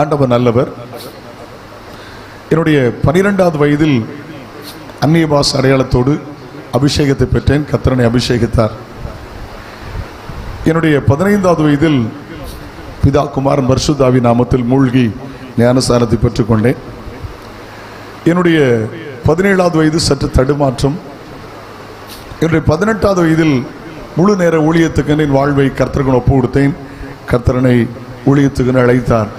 ஆண்டவர் நல்லவர். என்னுடைய 12வது வயதில் அந்நிய பாஷை அடையாளத்தோடு அபிஷேகத்தை பெற்றேன். கர்த்தர் அபிஷேகித்தார். என்னுடைய 15வது வயதில் பிதா குமாரன் பரிசுத்த ஆவி நாமத்தில் மூழ்கி ஞானஸ்நானத்தை பெற்றுக்கொண்டேன். என்னுடைய 17வது வயது சற்று தடுமாற்றம். என்னுடைய 18வது வயதில் முழு நேர ஊழியத்துக்கு என் வாழ்வை கர்த்தருக்கு ஒப்பு கொடுத்தேன். கர்த்தரனை ஊழியத்துக்கு அழைத்தார்.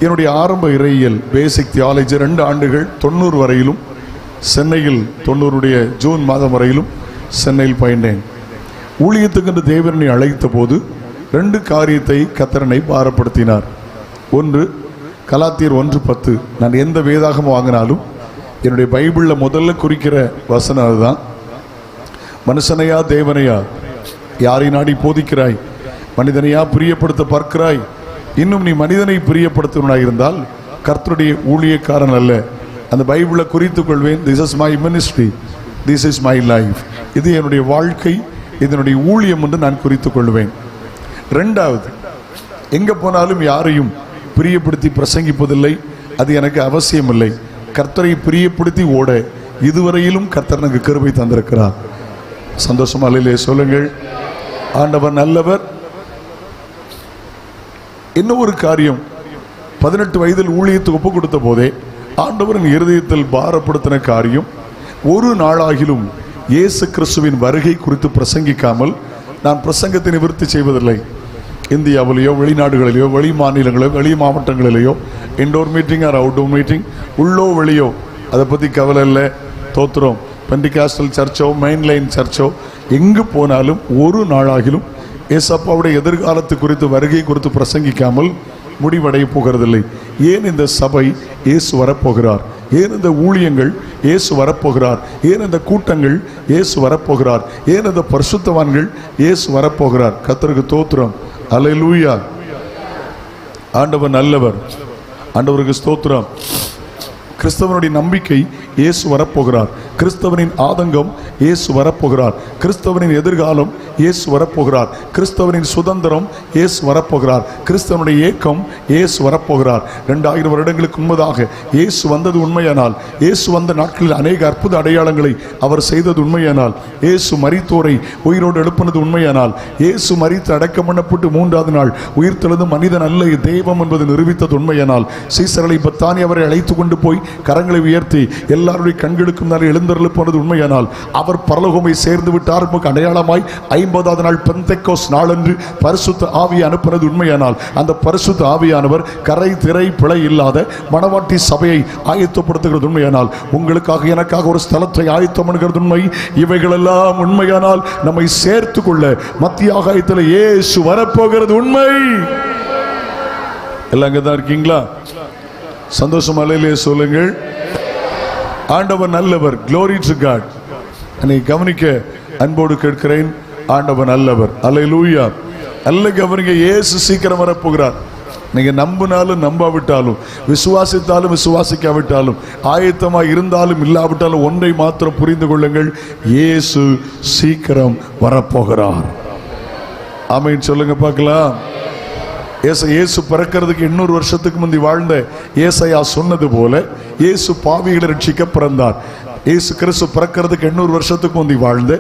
என்னுடைய ஆரம்ப இறையியல் பேசிக் தியாலஜி 2 ஆண்டுகள் 90 வரையிலும் சென்னையில் 90 ஜூன் மாதம் வரையிலும் சென்னையில் பயின்றேன். ஊழியத்துக்கு தேவனை அழைத்த போது 2 காரியத்தை கர்த்தரனை பாரப்படுத்தினார். ஒன்று, கலாத்தியர் 1:10. நான் எந்த வேதாகமம் வாங்கினாலும் என்னுடைய பைபிளில் முதல்ல குறிக்கிற வசனம் அதுதான். மனுஷனையா தேவனையா, யாரை நாடி போதிக்கிறாய்? மனிதனையா பிரியப்படுத்த பார்க்கிறாய்? இன்னும் நீ மனிதனை பிரியப்படுத்துவனாக இருந்தால் கர்த்தருடைய ஊழியக்காரன் அல்ல. அந்த பைபிளை குறித்துக் கொள்வேன். This is my ministry, this is my life. இது என்னுடைய வாழ்க்கை, இதனுடைய ஊழியம் என்று நான் குறித்துக் கொள்வேன். 2வது, எங்க போனாலும் யாரையும் பிரியப்படுத்தி பிரசங்கிப்பதில்லை. அது எனக்கு அவசியம் இல்லை. கர்த்தரை பிரியப்படுத்தி ஓட இதுவரையிலும் கர்த்தர் எனக்கு கிருபை தந்திருக்கிறார். சந்தோஷமா இல்லையே? சொல்லுங்கள். ஆண்டவர் நல்லவர். இன்னும் ஒரு காரியம், 18 வயதில் ஊழியத்துக்கு ஒப்பு கொடுத்த போதே ஆண்டவரின் இருதயத்தில் பாரப்படுத்தின காரியம், ஒரு நாளாகிலும் இயேசு கிறிஸ்துவின் வருகை குறித்து பிரசங்கிக்காமல் நான் பிரசங்கத்தை நிவர்த்தி செய்வதில்லை. இந்தியாவிலேயோ வெளிநாடுகளிலேயோ வெளி மாநிலங்களிலோ வெளி மாவட்டங்களிலேயோ indoor meeting or outdoor meeting, உள்ளோ வெளியோ, அதை பற்றி கவலை இல்லை. தோத்திரம். பெண்டிகாஸ்டல் சர்ச்சோ மெயின்லைன் சர்ச்சோ எங்கு போனாலும் ஒரு நாளாகிலும் ஏசப்பாவுடைய எதிர்காலத்து குறித்து வருகை குறித்து பிரசங்கிக்காமல் முடிவடைய போகிறதில்லை. ஏன் இந்த சபை இயேசு வரப்போகிறார்? ஏன் இந்த ஊழியங்கள் இயேசு வரப்போகிறார்? ஏன் இந்த கூட்டங்கள் இயேசு வரப்போகிறார்? ஏன் இந்த பரிசுத்தவான்கள் இயேசு வரப்போகிறார்? கர்த்தருக்கு ஸ்தோத்திரம். அல்லேலூயா. ஆண்டவர் நல்லவர். ஆண்டவருக்கு ஸ்தோத்திரம். கிறிஸ்தவனுடைய நம்பிக்கை இயேசு வரப்போகிறார். கிறிஸ்தவனின் ஆதங்கம் இயேசு வரப்போகிறார். கிறிஸ்தவனின் எதிர்காலம் இயேசு வரப்போகிறார். கிறிஸ்தவனின் சுதந்திரம் இயேசு வரப்போகிறார். கிறிஸ்தவனுடைய ஏக்கம் இயேசு வரப்போகிறார். 2000 வருடங்களுக்கு முன்பதாக இயேசு வந்தது உண்மையானால், இயேசு வந்த நாட்களில் அநேக அற்புத அடையாளங்களை அவர் செய்தது உண்மையானால், இயேசு மரித்தோரை உயிரோடு எழுப்பினது உண்மையானால், இயேசு மரித்து அடக்கம் பண்ணப்பட்டு 3வது நாள் உயிர்த்தெழுந்து மனிதன் அல்ல தெய்வம் என்பது நிரூபித்தது உண்மையானால், சீசர்களை பத்தானி அவரை அழைத்து கொண்டு போய் கரங்களை உயர்த்தி எல்லாருடைய கண்களுக்கும் நாள் எழுந்தருள போனது உண்மையானால், அவர் பரலோகமை சேர்ந்து விட்டார் அடையாளமாய் 50வது நாள் பெந்தெக்கோஸ் நாளன்று பரிசுத்த ஆவியை அனுப்பினது உண்மையானால், அந்த பரிசுத்த ஆவியானவர் கரை திரை பிழை இல்லாத மணவாட்டி சபையை ஆயத்தப்படுத்துகிறது உண்மையானால், உங்களுக்காக எனக்காக ஒரு ஸ்தலத்தை ஆயத்தம் பண்ணுகிறது உண்மை. இவைகளெல்லாம் உண்மையானால் நம்மை சேர்த்து கொள்ள மத்திய ஆகாயத்தில் இயேசு வரப்போகிறது உண்மை. எல்லாம் அங்கதான் இருக்கீங்களா? சந்தோஷம் அலையிலே சொல்லுங்கள். ஆண்டவர் நல்லவர். Glory to God. என்னை கவனிக்க அன்போடு கேட்கிறேன். ஆண்டவர் நல்லவர். அல்லேலூயா. நல்ல கவனிக்க. இயேசு சீக்கிரம் வரப்போகிறார். நீங்க நம்பினாலும் நம்பாவிட்டாலும், விசுவாசித்தாலும் விசுவாசிக்காவிட்டாலும், ஆயத்தமாக இருந்தாலும் இல்லாவிட்டாலும் ஒன்றை மாத்திரம் புரிந்து கொள்ளுங்கள், இயேசு சீக்கிரம் வரப்போகிறார். ஆமென் சொல்லுங்க பார்க்கலாம். இயேசு பிறக்கிறதுக்கு 800 வருஷத்துக்கு முந்தி வாழ்ந்த ஏசாயா சொன்னது போல இயேசு பாவிகளை ரட்சிக்க பிறந்தார். இயேசு கிறிஸ்து பிறக்கிறதுக்கு 800 வருஷத்துக்கு முந்தி வாழ்ந்த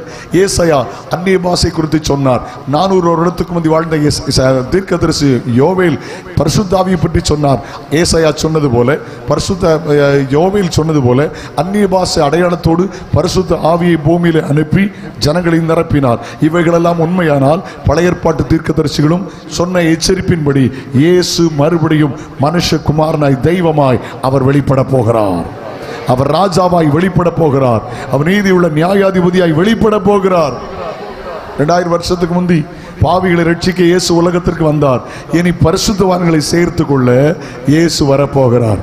ஏசாயா அந்நிய பாஷை குறித்து சொன்னார். 400 வருடத்துக்கு முந்தி வாழ்ந்த தீர்க்கதரிசி யோவேல் பரிசுத்த ஆவியை பற்றி சொன்னார். ஏசாயா சொன்னது போல, பரிசுத்த யோவேல் சொன்னது போல அந்நிய பாஷை அடையாளத்தோடு பரிசுத்த ஆவியை பூமியில் அனுப்பி ஜனங்களை நிரப்பினார். இவைகளெல்லாம் உண்மையானால் பழைய ஏற்பாட்டு தீர்க்கதரிசிகளும் சொன்ன எச்சரிப்பின்படி இயேசு மறுபடியும் மனுஷகுமாரனாய் தெய்வமாய் அவர் வெளிப்பட போகிறார். அவர் ராஜாவாய் வெளிப்பட போகிறார். அவர் நீதியுள்ள நியாயாதிபதியாய் வெளிப்பட போகிறார். 2000 வருஷத்துக்கு முந்தி பாவிகளை ரட்சிக்க இயேசு உலகத்திற்கு வந்தார். இனி பரிசுத்தவான்களை சேர்த்து கொள்ள இயேசு வரப்போகிறார்.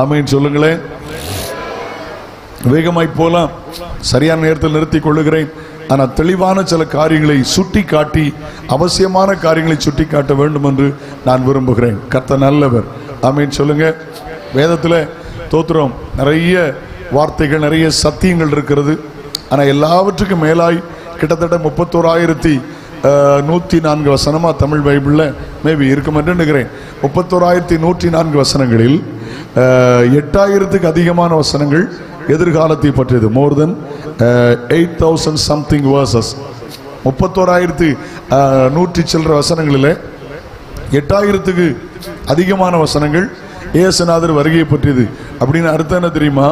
ஆமென் சொல்லுங்களேன். வேகமாய் போலாம். சரியான நேரத்தில் நிறுத்திக் கொள்ளுகிறேன். ஆனால் தெளிவான சில காரியங்களை சுட்டி காட்டி, அவசியமான காரியங்களை சுட்டி காட்ட வேண்டும் என்று நான் விரும்புகிறேன். கர்த்தர் நல்லவர். ஆமென் சொல்லுங்க. வேதத்தில் தோத்திரம் நிறைய வார்த்தைகள், நிறைய சத்தியங்கள் இருக்கிறது. ஆனால் எல்லாவற்றுக்கும் மேலாய் கிட்டத்தட்ட 104 வசனமா தமிழ் பைபிளில் மேபி இருக்கும் என்று நினைக்கிறேன். 31,104 வசனங்களில் 8,000க்கு அதிகமான வசனங்கள் எதிர்காலத்தை பற்றியது. மோர் தென் 8,000 சம்திங் வேர்சஸ். 31,100 சில்லற வசனங்களில் 8,000க்கு அதிகமான வசனங்கள் இயேசுநாதர் வருகையை பற்றியது. அப்படின்னு அர்த்தம் என்ன தெரியுமா?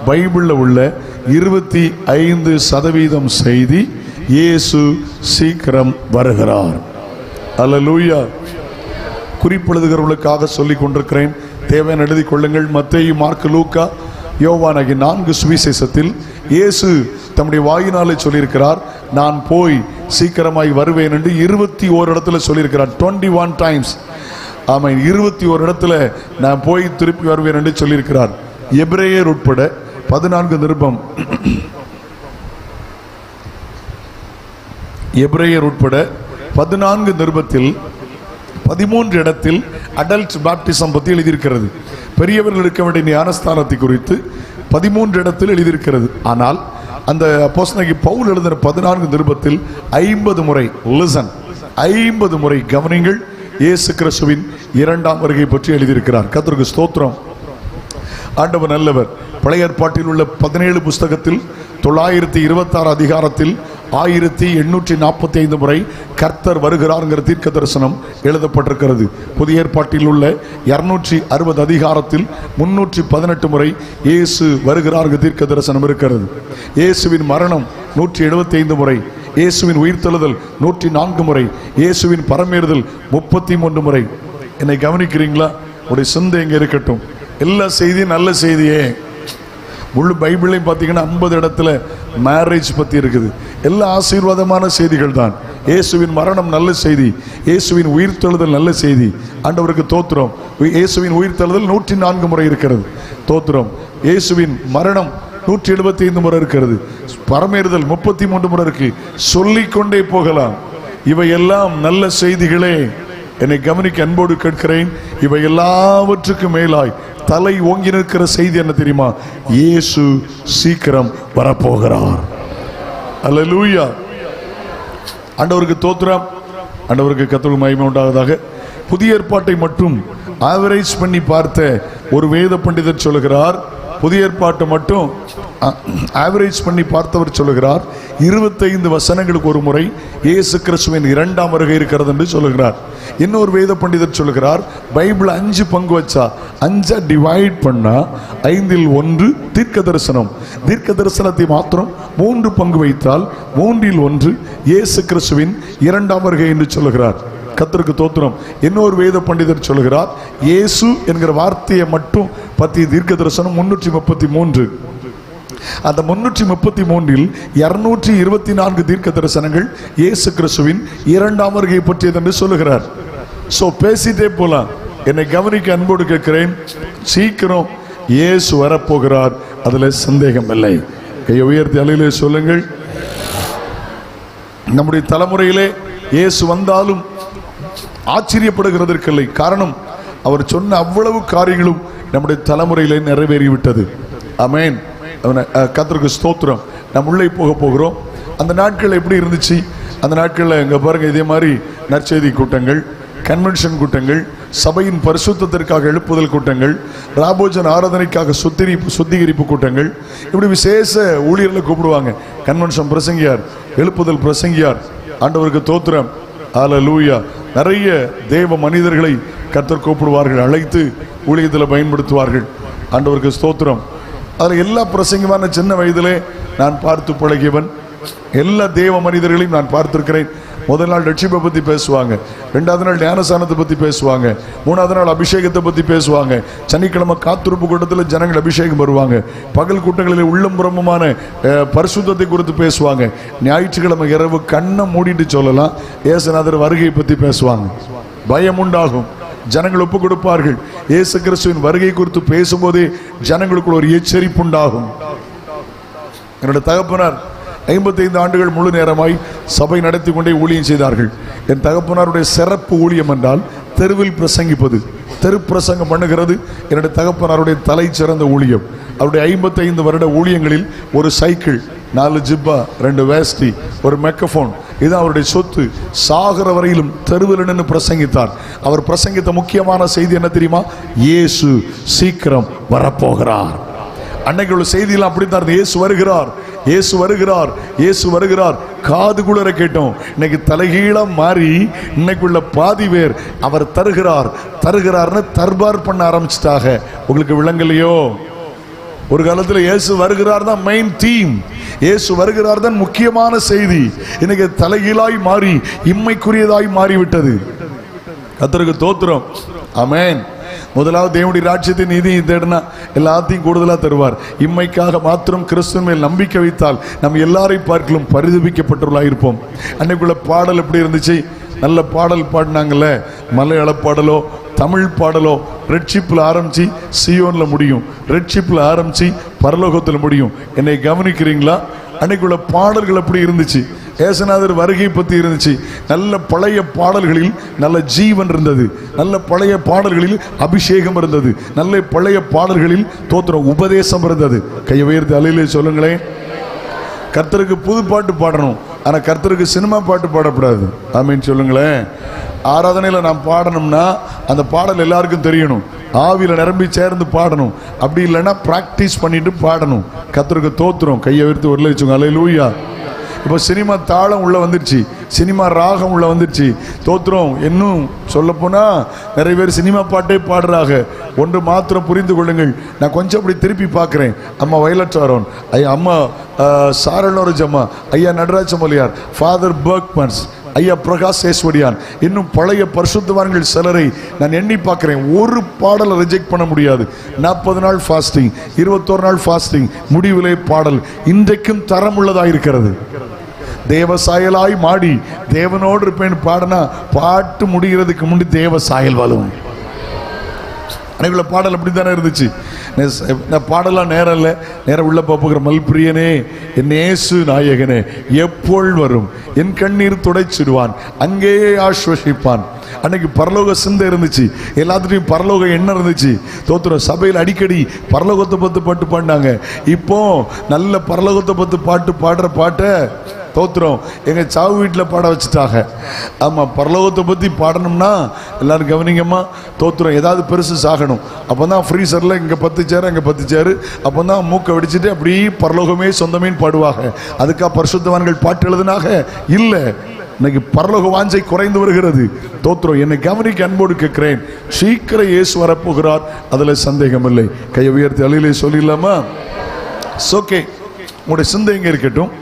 பைபிளில் உள்ள 25% செய்தி இயேசு சீக்கிரம் வருகிறார். அல்லேலூயா. குறிப்பெழுதுகிறவர்களுக்காக சொல்லிக் கொண்டிருக்கிறேன், தேவையான எழுதி கொள்ளுங்கள். மத்தேயு, மார்க்கு, லூக்கா, யோவான் ஆகிய 4 சுவிசேஷத்தில் இயேசு தம்முடைய வாயினாலே சொல்லியிருக்கிறார், நான் போய் சீக்கிரமாய் வருவேன் என்று 21 இடத்துல சொல்லியிருக்கிறார். 21 டைம்ஸ். ஆமாம், 21 இடத்துல நான் போய் திருப்பி வருவேன் என்று சொல்லியிருக்கிறார். எபிரேயர் உட்பட 14 நிருபம், எபிரேயர் உட்பட 14 நிருபத்தில் 13 இடத்தில் அடல்ட் பாப்டிசம் பற்றி எழுதியிருக்கிறது. பெரியவர்கள் இருக்க வேண்டிய ஞானஸ்தானத்தை குறித்து 13 இடத்தில் எழுதியிருக்கிறது. ஆனால் அந்த அப்போஸ்தலனாகிய பவுல் எழுதின 14 நிருபத்தில் 50 முறை, லிசன், 50 முறை கவனிங்கள், இயேசு கிறிஸ்துவின் 2ஆம் வருகை பற்றி எழுதியிருக்கிறார். கர்த்தருக்கு ஸ்தோத்திரம். ஆண்டவர் நல்லவர். பழைய ஏற்பாட்டில் உள்ள 17 புஸ்தகத்தில் 926 அதிகாரத்தில் 1845 முறை கர்த்தர் வருகிறார்ங்கிற தீர்க்க தரிசனம் எழுதப்பட்டிருக்கிறது. புதிய ஏற்பாட்டில் உள்ள 260 அதிகாரத்தில் 318 முறை இயேசு வருகிறார்ங்கிற தீர்க்க தரிசனம் இருக்கிறது. இயேசுவின் மரணம் 175 முறை, இயேசுவின் உயிர்த்தெழுதல் 104 முறை, இயேசுவின் பரமேறுதல் 33 முறை. என்னை கவனிக்கிறீங்களா? உடைய சிந்தை எங்க இருக்கட்டும். எல்லா செய்தியும் நல்ல செய்தியே. முழு பைபிளையும் பார்த்தீங்கன்னா 50 இடத்துல மேரேஜ் பற்றி இருக்குது. எல்லா ஆசீர்வாதமான செய்திகள் தான். இயேசுவின் மரணம் நல்ல செய்தி, இயேசுவின் உயிர்த்தெழுதல் நல்ல செய்தி. ஆண்டவருக்கு தோத்திரம். இயேசுவின் உயிர்த்தெழுதல் 104 முறை இருக்கிறது. தோத்திரம். இயேசுவின் மரணம் 175 முறை இருக்கிறது. பரமேறுதல் 33 முறை இருக்கு. சொல்லிக்கொண்டே போகலாம். இவையெல்லாம் நல்ல செய்திகளே. என்னை கவனிக்க அன்போடு கேட்கிறேன். இவை எல்லாவற்றுக்கும் மேலாய் தலை ஓங்கி நிற்கிற செய்தி என்ன தெரியுமா? இயேசு சீக்கிரம் வரப்போகிறார். அல்லேலூயா. ஆண்டவருக்கு தோத்திரம். ஆண்டவருக்கு கர்த்தருக்கு மகிமை உண்டாவதாக. புதிய ஏற்பாட்டை மட்டும் ஆவரேஜ் பண்ணி பார்த்த ஒரு வேத பண்டிதர் சொல்லுகிறார், புதிய ஏற்பாட்டை மட்டும் ஆவரேஜ் பண்ணி பார்த்தவர் சொல்லுகிறார், 25 வசனங்களுக்கு ஒரு முறை இயேசு கிறிஸ்துவின் 2ஆம் வருகை இருக்கிறது என்று சொல்லுகிறார். இன்னொரு வேத பண்டிதர் சொல்லுகிறார், பைபிள் 5 பங்கு வச்சா 5 டிவைட் பண்ணா 5இல் 1 தீர்க்க தரிசனம். தீர்க்க தரிசனத்தை மாத்திரம் 3 பங்கு வைத்தால் 3இல் 1 இயேசு கிறிஸ்துவின் 2ஆம் வருகை என்று சொல்லுகிறார். கர்த்தருக்கு தோத்திரம். இன்னொரு வேத பண்டிதர் சொல்லுகிறார், இயேசு என்கிற வார்த்தையை மட்டும் பத்தி தீர்க்க தரிசனம் 333. அந்த 333இல் 224 தீர்க்க தரிசனங்கள் இயேசு கிறிஸ்துவின் 2ஆம் வருகை பற்றியது என்று சொல்லுகிறார். சோ பேசிட்டே போலாம். என்னை கவனிக்க அன்போடு கேட்கிறேன். சீக்கிரம் இயேசு வரப்போகிறார், அதுல சந்தேகம் இல்லை. கையை உயர்த்தி அலையிலே சொல்லுங்கள். நம்முடைய தலைமுறையிலே இயேசு வந்தாலும் ஆச்சரியப்படுகிறதற்கில்லை. காரணம், அவர் சொன்ன அவ்வளவு காரியங்களும் நம்முடைய தலைமுறையிலே நிறைவேறிவிட்டது. ஆமென். கர்த்தருக்கு ஸ்தோத்திரம். நம்ம உள்ளே போகிறோம். அந்த நாட்கள் எப்படி இருந்துச்சு? அந்த நாட்களில் இங்கே பாருங்க, இதே மாதிரி நற்செய்தி கூட்டங்கள், கன்வென்ஷன் கூட்டங்கள், சபையின் பரிசுத்தத்திற்காக எழுப்புதல் கூட்டங்கள், ராபோஜன் ஆராதனைக்காக சுத்திகரிப்பு கூட்டங்கள், இப்படி விசேஷ ஊழியர்களை கூப்பிடுவாங்க. கன்வென்ஷன் பிரசங்கியார், எழுப்புதல் பிரசங்கியார். ஆண்டவருக்கு தோத்திரம். அல்லேலூயா. நிறைய தேவ மனிதர்களை கர்த்தர் கூப்பிடுவார்கள், அழைத்து ஊழியத்தில் பயன்படுத்துவார்கள். ஆண்டவருக்கு ஸ்தோத்திரம். அதில் எல்லா பிரசங்கமான சின்ன வயதிலே நான் பார்த்து பழகியவன். எல்லா தேவ மனிதர்களையும் நான் பார்த்திருக்கிறேன். முதல் நாள் ரட்சிப்பை பற்றி பேசுவாங்க, 2வது நாள் ஞானஸ்தானத்தை பற்றி பேசுவாங்க, 3வது நாள் அபிஷேகத்தை பற்றி பேசுவாங்க. சனிக்கிழமை காத்திருப்பு கூட்டத்தில் ஜனங்கள் அபிஷேகம் வருவாங்க. பகல் கூட்டங்களில் உள்ளம் புறமுமான பரிசுத்தத்தை குறித்து பேசுவாங்க. ஞாயிற்றுக்கிழமை இரவு கண்ணை மூடிட்டு சொல்லலாம், இயேசுநாதர் வருகையை பற்றி பேசுவாங்க. பயம் உண்டாகும். ஜனங்கள் ஒப்பு கொடுப்பார்கள். இயேசு கிறிஸ்துவின் வருகை குறித்து பேசும்போதே ஜனங்களுக்குள் ஒரு எச்சரிப்பு உண்டாகும். என்னோட தகப்பனார் 55 ஆண்டுகள் முழு நேரமாய் சபை நடத்தி கொண்டே ஊழியம் செய்தார்கள். என் தகப்பனாருடைய சிறப்பு ஊழியம் என்றால் தெருவில் பிரசங்கிப்பது, தெரு பிரசங்கம் பண்ணுகிறது என்னுடைய தகப்பனாருடைய தலை சிறந்த ஊழியம். அவருடைய 55 வருட ஊழியங்களில் ஒரு சைக்கிள், 4 ஜிப்பா, 2 வேஸ்டி, ஒரு மெக்கஃபோன், இது அவருடைய சொத்து. சாகர வரையிலும் தெருவில் நின்று பிரசங்கித்தார். அவர் பிரசங்கித்த முக்கியமான செய்தி என்ன தெரியுமா? இயேசு சீக்கிரம் வரப்போகிறார். அன்னைக்கு உள்ள செய்தியெல்லாம் அப்படித்தான். இயேசு வருகிறார், இயேசு வருகிறார், இயேசு வருகிறார். காது குளிர கேட்டோம். இன்னைக்கு தலைகீழா மாறி இன்னைக்குள்ள பாதி பேர் அவர் தருகிறார் தருகிறார்னு தர்பார் பண்ண ஆரம்பிச்சிட்டாங்க. உங்களுக்கு விளங்கலையோ? ஒரு காலத்தில் இயேசு வருகிறார் தான் மெயின் தீம், இயேசு வருகிறார் தான் முக்கியமான செய்தி. இன்னைக்கு தலைகீழாய் மாறி இம்மைக்குரியதாய் மாறிவிட்டது. கர்த்தருக்கு தோத்திரம். ஆமென். முதலாவது தேவனுடைய ராஜ்யத்தின் நீதியை தேடினா எல்லாத்தையும் கூடுதலா தருவார். இம்மைக்காக மாத்திரம் கிறிஸ்துவின் மேல் நம்பிக்கை வைத்தால் நம்ம எல்லாரையும் பார்க்கலும் பரிதபிக்கப்பட்டுள்ளா இருப்போம். அன்னைக்குள்ள பாடல் எப்படி இருந்துச்சு? நல்ல பாடல் பாடினாங்கல்ல. மலையாள பாடலோ தமிழ் பாடலோ ரெட்ஷிப்பில் ஆரம்பிச்சு சியோன்ல முடியும், ரெட்ஷிப்பில் ஆரம்பிச்சு பரலோகத்தில் முடியும். என்னை கவனிக்கிறீங்களா? அன்னைக்குள்ள பாடல்கள் எப்படி இருந்துச்சு? ஏசுநாதர் வருகை பற்றி இருந்துச்சு. நல்ல பழைய பாடல்களில் நல்ல ஜீவன் இருந்தது. நல்ல பழைய பாடல்களில் அபிஷேகம் இருந்தது. நல்ல பழைய பாடல்களில் தோத்திரம் உபதேசம் இருந்தது. கையை உயர்த்தி அல்லேலூயா சொல்லுங்களேன். கர்த்தருக்கு புது பாட்டு பாடணும், ஆனால் கர்த்தருக்கு சினிமா பாட்டு பாடக்கூடாது. ஆமீன் சொல்லுங்களேன். ஆராதனையில் நாம் பாடணும்னா அந்த பாடல் எல்லாருக்கும் தெரியணும், ஆவியில் நிரம்பி சேர்ந்து பாடணும். அப்படி இல்லைன்னா பிராக்டிஸ் பண்ணிட்டு பாடணும். கர்த்தருக்கு தோத்திரம். கையை உயர்த்தி ஒரு வச்சுங்க அல்லேலூயா. இப்போ சினிமா தாளம் உள்ள வந்துருச்சு, சினிமா ராகம் உள்ள வந்துருச்சு. தோத்திரம். இன்னும் சொல்ல போனா நிறைய பேர் சினிமா பாட்டே பாடுறாங்க. ஒன்று மாத்திரம் புரிந்து கொள்ளுங்கள், நான் கொஞ்சம் அப்படி திருப்பி பார்க்குறேன். அம்மா வயலட் சாரோன், ஐயா அம்மா சாரலோரஜ் அம்மா, ஐயா நடராஜ மொழியார், ஃபாதர் பர்க்மன்ஸ், ஐயா பிரகாஷ் சேஸ்வடியான், இன்னும் பழைய பரிசுத்தவான்கள் சிலரை நான் எண்ணி பார்க்கிறேன். ஒரு பாடலை ரிஜெக்ட் பண்ண முடியாது. 40 நாள் ஃபாஸ்டிங், 21 நாள் ஃபாஸ்டிங், முடிவிலே பாடல் இன்றைக்கும் தரம் உள்ளதாக இருக்கிறது. தேவ சாயலாய் மாடி தேவனோடு இருப்பேன் பாடனா பாட்டு முடிகிறதுக்கு முன்னாடி தேவ சாயல் வரும். அன்னைக்குள்ள பாடல் அப்படி தானே இருந்துச்சு. பாடலாம் நேரம் இல்லை, நேரம் உள்ள போகிற மல்பிரியனே என் இயேசு நாயகனே எப்பொழுது வரும், என் கண்ணீர் துடைச்சிடுவான், அங்கேயே ஆஸ்வசிப்பான். அன்னைக்கு பரலோக சிந்தை இருந்துச்சு, எல்லாத்துட்டையும் பரலோக எண்ணம் இருந்துச்சு. தோத்திரம். சபையில் அடிக்கடி பரலோகத்தை பத்து பாட்டு பாடினாங்க. இப்போ நல்ல பரலோகத்தை பத்து பாட்டு பாடுற பாட்டை தோத்திரம் எங்க சாவு வீட்டில் பாட வச்சுட்டாங்க. ஆமா, பரலோகத்தை பத்தி பாடணும்னா எல்லாரும் கவனிங்கம்மா. தோத்திரம். ஏதாவது பெருசு சாகணும், அப்பதான் ஃப்ரீசர்ல இங்க 10 சேர் அங்க 10 சேர், அப்பதான் மூக்கை வெடிச்சுட்டு அப்படி பரலோகமே சொந்தமேன்னு பாடுவாங்க. அதுக்காக பரிசுத்தவான்கள் பாட்டு எழுதுனாக இல்ல. இன்னைக்கு பரலோக வாஞ்சை குறைந்து வருகிறது. தோத்திரம். என்னை கவனிக்க அன்போடு கேட்கிறேன். சீக்கிரம் இயேசு வரப்போகிறார், அதுல சந்தேகம் இல்லை. கையை உயர்த்தி அழிலே சொல்லிடலாமா? ஓகே, உங்களுடைய சிந்தை எங்க இருக்கட்டும்.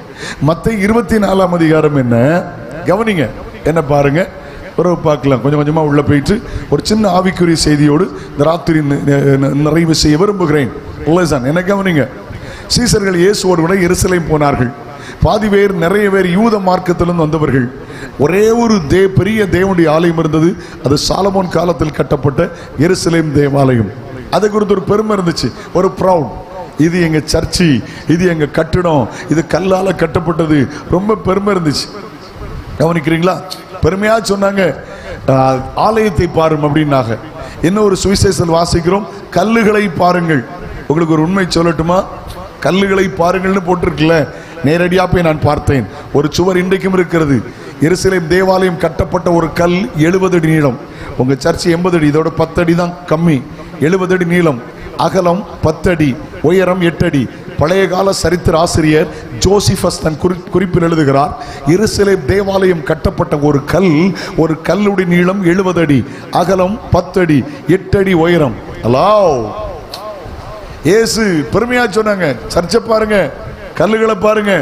மத்தேயு 24ஆம் அதிகாரம் என்ன கவனிங்க, என்ன பாருங்க, ஒரு பார்க்கலாம். கொஞ்சம் கொஞ்சமா உள்ள போயிட்டு ஒரு சின்ன ஆவிக்குரிய செய்தியோடு இந்த ராத்திரி நிறைவு செய்ய விரும்புகிறேன். என்ன கவனிங்க. சீசர்கள் இயேசுவோடு கூட எருசலேம் போனார்கள். பாதி பேர், நிறைய பேர் யூத மார்க்கத்திலிருந்து வந்தவர்கள். ஒரே ஒரு பெரிய தேவனுடைய ஆலயம் இருந்தது. அது சாலமோன் காலத்தில் கட்டப்பட்ட எருசலேம் தேவாலயம். அது குறித்து ஒரு பெருமை இருந்துச்சு, ஒரு ப்ரௌட். இது எங்க சர்ச்சு, இது எங்க கட்டிடம், இது கல்லால கட்டப்பட்டது. ரொம்ப பெருமை இருந்துச்சு. கவனிக்கிறீங்களா? பெருமையா சொன்னாங்க. ஆலயத்தை பாரும் அப்படின்னாங்க. என்ன ஒரு சுவிசேஷத்தில் வாசிக்கிறோம், கல்லுகளை பாருங்கள். உங்களுக்கு ஒரு உண்மை சொல்லட்டுமா? கல்லுகளை பாருங்கள்னு போட்டிருக்குல்ல, நேரடியா போய் நான் பார்த்தேன். ஒரு சுவர் இன்றைக்கும் இருக்கிறது. எருசலேம் தேவாலயம் கட்டப்பட்ட ஒரு கல் 70 அடி நீளம். உங்க சர்ச் 80 அடி, இதோட 10 அடி தான் கம்மி. 70 அடி நீளம், அகலம் 10 அடி, உயரம் 8 அடி. பழைய கால சரித்திர ஆசிரியர் ஜோசிபஸ் தன் குறிப்பில் எழுதுகிறார், எருசலேம் தேவாலயம் கட்டப்பட்ட ஒரு கல்லுடைய நீளம் 70 அடி, அகலம் 10 அடி, 8 அடி உயரம். அல்லாஹ். இயேசு பெருமையா சொன்னாங்க, சர்ச்சை பாருங்க, கல்லுகளை பாருங்க.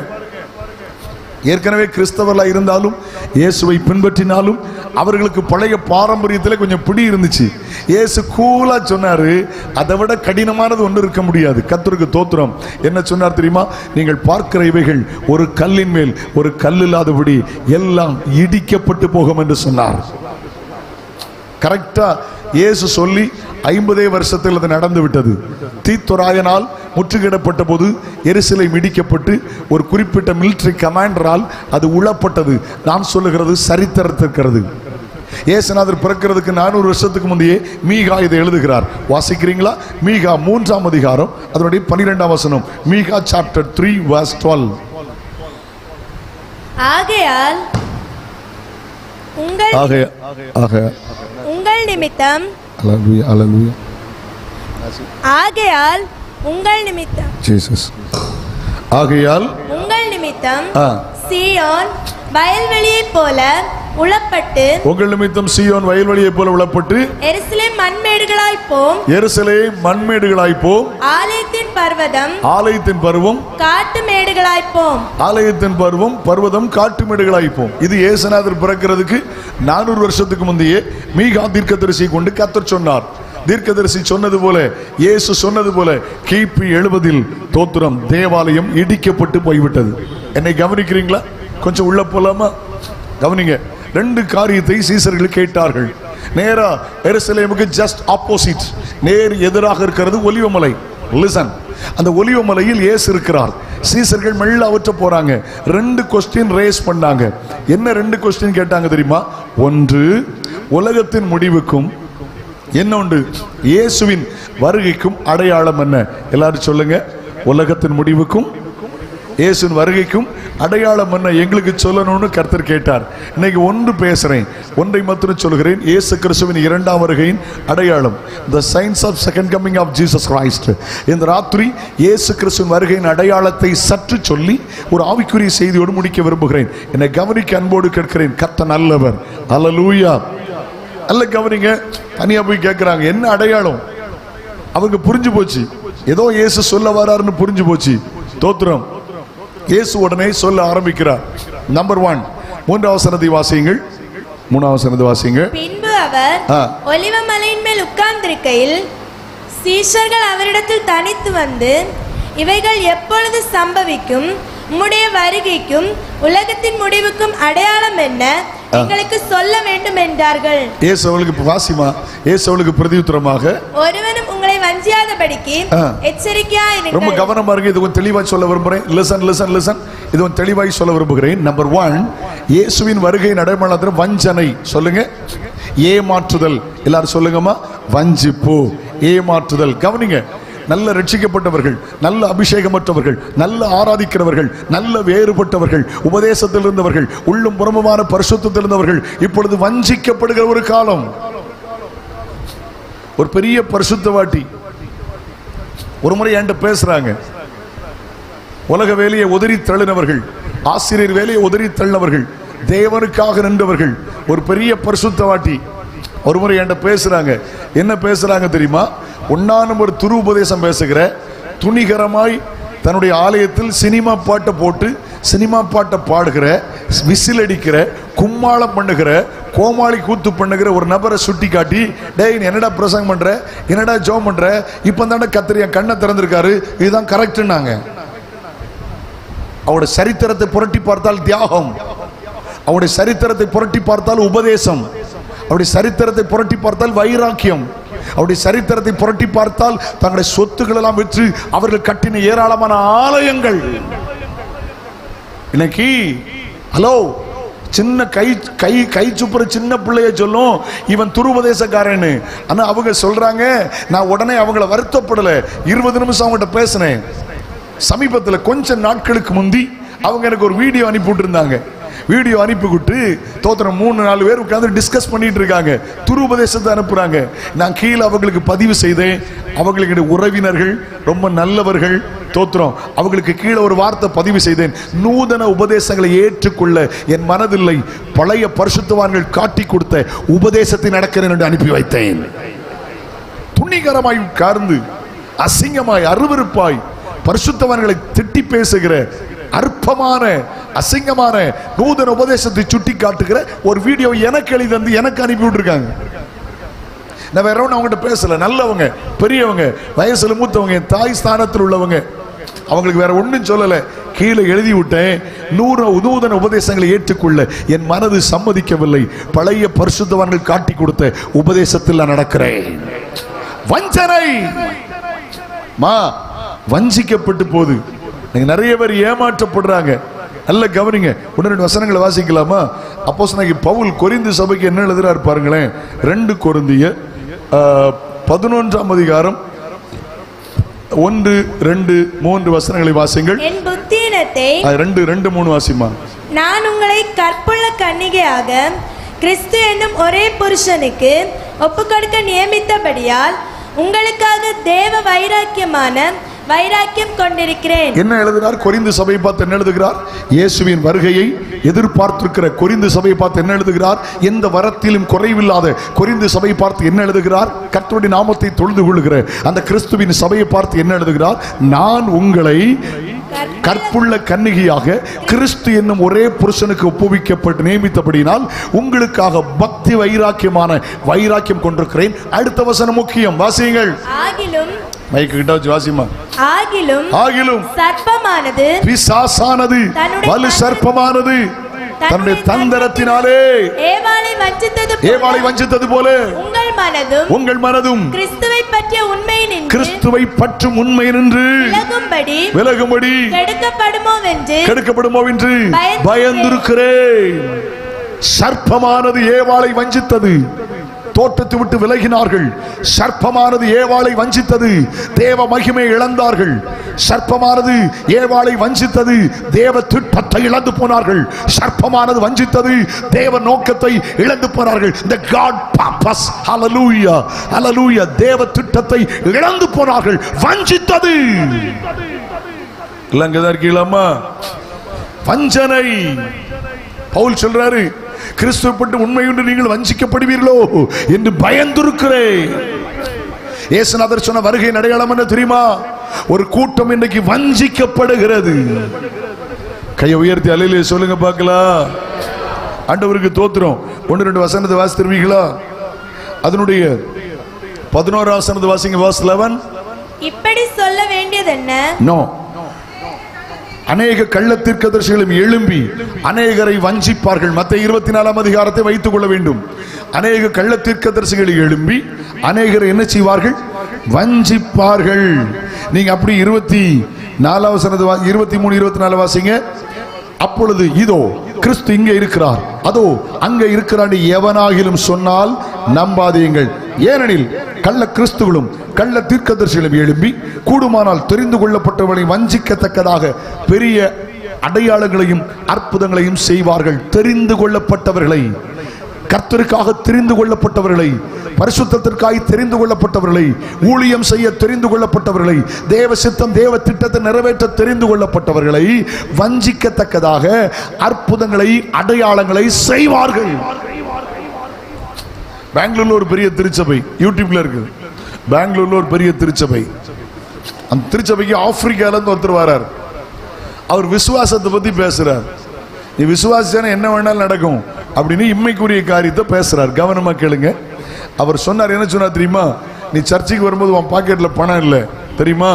ஏற்கனவே கிறிஸ்தவர்களாக இருந்தாலும் இயேசுவை பின்பற்றினாலும் அவர்களுக்கு பழைய பாரம்பரியத்தில் கொஞ்சம் பிடி இருந்துச்சு. இயேசு கூலா சொன்னாரு, அதை விட கடினமானது ஒன்று இருக்க முடியாது. கர்த்தருக்கு தோத்திரம். என்ன சொன்னார் தெரியுமா? நீங்கள் பார்க்கிற இவைகள் ஒரு கல்லின் மேல் ஒரு கல் இல்லாதபடி எல்லாம் இடிக்கப்பட்டு போகும் என்று சொன்னார். கரெக்டா இயேசு சொல்லி 50 வருஷத்தில் அது நடந்து விட்டது. தீத்துராயனால் முற்றுகையிடப்பட்ட போது எருசலேம் இடிக்கப்பட்டு ஒரு குறிப்பிட்ட மிலிட்டரி கமாண்டரால் அது உளப்பட்டது. நான் சொல்லுகிறது சரித்திரத்திற்கிறது. இயேசுநாதர் பிறக்கிறதுக்கு 400 வருஷத்துக்கு முந்தையே மீகா இதை எழுதுகிறார். வாசிக்கிறீங்களா? மீகா 3ஆம் அதிகாரம் அதனுடைய 12ஆம் வசனம். மீகா சாப்டர் 3 verse 12. ஆகையால் உங்கள் நிமித்தம் ஆகையால் உங்கள் நிமித்தம் சீயோன் வயல்வெளியைப் போல உளப்பட்டு உங்கள் நிமித்தம் சீயோன் வயல்வெளியைப் போல உளப்பட்டு எருசலேம் மண்மேடுகளாய் போம் ஆலயத்தின் பர்வம் காட்டு மேடுகளாய் போம். இது இயேசுநாதர் பிறக்கிறதுக்கு 400 வருஷத்துக்கு முந்தையே மீகா தீர்க்கதரிசியை கொண்டு கர்த்தர் சொன்னார். தீர்க்கதரிசி சொன்னது போல, இயேசு சொன்னது போல கிபி 70 தோத்திரம் தேவாலயம் இடிக்கப்பட்டு போய்விட்டது. என்னை கவனிக்கிறீங்களா? கொஞ்சம் உள்ள போலாமா? கவனிங்க. 2 காரியத்தை சீசர்கள் கேட்டார்கள். நேரா எருசலேமுக்கு ஜஸ்ட் ஆப்போசிட், நேர் எதிராக இருக்கிறது ஒலிவமலை. லிசன், அந்த ஒலிவமலையில் இயேசு இருக்கிறார். சீசர்கள் மெல்ல அவற்ற போறாங்க. 2 கொஸ்டின் ரேஸ் பண்ணாங்க. என்ன 2 கொஸ்டின் கேட்டாங்க தெரியுமா? ஒன்று, உலகத்தின் முடிவுக்கும், இன்னொன்று இயேசுவின் வருகைக்கும் அடையாளம் என்ன? எல்லாரும் சொல்லுங்க. உலகத்தின் முடிவுக்கும் இயேசுவின் வருகைக்கும் அடையாளம் என்ன எங்களுக்கு சொல்லணும்னு கர்த்தர் கேட்டார். இன்னைக்கு ஒன்று பேசுறேன், ஒன்றை மாத்திரம் சொல்கிறேன். இயேசு கிறிஸ்துவின் 2ஆம் வருகையின் அடையாளம், the signs of second coming of Jesus Christ. இந்த ராத்திரி இயேசு கிறிஸ்துவின் வருகையின் அடையாளத்தை சற்று சொல்லி ஒரு ஆவிக்குரிய செய்தியோடு முடிக்க விரும்புகிறேன். என்னை கவனிக்க அன்போடு கேட்கிறேன். கர்த்தர் நல்லவர். அல்லேலூயா. அல்ல கவனிங்க. தனியா போய் கேட்கிறாங்க, என்ன அடையாளம்? அவங்க புரிஞ்சு போச்சு, ஏதோ இயேசு சொல்ல வராருன்னு புரிஞ்சு போச்சு. தோத்திரம். இயேசு உடனே சொல்ல ஆரம்பிக்கிறார். நம்பர் 1, 3ஆம் வசனத்தை வாசியுங்கள். 3ஆம் வசனத்தை வாசியுங்கள். பின்பு அவர் ஒலிவமலையின் மேல் உட்கார்ந்திருக்கையில் சீஷர்கள் அவரிடத்தில் தனித்து வந்து, இவைகள் எப்பொழுது சம்பவிக்கும்? உம்முடைய வருகைக்கும் உலகத்தின் முடிவுக்கும் அடையாளம் என்ன? எங்களுக்கு சொல்ல வேண்டும் என்றார்கள். இயேசு அவளுக்கு வாசிமா, இயேசு அவளுக்கு பிரதியுத்தரமாக, ஒருவனும் உங்களை வஞ்சியாதபடிக்கு எச்சரிக்கையா இருங்கள். ரொம்ப கவனமா இருங்க. இது கொஞ்சம் தெளிவாய் சொல்ல விரும்புகிறேன். லிசன். இது கொஞ்சம் தெளிவாய் சொல்ல விரும்புகிறேன். நம்பர் 1, இயேசுவின் வருகையின் அடையாளம் வஞ்சனை. சொல்லுங்க. ஏமாற்றுதல். எல்லாரும் சொல்லுங்கம்மா. வஞ்சிப்பு, ஏமாற்றுதல். கவனிங்க. நல்ல ரட்சிக்கப்பட்டவர்கள், நல்ல அபிஷேகமற்றவர்கள், நல்ல ஆராதிக்கிறவர்கள், நல்ல வேறுபட்டவர்கள், உபதேசத்தில் இருந்தவர்கள், உள்ளும் புறமுமான பரிசுத்தத்தில் இருந்தவர்கள் இப்பொழுது வஞ்சிக்கப்படுகிற ஒரு காலம். ஒரு பெரிய பரிசுத்தவாட்டி ஒரு முறை என்கிட்ட பேசுறாங்க. உலக வேலையை உதறி தள்ளினவர்கள், ஆசிரியர் வேலையை உதறி தள்ளினவர்கள், தேவனுக்காக நின்றவர்கள், ஒரு பெரிய பரிசுத்தவாட்டி ஒரு முறை என்கிட்ட பேசுறாங்க. என்ன பேசுறாங்க தெரியுமா? 1 நம்பர் துரு உபதேசம் பேசுகிற, துணிகரமாய் தன்னுடைய ஆலயத்தில் சினிமா பாட்டை போட்டு சினிமா பாட்டை பாடுகிற, விசில் அடிக்கிற, கும்மாளம் பண்ணுகிற, கோமாளி கூத்து பண்ணுகிற ஒரு நபரை சுட்டி காட்டி, டேய் என்னடா பிரசங்கம் பண்ற, என்னடா ஜோம் பண்ற, இப்ப தானே கத்திரியா கண்ணை திறந்திருக்காரு, இதுதான் கரெக்ட்னாங்க. அவருடைய சரித்திரத்தை புரட்டி பார்த்தால் தியாகம், அவருடைய சரித்திரத்தை புரட்டி பார்த்தால் உபதேசம், அவருடைய சரித்திரத்தை புரட்டி பார்த்தால் வைராக்கியம், அவருடைய சரித்திரத்தை புரட்டி பார்த்தால் தங்களுடைய சொத்துக்கள் எல்லாம் விற்று அவர்கள் கட்டின ஏராளமான ஆலயங்கள். இன்னைக்கு ஹலோ, சின்ன கை சுப்புற சின்ன பிள்ளைய சொல்லும் இவன் துருபதேசக்காரன்னு. ஆனா அவங்க சொல்றாங்க, நான் உடனே அவங்கள வருத்தப்படல. 20 நிமிஷம் அவங்ககிட்ட பேசினேன். சமீபத்தில் கொஞ்ச நாட்களுக்கு முந்தி அவங்க எனக்கு ஒரு வீடியோ அனுப்பிவிட்டு இருந்தாங்க. வீடியோ அனுப்பிவிட்டு தோத்திரம் 3-4 பேர் உட்கார்ந்து டிஸ்கஸ் பண்ணிட்டு இருக்காங்க. துருபதேசத்தை அனுப்புறாங்க. நான் கீழே அவங்களுக்கு பதிவு செய்தேன். அவர்களுடைய உறவினர்கள் ரொம்ப நல்லவர்கள். தோத்திரம். அவங்களுக்கு கீழே ஒரு வார்த்தை பதிவு செய்தேன். நூதன உபதேசங்களை ஏற்றுக்கொள்ள என் மனதில்லை, பழைய பரிசுத்தவான்கள் காட்டி கொடுத்த உபதேசத்தை நடக்கிறேன் என்று அனுப்பி வைத்தேன். துணிகரமாய் உட்கார்ந்து அசிங்கமாய் அருவருப்பாய் பரிசுத்தவான்களை திட்டி பேசுகிற அற்பமான அசிங்கமான நூதன உபதேசத்தை சுட்டி காட்டுகிற ஒரு வீடியோ எனக்கு எழுதி தந்து எனக்கு அனுப்பி விட்டுருக்காங்க. நான் வேற ஒன்றும் அவங்ககிட்ட பேசல. நல்லவங்க, பெரியவங்க, வயசுல மூத்தவங்க, தாய் ஸ்தானத்தில் உள்ளவங்க. அவங்களுக்கு வேற ஒன்றும் சொல்லலை. கீழே எழுதி விட்டேன், நூதன உபதேசங்களை ஏற்றுக்கொள்ள என் மனது சம்மதிக்கவில்லை. பழைய பரிசுத்தவான்கள் காட்டி கொடுத்த உபதேசத்தில் நான் நடக்கிறேன். வஞ்சனை வஞ்சிக்கப்பட்டு போகுது. நிறைய பேர் ஏமாற்றப்படுறாங்க. நல்ல கவனிங்க. 1-2 வசனங்களை வாசிக்கலாமா? அப்போஸ்தலனாகிய பவுல் கொரிந்து சபைக்கு என்ன எழுதுறாரு பாருங்களேன். 2 கொரிந்தியர் 11ஆம் அதிகாரம் 1, 2, 3 வசனங்களை வாசிங்கள். என் புத்தியினத்தை 2, 3 வாசிமா. நான் உங்களை கற்புள்ள கன்னிகையாக கிறிஸ்து என்னும் ஒரே புருஷனுக்கு ஒப்புக்கொடுக்க நியமித்தபடியால் உங்களுக்காக தேவ வைராக்கியம் கொண்டிருக்கிறேன். என்ன எழுதுகிறார்? கொரிந்து சபையை பார்த்து என்ன எழுதுகிறார்? இயேசுவின் வருகையை எதிர்பார்த்திருக்கிற கொரிந்து சபையை பார்த்து என்ன எழுதுகிறார்? எந்த வரத்திலும் குறைவில்லாத கொரிந்து சபையை பார்த்து என்ன எழுதுகிறார்? கர்த்தருடைய நாமத்தை தொழுது கொள்ளுகிற அந்த கிறிஸ்துவின் சபையை பார்த்து என்ன எழுதுகிறார்? நான் உங்களை கற்புள்ள கன்னிகையாக கிறிஸ்து என்னும் ஒரே புருஷனுக்கு ஒப்புவிக்கப்பட்டு நியமித்தபடினால் உங்களுக்காக பக்தி வைராக்கியம் கொண்டிருக்கிறேன். அடுத்த வசனம் முக்கியம், வாசியுங்கள். ஆகிலும் மைக்கு கிட்ட வச்சு வாசிமா. ஆகிலும் சர்ப்பமானது, பிசாசானது, வலு சர்ப்பமானது தன்னுடைய தந்திரத்தினாலே ஏவாளை வஞ்சித்தது போல உங்கள் மனதும் கிறிஸ்துவை பற்றும் உண்மை நின்று விலகும்படி கெடுக்கப்படுமோ என்று பயந்திருக்கிறேன். சர்ப்பமானது ஏவாளை வஞ்சித்தது, தோட்டத்தை விட்டு விலகினார்கள். சர்ப்பமானது ஏவாளை வஞ்சித்தது, தேவ மகிமை இழந்தார்கள். சர்ப்பமானது ஏவாளை வஞ்சித்தது, தேவ திட்டத்தை இழந்து போனார்கள். சர்ப்பமானது வஞ்சித்தது, தேவ நோக்கத்தை இழந்து போனார்கள். The God purpose, hallelujah, hallelujah, தேவ திட்டத்தை இழந்து போனார்கள். வஞ்சித்தது இல்லங்கதா இருக்கீங்களா? வஞ்சனை. பவுல் சொல்றாரு, கிறிஸ்துவப்பட்டு உண்மையுண்டு நீங்கள் வஞ்சிக்கப்படுவீர்களோ என்று பயந்திருக்கிறேன். இயேசுநாதர் சொன்ன வருகை அடையாளம் என்ன தெரியுமா? ஒரு கூட்டம் இன்றைக்கு வஞ்சிக்கப்படுகிறது. கையை உயர்த்தி அல்லேலூயா சொல்லுங்க பார்க்கலாம். ஆண்டவருக்கு தோத்திரம். 1-2 வசனத்தை வாசித்திருவீங்களா? அதனுடைய 11 வசனத்தை வாசிங்க. verse 11. இப்படி சொல்ல வேண்டியது என்ன? நோ. அநேக கள்ளத்தீர்க்கதரிசிகளும் எழும்பி அநேகரை வஞ்சிப்பார்கள். மத்தேயு 24 அதிகாரத்தை வைத்துக் கொள்ள வேண்டும். அநேக கள்ளத்தீர்க்கதரிசிகள் எழும்பி அநேகரை என்ன செய்வார்கள்? வஞ்சிப்பார்கள். நீங்க அப்படி 23-24 வாசிங்க. அப்பொழுது இதோ கிறிஸ்து இங்கே இருக்கிறார், அதோ அங்கே இருக்கிறார் எவனாகிலும் சொன்னால் நம்பாதீங்கள். ஏனெனில் கள்ள கிறிஸ்துகளும் கள்ள தீர்க்கதரிசிகளும் எழும்பி கூடுமானால் தெரிந்து கொள்ளப்பட்டவர்களை வஞ்சிக்கத்தக்கதாக பெரிய அடையாளங்களையும் அற்புதங்களையும் செய்வார்கள். தெரிந்து கொள்ளப்பட்டவர்களை, கர்த்தருக்காக தெரிந்து கொள்ளப்பட்டவர்களை, பரிசுத்தத்திற்காக தெரிந்து கொள்ளப்பட்டவர்களை, ஊழியம் செய்ய தெரிந்து கொள்ளப்பட்டவர்களை, தேவ சித்தம் தேவ திட்டத்தை நிறைவேற்ற தெரிந்து கொள்ளப்பட்டவர்களை வஞ்சிக்கத்தக்கதாக அற்புதங்களை அடையாளங்களை செய்வார்கள். பெங்களூர்ல ஒரு பெரிய திருச்சபை யூடியூப்ல இருக்கு. பெங்களூர்ல ஒரு பெரிய திருச்சபை. அந்த திருச்சபைக்கு ஆப்பிரிக்கால இருந்து ஒருத்தர் வரார். அவர் விசுவாசத்தை பத்தி பேசுறார். நீ விசுவாசிச்சான என்ன வேணாலும் நடக்கும் அப்படின்னு இம்மைக்குரிய காரியத்தை பேசுறார். கவனமா கேளுங்க. அவர் சொன்னார், என்ன சொன்னார் தெரியுமா? நீ சர்ச்சைக்கு வரும்போது உன் பாக்கெட்ல பணம் இல்லை தெரியுமா?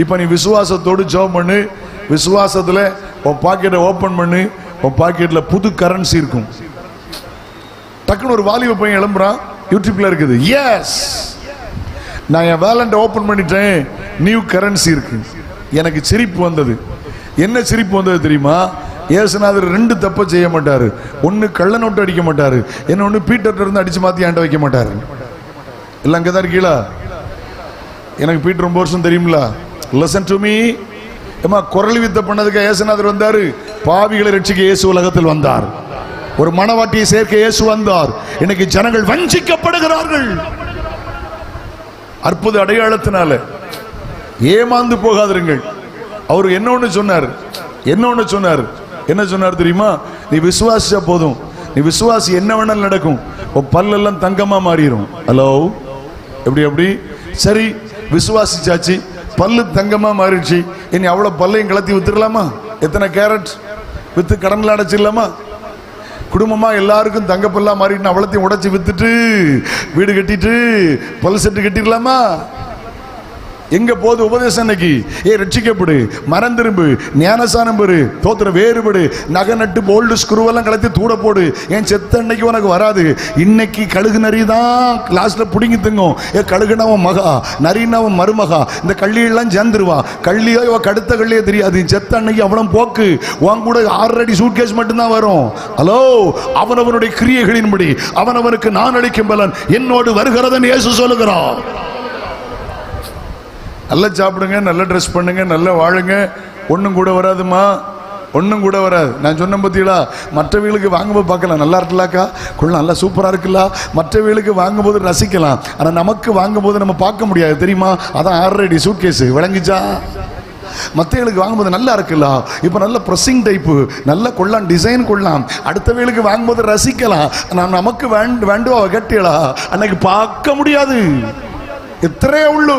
இப்ப நீ விசுவாசத்தோடு ஜெபம் பண்ணு. விசுவாசத்துல உன் பாக்கெட்டை ஓபன் பண்ணு. உன் பாக்கெட்ல புது கரன்சி இருக்கும். டக்குன்னு ஒரு வாலிப பையன் எழும்புறான். யூடியூப்ல இருக்குது. எஸ், நான் என் வேலண்டை ஓபன் பண்ணிட்டேன், நியூ கரன்சி இருக்கு. எனக்கு சிரிப்பு வந்தது. என்ன சிரிப்பு வந்தது தெரியுமா? இயேசுநாதர் 2 தப்ப செய்ய மாட்டாரு. ஒன்னு கள்ள நோட்டு அடிக்க மாட்டாரு, இன்னொன்னு பீட்டர்ல இருந்து அடிச்சு மாத்தி ஆண்ட வைக்க மாட்டாரு. எல்லாம் அங்கதான் இருக்கீங்களா? எனக்கு பீட்டர் ரொம்ப வருஷம் தெரியுங்களா? Listen to me. ஏமா குரல் வித்த பண்ணதுக்கு இயேசுநாதர் வந்தாரு. பாவிகளை ரட்சிக்க இயேசு உலகத்தில் வந்தார். ஒரு மனவாட்டியை சேர்க்க இயேசு வந்தார். இன்னைக்கு ஜனங்கள் வஞ்சிக்கப்படுகிறார்கள். அற்புத அடையாளத்தினால ஏமாந்து போகாதிருங்கள். அவர் என்ன சொன்னார் தெரியுமா? நீ விசுவாசிச்சா போதும், நீ விசுவாசி என்ன வேணாலும் நடக்கும். பல்லெல்லாம் தங்கமா மாறிடும். ஹலோ, எப்படி சரி, விசுவாசிச்சாச்சு, பல்லு தங்கமா மாறிடுச்சு. இனி அவ்வளவு பல்லையும் கலத்தி வித்துடலாமா? எத்தனை கேரட் வித்து கடன்ல அடைச்சிடலாமா? குடும்பமா எல்லாருக்கும் தங்கப்பல்லா மாறிட்டு அவ்வளத்தையும் உடைச்சு வித்துட்டு வீடு கட்டிட்டு பல் செட்டு கட்டிடலாமா? எங்க போது உபதேசம்? இன்னைக்கு ரட்சிக்கப்படு, மனம் திரும்பு, ஞானசானம் பெறு, தோத்திரம் வேறுபடு, நகை நட்டு போல்டு ஸ்க்ரூவெல்லாம் கலத்தி தூட போடு. ஏன் செத்த அன்னைக்கு உனக்கு வராது. இன்னைக்கு கழுகு நரி தான் லாஸ்ட்ல புடிங்கி திங்கும். கழுகுனவன் மகா, நரினவன் மருமகா. இந்த கள்ளியெல்லாம் சேர்ந்துருவா. கள்ளியோ இவ கடுத்த கள்ளியே தெரியாது. செத்த அன்னைக்கு அவனும் போக்கு. உன் கூட 6 அடி சூட்கேஸ் மட்டும்தான் வரும். ஹலோ, அவனவனுடைய கிரியைகளின்படி அவனவனுக்கு நான் அளிக்கும் பலன் என்னோடு வருகிறதன் இயேசு சொல்லுகிறார். நல்லா சாப்பிடுங்க, நல்லா ட்ரெஸ் பண்ணுங்க, நல்லா வாழுங்க, ஒன்றும் கூட வராதுமா. ஒன்றும் கூட வராது. நான் சொன்ன பத்தியா, மற்றவர்களுக்கு வாங்கும்போது பார்க்கலாம் நல்லா இருக்குல்லாக்கா, கொள்ள நல்லா சூப்பராக இருக்குல்ல, மற்றவர்களுக்கு வாங்கும்போது ரசிக்கலாம். ஆனால் நமக்கு வாங்கும்போது நம்ம பார்க்க முடியாது தெரியுமா? அதான் ஆல்ரெடி சூட் கேஸ் விளங்கிச்சா. மற்றவர்களுக்கு வாங்கும்போது நல்லா இருக்குல்ல, இப்போ நல்ல ப்ரெஸ்ஸிங் டைப்பு நல்லா கொள்ளலாம், டிசைன் கொள்ளலாம், அடுத்தவர்களுக்கு வாங்கும்போது ரசிக்கலாம். நான் நமக்கு வேண்டுவா கட்டியலா அன்னைக்கு பார்க்க முடியாது. எத்தனையோ உள்ளு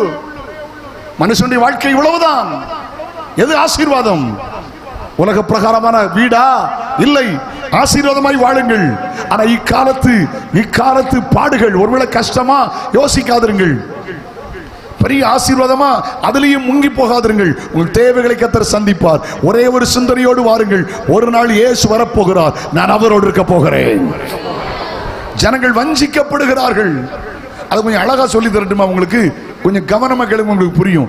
மனுஷனுடைய வாழ்க்கை இவ்வளவுதான். எது ஆசீர்வாதம்? உலக பிரகாரமான வீடா? இல்லை, ஆசீர்வாதமாய் வாழுங்கள். ஆனா இக்காலத்து பாடுகள் ஒருவேளை கஷ்டமா யோசிக்காதிருங்கள். பெரிய ஆசீர்வாதமா அதிலையும் முங்கி போகாதிருங்கள். உங்கள் தேவைகளை கர்த்தர் சந்திப்பார். ஒரே ஒரு சிந்தனையோடு வாருங்கள். ஒரு நாள் இயேசு வரப்போகிறார், நான் அவரோடு இருக்க போகிறேன். ஜனங்கள் வஞ்சிக்கப்படுகிறார்கள். அது கொஞ்சம் அழகா சொல்லி தரட்டுமா உங்களுக்கு? கொஞ்சம் கவனமா கேளுங்க, உங்களுக்கு புரியும்.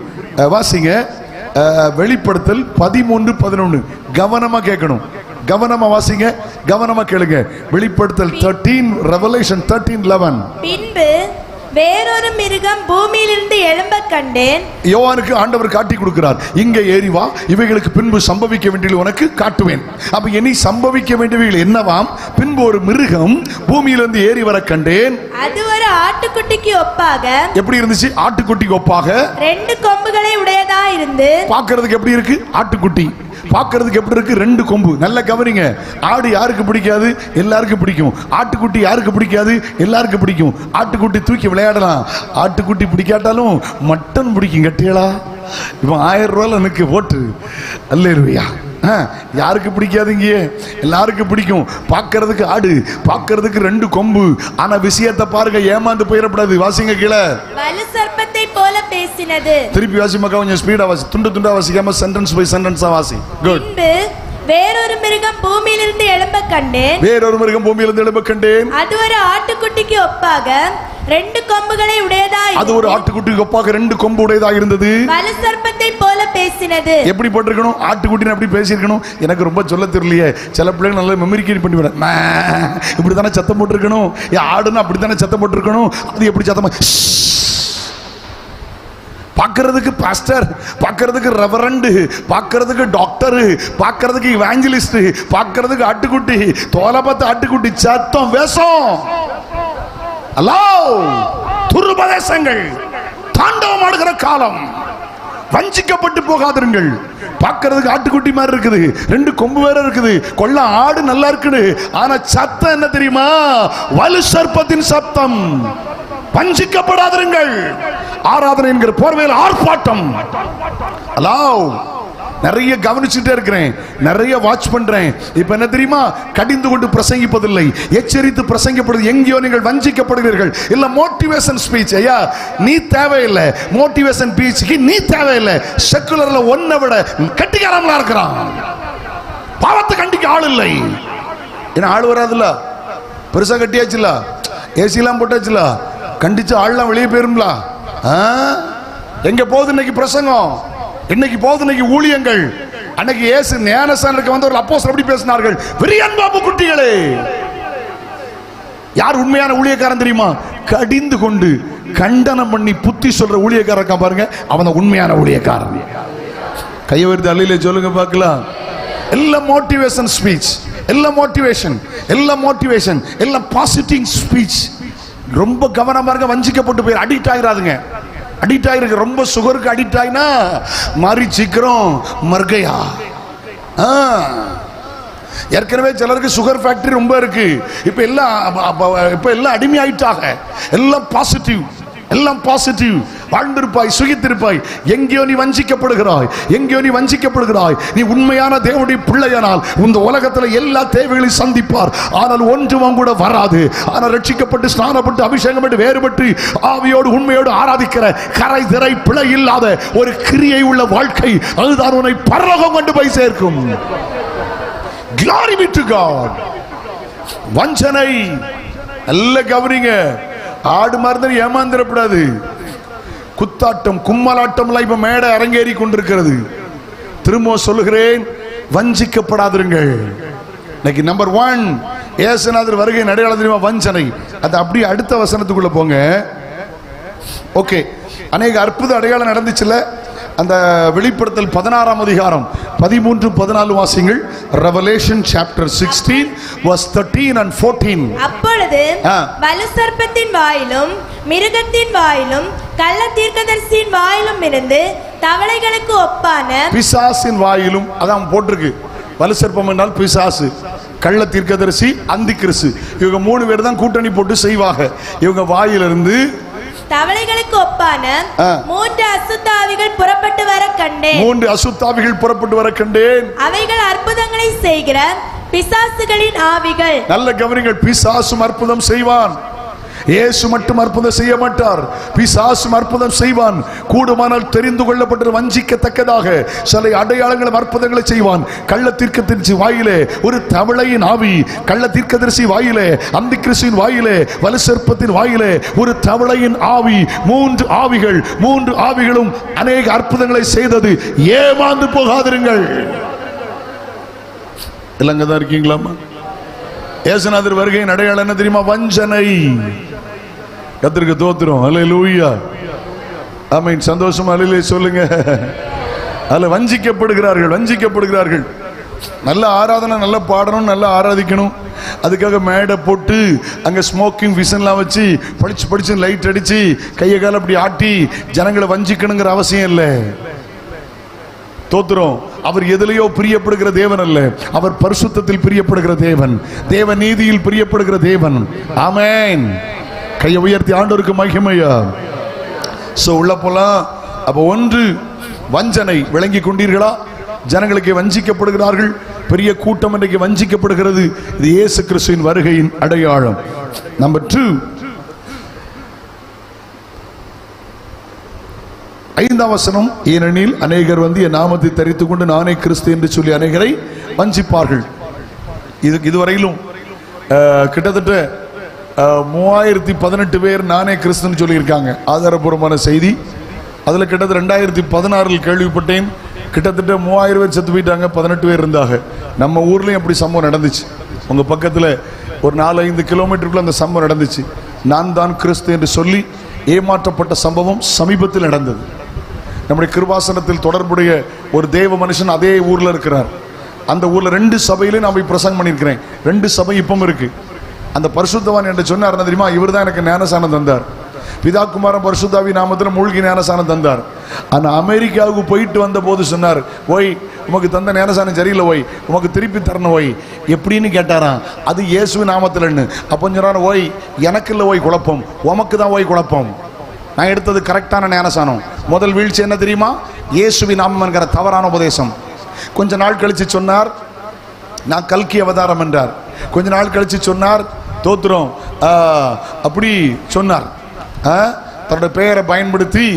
வாசிங்க வெளிப்படுத்தல் 13:11. கவனமா கேட்கணும், கவனமா வாசிங்க, கவனமா கேளுங்க. வெளிப்படுத்தல் 13, ரெவலேஷன் 13:11. பின்பு வேறொரு மிருகம் பூமியிலிருந்து எழும்ப கண்டேன். யோவானுக்கு ஆண்டவர் காட்டி கொடுக்கிறார், இங்கே ஏறி வா, இவைகளுக்கு பின்பு சம்பவிக்க வேண்டியது உனக்கு காட்டுவேன். அப்ப இனி சம்பவிக்க வேண்டியவைகள் என்னவாம்? பின்பு ஒரு மிருகம் பூமியிலிருந்து ஏறி வர கண்டேன். அது ஒரு ஆட்டுக்குட்டிக்கு ஒப்பாக. எப்படி இருந்துச்சு? ஆட்டுக்குட்டிக்கு ஒப்பாக 2 கொம்புகளை உடையதா இருந்து. பார்க்கிறதுக்கு எப்படி இருக்கு? ஆட்டுக்குட்டி பார்க்கிறதுக்கு எப்படி இருக்கு? 2 கொம்பு. நல்ல கவனிங்க. ஆடு யாருக்கு பிடிக்காது? எல்லாருக்கும் பிடிக்கும். ஆட்டுக்குட்டி யாருக்கு பிடிக்காது? எல்லாருக்கும் பிடிக்கும். ஆட்டுக்குட்டி தூக்கி விளையாடலாம். ஆட்டுக்குட்டி பிடிக்காட்டாலும் மட்டன் பிடிக்கும். கட்டியலா இப்போ 1000 ரூபாய்ல எனக்கு போட்டு அல்லேலூயா. யாருக்கு பிடிக்காதுங்க? எல்லாருக்கும் பிடிக்கும். பார்க்கிறதுக்கு ஆடு, பார்க்கிறதுக்கு 2 கொம்பு. ஆனா விஷயத்தை பாருங்க, ஏமாந்து போயிடக்கூடாது. வாசிங்க கீழே. வலு சர்ப்பத்தை போல பேசினது. திருப்பி வாசி மக்கா, கொஞ்சம் ஸ்பீடா வாசி, துண்டா வாசிக்காம சென்டென்ஸ் பை சென்டென்ஸா வாசி. குட். பின்பு வேறொரு மிருகம் பூமியிலிருந்து எழும்ப கண்டேன். வேறொரு மிருகம் பூமியிலிருந்து எழும்ப கண்டேன். அது ஒரு ஆட்டுக்குட்டிக்கு ஒப்பாக 2 கொம்புகளை உடையதா. அது ஒரு ஆட்டுக்குட்டிக்கு ஒப்பாக 2 கொம்பு உடையதா இருந்தது. வலு சர்ப்பத்தை போல பேசினது. எப்படி போட்டிருக்கணும்? ஆட்டுக்குட்டின்னு அப்படி பேசியிருக்கணும். எனக்கு ரொம்ப சொல்ல தெரியலையே. சில பிள்ளைங்க நல்லா மெமரி கேரி பண்ணி விட, இப்படி தானே சத்தம் போட்டிருக்கணும். ஆடுன்னு அப்படி தானே சத்தம் போட்டிருக்கணும். அது எப்படி சத்தமா? பார்க்கிறதுக்கு பாஸ்டர், பார்க்கிறதுக்கு ரெவரண்ட், பார்க்கிறதுக்கு டாக்டர், பார்க்கிறதுக்கு இவாஞ்சலிஸ்ட், பார்க்கிறதுக்கு ஆட்டுக்குட்டி, தோலை பார்த்து ஆட்டுக்குட்டி, சத்தம் வேஷம். அல்லோ துருபதேசங்கள் தாண்டவம் ஆடுகிற காலம். வஞ்சிக்கப்பட்டு போகாதிருங்கள். பார்க்கிறதுக்கு ஆட்டுக்குட்டி மாதிரி இருக்குது, 2 கொம்பு வேற இருக்குது, கொள்ள ஆடு நல்லா இருக்குது. ஆனா சத்தம் என்ன தெரியுமா? வலு சர்ப்பத்தின் சத்தம். வஞ்சிக்கப்படாதிருங்கள். ஆராதனை என்கிற போர்வையில் ஆர்ப்பாட்டம். அல்லாஹ் நிறைய கவனிச்சுட்டே இருக்கிறேன், நிறைய வாட்ச் பண்றேன். இப்ப என்ன தெரியுமா? கடிந்து கொண்டு பிரசங்கிப்பதில்லை, எச்சரித்து பிரசங்கப்படுது. எங்கேயோ நீங்கள் வஞ்சிக்கப்படுகிறீர்கள். இல்ல மோட்டிவேஷன் ஸ்பீச். ஐயா நீ தேவையில்லை, மோட்டிவேஷன் ஸ்பீச்சுக்கு நீ தேவையில்லை. செக்குலர்ல ஒன்னை விட கட்டிக்காரங்களா இருக்கிறான். பாவத்தை கண்டிக்க ஆள் இல்லை. ஏன்னா ஆள் வராதுல்ல, பெருசா கட்டியாச்சுல, ஏசி எல்லாம் போட்டாச்சுல, கண்டிச்சு ஆள்லாம் வெளியே போயிரும்ல. எங்க போகுது இன்னைக்கு பிரசங்கம்? இன்னைக்கு போகுது இன்னைக்கு ஊழியங்கள். அன்னைக்கு இயேசு ஞானஸ்நானத்துக்கு வந்து ஒரு அப்போஸ்தலர் எப்படி பேசினார்கள்? விரியன் பாபு குட்டிகளே. யார் உண்மையான ஊழியக்காரன் தெரியுமா? கடிந்து கொண்டு கண்டனம் பண்ணி புத்தி சொல்ற ஊழியக்காரன் பாருங்க, அவன் உண்மையான ஊழியக்காரன். கையை வருது அல்லையில சொல்லுங்க பார்க்கலாம். எல்லாம் மோட்டிவேஷன் ஸ்பீச், எல்லாம் மோட்டிவேஷன், எல்லாம் மோட்டிவேஷன், எல்லாம் பாசிட்டிவ் ஸ்பீச். ரொம்ப கவனமா இருக்க, வஞ்சிக்கப்பட்டு போய் அடிக்ட் ஆகிறாதுங்க. அடிக்ட் ஆகிருக்கு. ரொம்ப சுகருக்கு அடிக்ட் ஆகினா மாறி சீக்கிரம் மர்கையா. ஏற்கனவே சிலருக்கு சுகர் ஃபேக்டரி ரொம்ப இருக்கு. இப்ப எல்லாம் அடிமையாயிட்டாங்க. எல்லாம் பாசிட்டிவ், எல்லாம் பாசிட்டிவ். வாழ்ந்திருப்பாய், சுகித்திருப்பாய். எங்கேயோ நீ வஞ்சிக்கப்படுகிறாய், எங்கேயோ நீ வஞ்சிக்கப்படுகிறாய். நீ உண்மையான தேவனுடைய பிள்ளையானால் இந்த உலகத்தில் எல்லா தேவைகளையும் சந்திப்பார். ஆனால் ஒன்றும் கூட வராது. ஆனால் ரட்சிக்கப்பட்டு ஸ்நானப்பட்டு அபிஷேகம் பண்ணி வேறுபட்டு ஆவியோடு உண்மையோடு ஆராதிக்கிற கரை திரை பிழை இல்லாத ஒரு கிரியை உள்ள வாழ்க்கை, அதுதான் உன்னை பரலோகம் கொண்டு போய் சேர்க்கும். Glory be to God. வஞ்சனை நல்ல கவனிங்க. ஆடு மாதிரி ஏமாந்திரப்படாது. குத்தாட்டம் கும்மலாட்டம் எல்லாம் இப்ப மேடை அரங்கேறி கொண்டிருக்கிறது. திரும்ப சொல்லுகிறேன், வஞ்சிக்கப்படாதிருங்கள். இன்னைக்கு நம்பர் 1 ஏசுநாதர் வருகை அடையாளம் தெரியுமா? வஞ்சனை. அது அப்படியே அடுத்த வசனத்துக்குள்ள போங்க. ஓகே, அநேக அற்புத அடையாளம் நடந்துச்சுல. அந்த வெளிப்படுத்தல் 16ஆம் அதிகாரம் 13-14 வாசிங்கள். Revelation chapter 16 verse 13 and 14. அப்பொழுது வலு சர்ப்பத்தின் வாயிலும் மிருகத்தின் வாயிலும் கள்ள தீர்க்கதரிசியின் வாயிலும் இருந்து தவளைகளுக்கு ஒப்பான பிசாசின் வாயிலும் அதான் போட்டிருக்கு. வலு சர்ப்பம் என்றால் பிசாசு, கள்ள தீர்க்கதரிசி, அந்தி கிறிஸ்து. இவங்க 3 பேர் தான் கூட்டணி போட்டு செய்வாங்க. இவங்க வாயிலிருந்து தவளைகளுக்கு ஒப்பான 3 அசுத்தாவிகள் புறப்பட்டு வர கண்டேன். 3 அசுத்தாவிகள் புறப்பட்டு வர கண்டேன். அவைகள் அற்புதங்களை செய்கிற பிசாசுகளின் ஆவிகள். நல்ல கவனிங்கள். பிசாசும் அற்புதம் செய்வான், இயேசு மட்டும் அற்புதம் செய்ய மாட்டார். பிசாசும் அற்புதம் செய்வான். கூடுமானால் தெரிந்து கொள்ளப்பட்ட வஞ்சிக்கத்தக்கதாக சில அடையாளங்களும் அற்புதங்களை செய்வான். கள்ள தீர்க்கதரிசி வாயிலே ஒரு தவளையின் ஆவி, கள்ள தீர்க்கதரிசி வாயிலே அந்தி கிறிஸ்துவின் வாயிலே வலு சர்ப்பத்தின் வாயிலே ஒரு தவளையின் ஆவி. 3 ஆவிகள், 3 ஆவிகளும் அநேக அற்புதங்களை செய்தது. ஏமாந்து போகாதிருங்கள். இல்லங்கதான் இருக்கீங்களாமா? இயேசுநாதர் வருகையின் அடையாளம் என்ன தெரியுமா? வஞ்சனை. கர்த்தருக்கு தோத்திரம். அல்லேலூயா, ஆமென். சந்தோஷமா அல்லேலூயா சொல்லுங்க. அதுல வஞ்சிக்கப்படுகிறார்கள், வஞ்சிக்கப்படுகிறார்கள். நல்ல ஆராதனை, நல்ல பாடணும், நல்ல ஆராதிக்கணும். அதுக்காக மேடை போட்டு அங்க ஸ்மோக்கிங் விசன்லாம் வச்சு படிச்சு லைட் அடிச்சு கையை கால அப்படி ஆட்டி ஜனங்களை வஞ்சிக்கணுங்கிற அவசியம் இல்லை. தோத்திரம். அவர் எதிலேயோ பிரியப்படுகிற தேவன் அல்ல, அவர் பரிசுத்தத்தில் பிரியப்படுகிற தேவன், தேவ நீதியில் பிரியப்படுகிற தேவன். ஆமென். கையை உயர்த்தி ஆண்டவருக்கு மகிமையா. சோ உள்ள போலாம். அப்ப ஒன்று வஞ்சனை. விளங்கி கொண்டீர்களா? ஜனங்களுக்கு வஞ்சிக்கப்படுகிறார்கள். பெரிய கூட்டம் இன்றைக்கு வஞ்சிக்கப்படுகிறது. இது இயேசு கிறிஸ்துவின் வருகையின் அடையாளம். நம்பர் 2, 5ஆம் வசனம். ஏனெனில் அநேகர் வந்து என் நாமத்தை தரித்துக் கொண்டு நானே கிறிஸ்து என்று சொல்லி அநேகரை வஞ்சிப்பார்கள். இதுவரையிலும் கிட்டத்தட்ட 3018 பேர் நானே கிறிஸ்துன்னு சொல்லியிருக்காங்க. ஆதாரபூர்வமான செய்தி. அதுல கிட்டத்தட்ட 2016 கேள்விப்பட்டேன். கிட்டத்தட்ட 3000 பேர் செத்து போயிட்டாங்க, 18 பேர் இருந்தாங்க. நம்ம ஊர்லயும் அப்படி சம்பவம் நடந்துச்சு. உங்க பக்கத்துல ஒரு 4-5 கிலோமீட்டருக்குள்ள அந்த சம்பவம் நடந்துச்சு. நான் தான் கிறிஸ்து என்று சொல்லி ஏமாற்றப்பட்ட சம்பவம் சமீபத்தில் நடந்தது. நம்முடைய கிருபாசனத்தில் தொடர்புடைய ஒரு தேவ மனுஷன் அதே ஊர்ல இருக்கிறார். அந்த ஊர்ல 2 சபையிலும் நான் போய் பிரசங்கம் பண்ணியிருக்கிறேன். 2 சபை இப்பவும் இருக்கு. அந்த பரிசுத்தவான் என்று சொன்னார் தெரியுமா? இவர் தான் எனக்கு ஞானசானம் தந்தார். பிதா குமாரன் பரிசுத்தாவி நாமத்தில் மூழ்கி ஞானசானம் தந்தார். ஆனா அமெரிக்காவுக்கு போயிட்டு வந்த போது சொன்னார், ஓய் உமக்கு தந்த ஞானசானம் சரியில்லை, ஓய் உமக்கு திருப்பி தரணும், ஓய் எப்படின்னு கேட்டாராம். அது இயேசு நாமத்தில்னு. அப்போ சொன்னார், ஓய் எனக்கு இல்லை ஓய் குழப்பம், உமக்கு தான் ஓய் குழப்பம். நான் எடுத்தது கரெக்டான ஞானசானம். முதல் வீழ்ச்சி என்ன தெரியுமா? இயேசுவின் நாமம் என்கிற தவறான உபதேசம். கொஞ்ச நாள் கழிச்சு சொன்னார், நான் கல்கி அவதாரம் என்றார். கொஞ்ச நாள் கழிச்சு சொன்னார், தோத்திரம் அப்படி சொன்னார். தன்னோட பெயரை பயன்படுத்தி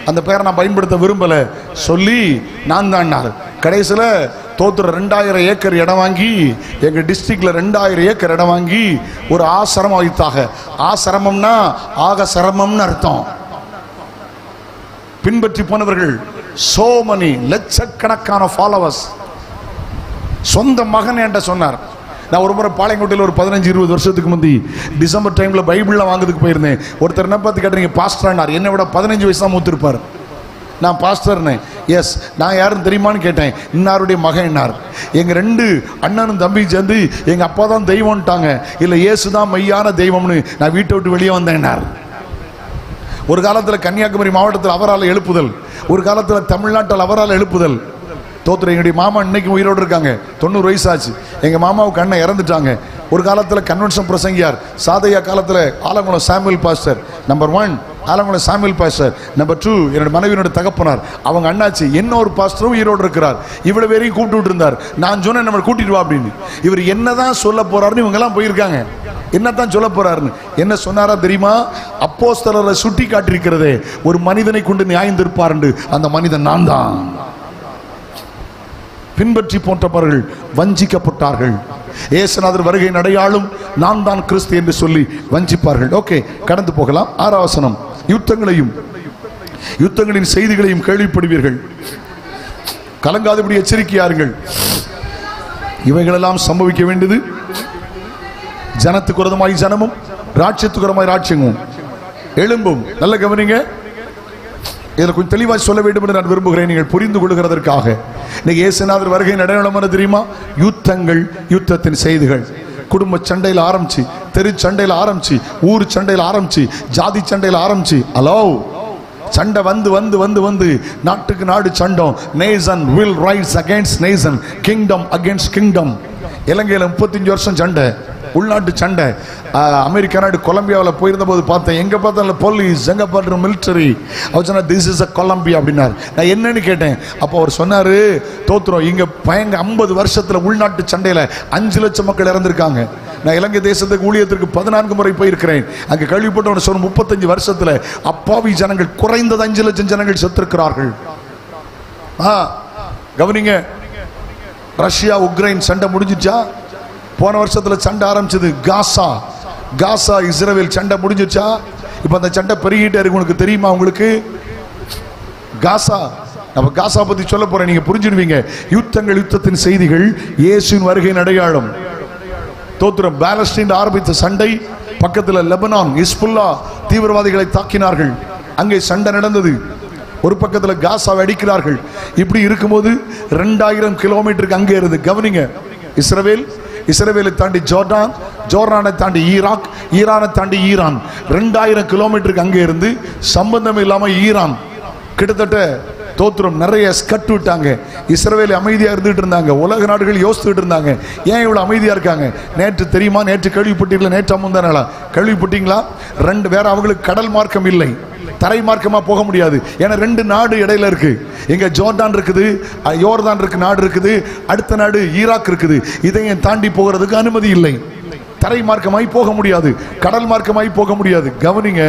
அந்த பெயரை நான் பயன்படுத்த விரும்பல சொல்லி நான் தான். கடைசியில் தோத்திரம் 2000 ஏக்கர் இடம் வாங்கி எங்க டிஸ்ட்ரிக்ட்ல 2000 ஏக்கர் இடம் வாங்கி ஒரு ஆசிரமம் வைத்தாக. ஆசிரமம்னா ஆக சிரமம்னு அர்த்தம். பின்பற்றி போனவர்கள் so many லட்சக்கணக்கான ஃபாலோவர்ஸ். சொந்த மகன் என்கிட்ட சொன்னார். நான் ஒரு முறை பாளையங்கோட்டையில் ஒரு 15-20 வருஷத்துக்கு முந்தி டிசம்பர் டைம்ல பைபிள்லாம் வாங்குறதுக்கு போயிருந்தேன். ஒருத்தர் என்ன பார்த்து கேட்டீங்க, பாஸ்டர்னார். என்னை விட 15 வயசு தான் மூத்திருப்பார். நான் பாஸ்டர்னே. எஸ், நான் யாருன்னு தெரியுமான்னு கேட்டேன். இன்னாருடைய மகன் என்னார். எங்க 2 அண்ணனும் தம்பி சேர்ந்து எங்க அப்பா தான் தெய்வம்ட்டாங்க. இல்ல இயேசு தான் மெய்யான தெய்வம்னு நான் வீட்டை விட்டு வெளியே வந்தேன்னார். ஒரு காலத்தில் கன்னியாகுமரி மாவட்டத்தில் அவரால் எழுப்புதல், ஒரு காலத்தில் தமிழ்நாட்டில் அவரால் எழுப்புதல். தோத்திரம். எங்களுடைய மாமா இன்னைக்கு உயிரோடு இருக்காங்க. 90 வயசாச்சு. எங்க மாமாவுக்கு அண்ணன் இறந்துட்டாங்க. ஒரு காலத்தில் கன்வென்ஷன் பிரசங்கியார். சாதையா காலத்தில் Alangulam Samuel pastor number 1, Alangulam Samuel pastor number 2 என்னோட மனைவியோட தகப்பனார். அவங்க அண்ணாச்சி இன்னொரு பாஸ்டரும் உயிரோடு இருக்கிறார். இவ்வளவு பேரையும் கூப்பிட்டு இருந்தார். நான் சொன்னேன், நம்ம கூட்டிட்டு வா அப்படின்னு. இவர் என்னதான் சொல்ல போறாருன்னு இவங்க எல்லாம் போயிருக்காங்க. என்னத்தான் சொல்ல போறாருன்னு என்ன சொன்னாரா தெரியுமா? அப்போஸ்தலரை சுட்டி காட்டியிருக்கிறதே, ஒரு மனிதனை கொண்டு நியாயம் தீர்ப்பார் என்று. அந்த மனிதன் நான் தான். பின்பற்றி போன்றவர்கள் வஞ்சிக்கப்பட்டார்கள். இயேசுநாதர் வருகையின் அடையாளம் நான் தான் கிறிஸ்து என்று சொல்லி வஞ்சிப்பார்கள். ஓகே, கடந்து போகலாம். 6ஆம் வசனம். யுத்தங்களின் செய்திகளையும் கேள்விப்படுவீர்கள், கலங்காதபடி எச்சரிக்கையாருங்கள். இவைகளெல்லாம் சம்பவிக்க வேண்டியது ஜனத்துக்கு விரோதமாய் ஜனமும் ராட்சியத்துக்கு விரோதமாய் ராட்சியமும் எழும்பும். நல்ல கவனிங்க. இதில் கொஞ்சம் தெளிவாக சொல்ல வேண்டும் என்று நான் விரும்புகிறேன், நீங்கள் புரிந்து கொள்கிறதற்காக. இன்னைக்கு இயேசுநாதர் வருகை அடையாளம் தெரியுமா? யுத்தங்கள், யுத்தத்தின் செய்திகள். குடும்ப சண்டையில் ஆரம்பிச்சு, தெரு சண்டையில் ஆரம்பிச்சு, ஊர் சண்டையில் ஆரம்பிச்சு, ஜாதி சண்டையில் ஆரம்பிச்சு, ஹலோ சண்டை வந்து வந்து வந்து வந்து நாட்டுக்கு நாடு சண்டம். Nation will rise against nation, kingdom against kingdom. இலங்கையில் 35 வருஷம் சண்டை, உள்நாட்டு சண்டை. அமெரிக்கா நாடு கொலம்பியாவில் போயிருந்த போது பார்த்தேன், எங்க பார்த்தாலும் போலீஸ், எங்க பார்த்த மிலிட்டரி. அவர் சொன்னார் திஸ் இஸ் அ கொலம்பியா அப்படின்னார். நான் என்னன்னு கேட்டேன். அப்போ அவர் சொன்னாரு, தோத்துறோம், இங்க பயங்க 50 வருஷத்துல உள்நாட்டு சண்டையில 5 லட்சம் மக்கள் இறந்திருக்காங்க. நான் இலங்கை தேசத்துக்கு ஊழியத்திற்கு 14 முறை போயிருக்கிறேன். அங்க கேள்விப்பட்ட சொன்ன 35 வருஷத்துல அப்பாவி ஜனங்கள் குறைந்தது 5 லட்சம் ஜனங்கள் செத்திருக்கிறார்கள். கவனிங்க, ரஷ்யா உக்ரைன் சண்டை முடிஞ்சிச்சா? போன வருஷத்துல சண்டை ஆரம்பிச்சது காசா இஸ்ரேல் சண்டை முடிஞ்சிச்சா? இப்ப அந்த சண்டை பெருகிட்டே இருக்கு. உங்களுக்கு தெரியுமா? உங்களுக்கு காசா, நம்ம காசா பத்தி சொல்ல போறேன், நீங்க புரிஞ்சுடுவீங்க. யுத்தங்கள், யுத்தத்தின் செய்திகள், இயேசுவின் வருகையின் அடையாளம். தோத்திரம். பாலஸ்தீன் ஆரம்பித்த சண்டை, பக்கத்தில் லெபனான் ஹிஸ்புல்லா தீவிரவாதிகளை தாக்கினார்கள், அங்கே சண்டை நடந்தது. ஒரு பக்கத்தில் காசாவை அடிக்கிறார்கள். இப்படி இருக்கும்போது 2000 கிலோமீட்டருக்கு அங்கே இருந்து, கவனிங்க, இஸ்ரவேலை தாண்டி ஜோர்டான், ஜோர்டானை தாண்டி ஈராக், ஈரானை தாண்டி ஈரான், 2000 கிலோமீட்டருக்கு அங்கே இருந்து சம்பந்தம் இல்லாம ஈரான் கிட்டத்தட்ட தோத்திரம் நிறைய ஸ்கட் விட்டாங்க. இஸ்ரவேல் அமைதியா இருந்துட்டு இருந்தாங்க. உலக நாடுகள் யோசித்துட்டு இருந்தாங்க, ஏன் இவ்வளவு அமைதியா இருக்காங்க? நேற்று தெரியுமா? நேற்று கேள்விப்பட்டீங்களா? நேற்று முந்தானாளா கேள்விப்பட்டீங்களா? வேற அவங்களுக்கு கடல் மார்க்கம் இல்லை, தரை மார்க்கமா போக முடியாது. ஏன்னா 2 நாடு இடையில இருக்கு. இங்க ஜோர்டான் இருக்குது, யோர்தான் இருக்கு, நாடு இருக்குது, அடுத்த நாடு ஈராக் இருக்குது. இதையும் தாண்டி போகிறதுக்கு அனுமதி இல்லை. தரை மார்க்கமாய் போக முடியாது, கடல் மார்க்கமாய் போக முடியாது. கவனிங்க,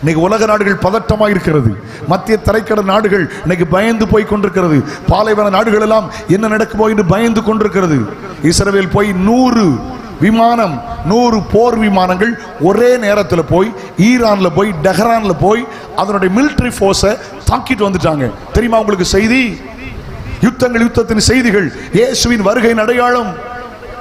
இன்னைக்கு உலக நாடுகள் பதட்டமாக இருக்கிறது. மத்திய தரைக்கடல் நாடுகள் இன்னைக்கு பயந்து போய் கொண்டிருக்கிறது. பாலைவன நாடுகள் எல்லாம் என்ன நடக்குமோ என்று பயந்து கொண்டிருக்கிறது. இஸ்ரவேல் போய் 100 போர் விமானங்கள் ஒரே நேரத்தில் போய் ஈரான்ல போய் டெஹ்ரான்ல போய் அதனுடைய மிலிட்டரி போர்ஸை தாக்கிட்டு வந்துட்டாங்க. தெரியுமா உங்களுக்கு செய்தி? யுத்தங்கள், யுத்தத்தின் செய்திகள், இயேசுவின் வருகையின் அடையாளம்.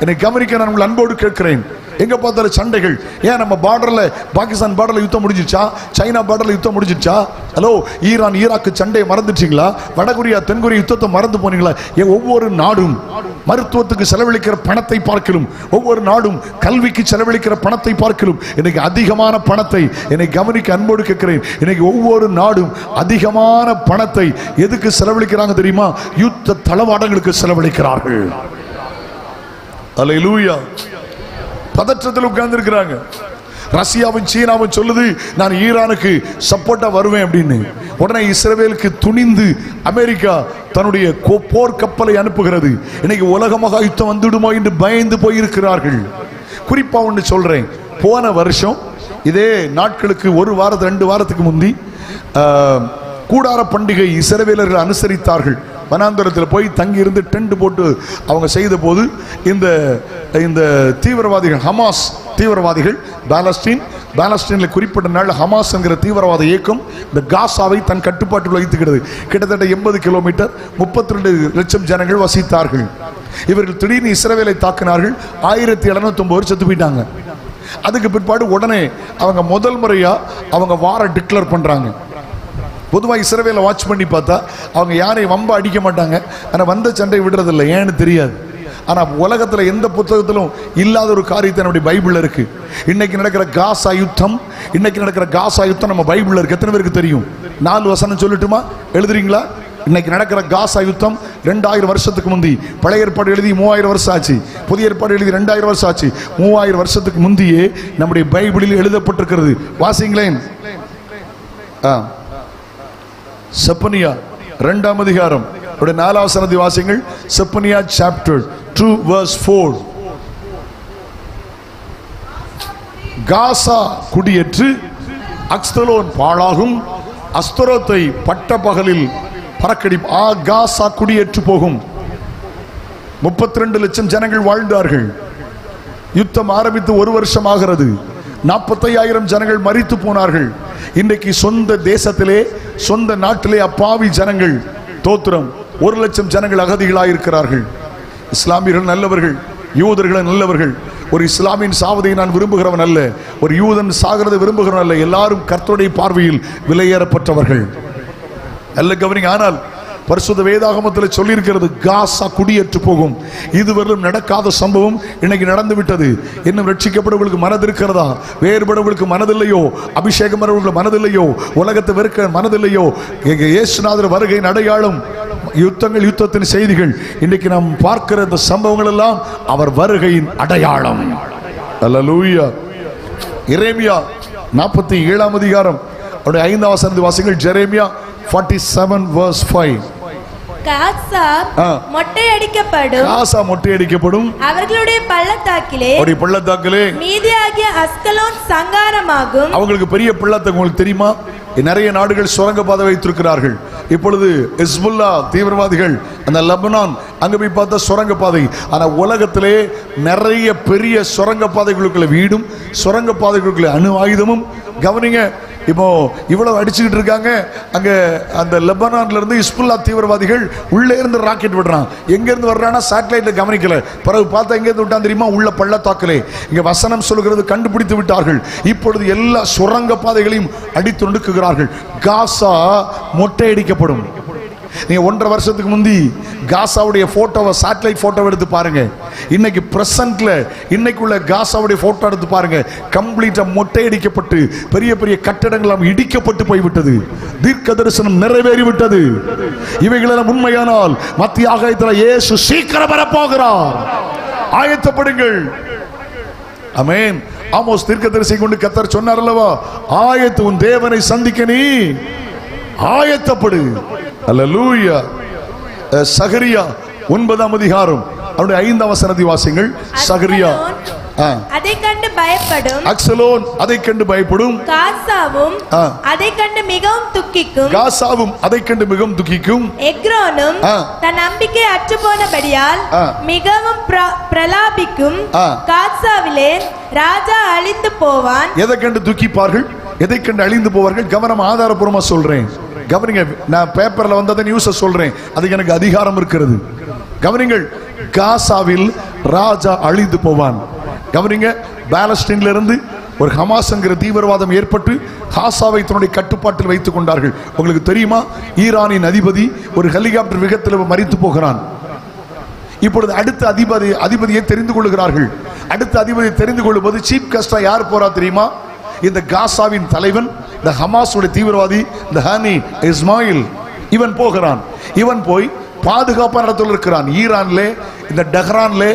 என்னை கவனிக்க நான் உங்கள் அன்போடு கேட்கிறேன். எங்க பார்த்தாலும் சண்டைகள். ஏன் நம்ம பார்டர்ல, பாகிஸ்தான் பார்டர்ல யுத்தம் முடிஞ்சிச்சா? சைனா பார்டர்ல யுத்தம் முடிஞ்சிச்சா? ஹலோ, ஈரான் ஈராக்கு சண்டையை மறந்துட்டீங்களா? வடகொரியா தென்கொரியா யுத்தத்தை மறந்து போனீங்களா? ஒவ்வொரு நாடும் மருத்துவத்துக்கு செலவழிக்கிற பணத்தை பார்க்கலும், ஒவ்வொரு நாடும் கல்விக்கு செலவழிக்கிற பணத்தை பார்க்கலும் இன்னைக்கு அதிகமான பணத்தை, என்னை கவனிக்க அன்போடு கேட்கிறேன், இன்னைக்கு ஒவ்வொரு நாடும் அதிகமான பணத்தை எதுக்கு செலவழிக்கிறாங்க தெரியுமா? யுத்த தளவாடங்களுக்கு செலவழிக்கிறார்கள். அல்லேலூயா. பதற்றத்தில் உட்கார்ந்து இருக்கிறாங்க. ரஷ்யாவும் சீனாவும் சொல்லுது, நான் ஈரானுக்கு சப்போர்ட்டா வருவேன் அப்படின்னு. உடனே இஸ்ரவேலுக்கு துணிந்து அமெரிக்கா தன்னுடைய போர் கப்பலை அனுப்புகிறது. இன்னைக்கு உலகமாக யுத்தம் வந்துடுமோ என்று பயந்து போயிருக்கிறார்கள். குறிப்பா ஒன்று சொல்றேன், போன வருஷம் இதே நாட்களுக்கு 1 வாரத்து 2 வாரத்துக்கு முந்தி கூடார பண்டிகை இஸ்ரவேலர்கள் அனுசரித்தார்கள். வனாந்தரத்தில் போய் தங்கி இருந்து டென்ட் போட்டு அவங்க செய்த போது இந்த தீவிரவாதிகள், ஹமாஸ் தீவிரவாதிகள், பாலஸ்தீனில் குறிப்பிட்ட நாள் ஹமாஸ் என்கிற தீவிரவாத இயக்கம் இந்த காசாவை தன் கட்டுப்பாட்டில் வைத்துக்கிறது. கிட்டத்தட்ட 80 கிலோமீட்டர் 32 லட்சம் ஜனங்கள் வசித்தார்கள். இவர்கள் திடீர்னு இஸ்ரவேலை தாக்கினார்கள். 1709 செத்து போயிட்டாங்க. அதுக்கு பிற்பாடு உடனே அவங்க முதல் முறையா அவங்க வார டிக்ளேர் பண்றாங்க. பொதுவாக இஸ்ரவேலை வாட்ச் பண்ணி பார்த்தா அவங்க யாரையும் வம்ப அடிக்க மாட்டாங்க, ஆனால் வந்த சண்டை விடுறதில்லை, ஏன்னு தெரியாது. ஆனால் உலகத்தில் எந்த புத்தகத்திலும் இல்லாத ஒரு காரியத்தை நம்முடைய பைபிளில் இருக்கு. இன்னைக்கு நடக்கிற காசா யுத்தம் நம்ம பைபிளில் இருக்கு. எத்தனை பேருக்கு தெரியும்? 4 வசனம் சொல்லட்டுமா? எழுதுறீங்களா? இன்னைக்கு நடக்கிற காசா யுத்தம் 2000 வருஷத்துக்கு முந்தி, பழைய ஏற்பாடு எழுதி 3000 வருஷம் ஆச்சு, புதிய ஏற்பாடு எழுதி 2000 வருஷம் ஆச்சு. 3000 வருஷத்துக்கு முந்தியே நம்முடைய பைபிளில் எழுதப்பட்டிருக்கிறது. வாசிங்களேன். செப்பனியா 2ஆம் அதிகாரம் 4ஆம் வசனத்தை வாசிங்கள். Zephaniah chapter 2 verse 4. காசா குடியேற்று அக்ஸ்தலோன் பாழாகும், அஸ்தரோத்தை பட்ட பகலில் பறக்கடி. காசா குடியேற்று போகும். 32 லட்சம் ஜனங்கள் வாழ்ந்தார்கள். யுத்தம் ஆரம்பித்து 1 வருஷம் ஆகிறது. 45,000 ஜனங்கள் மரித்து போனார்கள். இன்றைக்கு சொந்த தேசத்திலே, சொந்த நாட்டிலே அப்பாவி ஜனங்கள், தோத்திரம், 1 லட்சம் ஜனங்கள் அகதிகளாயிருக்கிறார்கள். இஸ்லாமியர்கள் நல்லவர்கள், யூதர்கள் நல்லவர்கள், ஒரு இஸ்லாமின் சாவதை நான் விரும்புகிறவன் அல்ல, ஒரு யூதன் சாகிறதை விரும்புகிறவன் அல்ல. எல்லாரும் கர்த்தருடைய பார்வையில் விலையேறப்பட்டவர்கள் அல்ல. கவனிங்க. ஆனால் பரிசுத்த வேதாகமத்தில் சொல்லி இருக்கிறது, காசா குடியேற்று போகும். இதுவரையிலும் நடக்காத சம்பவம் இன்னைக்கு நடந்து விட்டது. இன்னும் ரட்சிக்கப்படுவர்களுக்கு மனது இருக்கிறதா? வேறுபடுவர்களுக்கு மனதில்லையோ? அபிஷேகம் வருவர்களுக்கு மனதில்லையோ? உலகத்தை வெறுக்க மனதில்லையோ? இயேசுநாதர் வருகையின் அடையாளம் யுத்தங்கள், யுத்தத்தின் செய்திகள், இன்றைக்கு நாம் பார்க்கிற இந்த சம்பவங்கள் எல்லாம் அவர் வருகையின் அடையாளம். அல்லேலூயா. எரேமியா 47 அதிகாரம் 5 வசனத்தை வாசிங்கள். எரேமியா 47 verse 5. காசா மொட்டையடிக்கப்படும், காசா மொட்டையடிக்கப்படும், அவர்களுடைய பள்ளத்தாக்கிலே, அவருடைய பள்ளத்தாக்கிலே மீதியாகிய அஸ்கலோன் சங்காரமாகும். அவங்களுக்கு பெரிய பள்ளத்தாக்கு உங்களுக்கு தெரியுமா? நிறைய நாடுகள் சுரங்க பாதை வைத்திருக்கிறார்கள். இப்பொழுது ஹிஸ்புல்லா தீவிரவாதிகள் அந்த லெபனான் அங்க போய் பார்த்தா சுரங்க பாதை. ஆனா உலகத்திலே நிறைய பெரிய சுரங்க பாதைகளுக்குள்ள வீடும் சுரங்க பாதைகளுக்குள்ள அணு ஆயுதமும். கவனிங்க, இப்போ இவ்வளவு அடிச்சுக்கிட்டு இருக்காங்க. அங்க அந்த லெபனான்ல இருந்து ஹிஸ்புல்லா தீவிரவாதிகள் உள்ளே இருந்து ராக்கெட் விடுறான். எங்க இருந்து வர்றானா சேட்டலைட்ல கவனிக்கல. பிறகு பார்த்தா எங்க இருந்து விட்டான் தெரியுமா? உள்ள பள்ளத்தாக்கிலே. இங்க வசனம் சொல்லுகிறது, கண்டுபிடித்து விட்டார்கள். இப்பொழுது எல்லா சுரங்க பாதைகளையும் அடித்து நொடுக்குகிறார்கள். காசா மொட்டையடிக்கப்படும். நீங்க 1.5 வருஷத்துக்கு முந்தி காசாவுடைய போட்டோவை, சேட்டலைட் போட்டோவை எடுத்து பாருங்க. இன்னைக்கு பிரசன்ட்ல இன்னைக்குள்ள காசாவுடைய போட்டோ எடுத்து பாருங்க. கம்ப்ளீட்டா மொட்டையடிக்கப்பட்டு பெரிய பெரிய கட்டடங்கள் இடிக்கப்பட்டு போய்விட்டது. தீர்க்க தரிசனம் நிறைவேறிவிட்டது. இவைகளெல்லாம் உண்மையானால் மத்திய ஆகாயத்தில் இயேசு சீக்கிரம் வரப்போகிறார். ஆயத்தப்படுங்கள். ஆமென். ஆமோஸ் தீர்க்கதரிசி கொண்டு கர்த்தர் சொன்னார் அல்லவா, ஆயத்து, உன் தேவனை சந்திக்க நீ ஆயத்தப்படு. அல்லேலூயா. சகரியா 9 அதிகாரம் 5 வசனத்தை வாசிங்கள். சகரியா அதை கண்டு பயப்படும், அக்சலோன் அதை கண்டு பயப்படும், காசாவும் அதை கண்டு மிகவும் துக்கிக்கும், காசாவும் அதை கண்டு மிகவும் துக்கிக்கும், எக்ரோனும் தன் நம்பிக்கை அற்று போனபடியால் மிகவும் பிரலாபிக்கும். காசாவிலே ராஜா அழிந்து போவான். எதை கண்டு துக்கிப்பார்கள்? எதை கண்டு அழிந்து போவார்கள்? கவனம், ஆதாரபூர்வமா சொல்றேன். கவனிங்க, நான் பேப்பர்ல வந்ததை நியூஸை சொல்றேன், அதுக்கு எனக்கு அதிகாரம் இருக்கிறது. கவனிங்கள், காசாவில் ராஜா அழிந்து போவான். கவனிங்க, பாலஸ்தீன்ல இருந்து ஒரு ஹமாஸ் என்கிற தீவிரவாதம் ஏற்பட்டு காசாவை தன்னுடைய கட்டுப்பாட்டில் வைத்துக் கொண்டார்கள். உங்களுக்கு தெரியுமா? ஈரானின் அதிபதி ஒரு ஹெலிகாப்டர் விபத்தில் மரித்து போகிறான். இப்பொழுது அடுத்த அதிபதியை தெரிந்து கொள்ளுகிறார்கள். அடுத்த அதிபதியை தெரிந்து கொள்ளும்போது சீஃப் கெஸ்டா யார் போறா தெரியுமா? இந்த காசாவின் தலைவன், இந்த ஹமாஸுடைய தீவிரவாதி, இந்த ஹனி இஸ்மாயில், இவன் போகிறான். இவன் போய் பாதுகாப்பான இடத்துல இருக்கிறான். ஈரான்ல, இந்த டெஹ்ரான்ல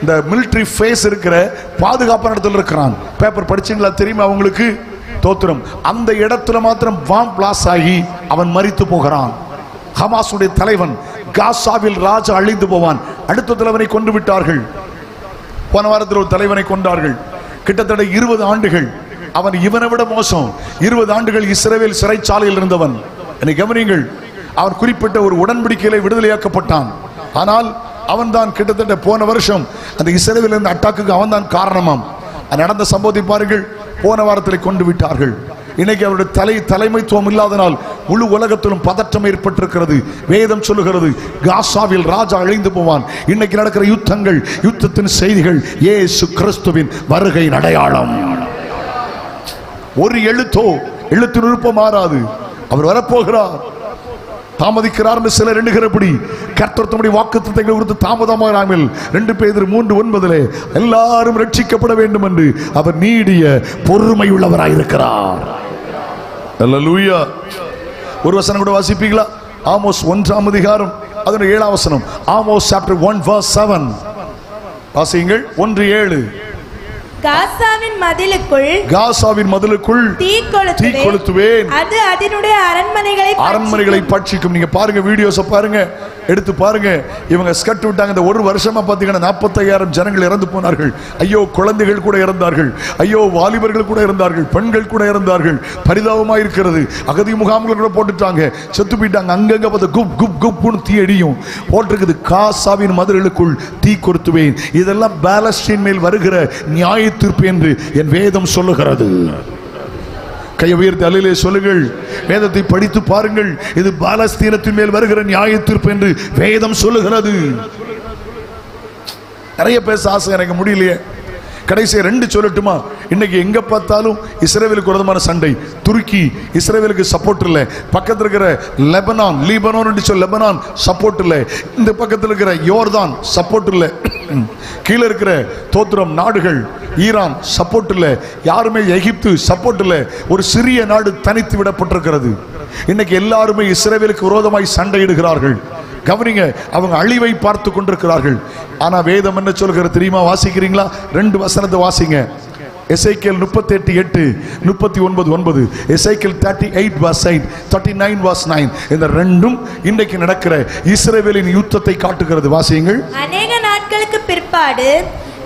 இந்த மிலிட்டரி ஃபேஸ் இருக்கிற பாதுகாப்பான இடத்துல இருக்கிறான். பேப்பர் படிச்சீங்களா? தெரியுமா அவங்களுக்கு? தோத்திரம். அந்த இடத்துல மாத்திரம் பாம் பிளாஸ் ஆகி அவன் மரித்து போகிறான். ஹமாஸுடைய தலைவன். காசாவில் ராஜா அழிந்து போவான். அடுத்த தலைவனை கொண்டு விட்டார்கள். போன வாரத்தில் ஒரு தலைவனை கொண்டார்கள். கிட்டத்தட்ட 20 ஆண்டுகள் அவன் இவனை விட மோசம். 20 ஆண்டுகள் இஸ்ரவேல் சிறைச்சாலையில் இருந்தவன். என்னை கவனிங்கள், அவன் குறிப்பிட்ட ஒரு உடன்படிக்கையில விடுதலையாக்கப்பட்டான். ஆனால் அவன் தான் கிட்டத்தட்ட போன வருஷம் அந்த இஸ்ரவேல் இருந்த அட்டாக்கு அவன் தான் காரணமாம். நடந்த சம்பவத்தை பாருங்கள். போன வாரத்தில் கொண்டு விட்டார்கள். இன்னைக்கு அவருடைய தலைமைத்துவம் இல்லாதனால் முழு உலகத்திலும் பதற்றம் ஏற்பட்டிருக்கிறது. வேதம் சொல்லுகிறது, காசாவில் ராஜா அழிந்து போவான். இன்னைக்கு நடக்கிற யுத்தங்கள், யுத்தத்தின் செய்திகள் இயேசு கிறிஸ்துவின் வருகையின் அடையாளம். ஒரு எழுத்து விருப்பம் மாறாது. அவர் வரப்போகிறார். தாமதிக்கிறார் என்று சிலர் எண்ணுகிறபடி கர்த்தர் தம்முடைய வாக்குத்தத்தங்களை குறித்து தாமதமாகாமல் 2 பேதுரு 3:9 எல்லாரும் ரட்சிக்கப்பட வேண்டும் என்று அவர் நீடிய பொறுமை உள்ளவராயிருக்கிறார். அல்லேலூயா. ஒரு வசனம் கூட வாசிப்பீங்களா? ஆமோஸ் 1 அதிகாரம் அதனுடைய 7 வசனம். ஆமோஸ் chapter 1 verse 7 வாசியுங்கள். 1:7. காசாவின் மதிலுக்குள் தீ கொளுத்துவேன், அது அதனுடைய அரண்மனைகளை பட்சிக்கும். நீங்க பாருங்க, வீடியோஸ் பாருங்க, எடுத்து பாருங்க. இவங்க ஸ்கட் விட்டாங்க. இந்த ஒரு வருஷமா பாத்தீங்கன்னா 45,000 ஜனங்கள் இறந்து போனார்கள். ஐயோ, குழந்தைகள் கூட இறந்தார்கள். ஐயோ, வாலிபர்கள் கூட இறந்தார்கள். பெண்கள் கூட இறந்தார்கள். பரிதாபமா இருக்கிறது. அகதி முகாம்கள் கூட போட்டுட்டாங்க, செத்து போயிட்டாங்க. அங்கங்க பார்த்து குப் குப் குப்னு தீ அடியும் போட்டிருக்குது. காசாவின் மதிலுக்குள் தீ கொளுத்துவேன். இதெல்லாம் பாலஸ்தீன் மேல் வருகிற நியாய தீர்ப்பு என்று என் வேதம் சொல்லுகிறது. கையை உயர்த்தி அல்லேலூயா சொல்லுங்கள். வேதத்தை படித்து பாருங்கள். இது பாலஸ்தீனத்தின் மேல் வருகிற நியாய தீர்ப்பு என்று வேதம் சொல்லுகிறது. நிறைய பேச ஆசை, எனக்கு முடியலையே. கடைசி 2 சொல்லட்டுமா? இன்னைக்கு எங்க பார்த்தாலும் இஸ்ரேலுக்கு விரோதமான சண்டை. துருக்கி இஸ்ரேலுக்கு சப்போர்ட் இல்லை. பக்கத்தில் இருக்கிற லெபனான் லெபனான் சப்போர்ட் இல்லை. இந்த பக்கத்தில் இருக்கிற யோர்தான் சப்போர்ட் இல்லை. கீழே இருக்கிற தோத்திரம் நாடுகள் ஈரான் சப்போர்ட் இல்லை. யாருமே எகிப்து சப்போர்ட் இல்லை. ஒரு சிறிய நாடு தனித்து விடப்பட்டிருக்கிறது. இன்னைக்கு எல்லாருமே இஸ்ரேலுக்கு விரோதமாய் சண்டையிடுகிறார்கள். கவனிங்க, அவங்க அழிவை பார்த்து கொண்டிருக்கிறார்கள். ஆனா வேதம் என்ன சொல்கிறது தெரியுமா? வாசிக்கிறீங்களா? 2 வசனத்தை வாசிங்க. எசேக்கியேல் 38:8, 39:9, எசேக்கியேல் 38:8, 39:9. இந்த ரெண்டும் இன்றைக்கு நடக்கிற இஸ்ரவேலின் யுத்தத்தை காட்டுகிறது. வாசியுங்கள். அநேக நாட்களுக்கு பிற்பாடு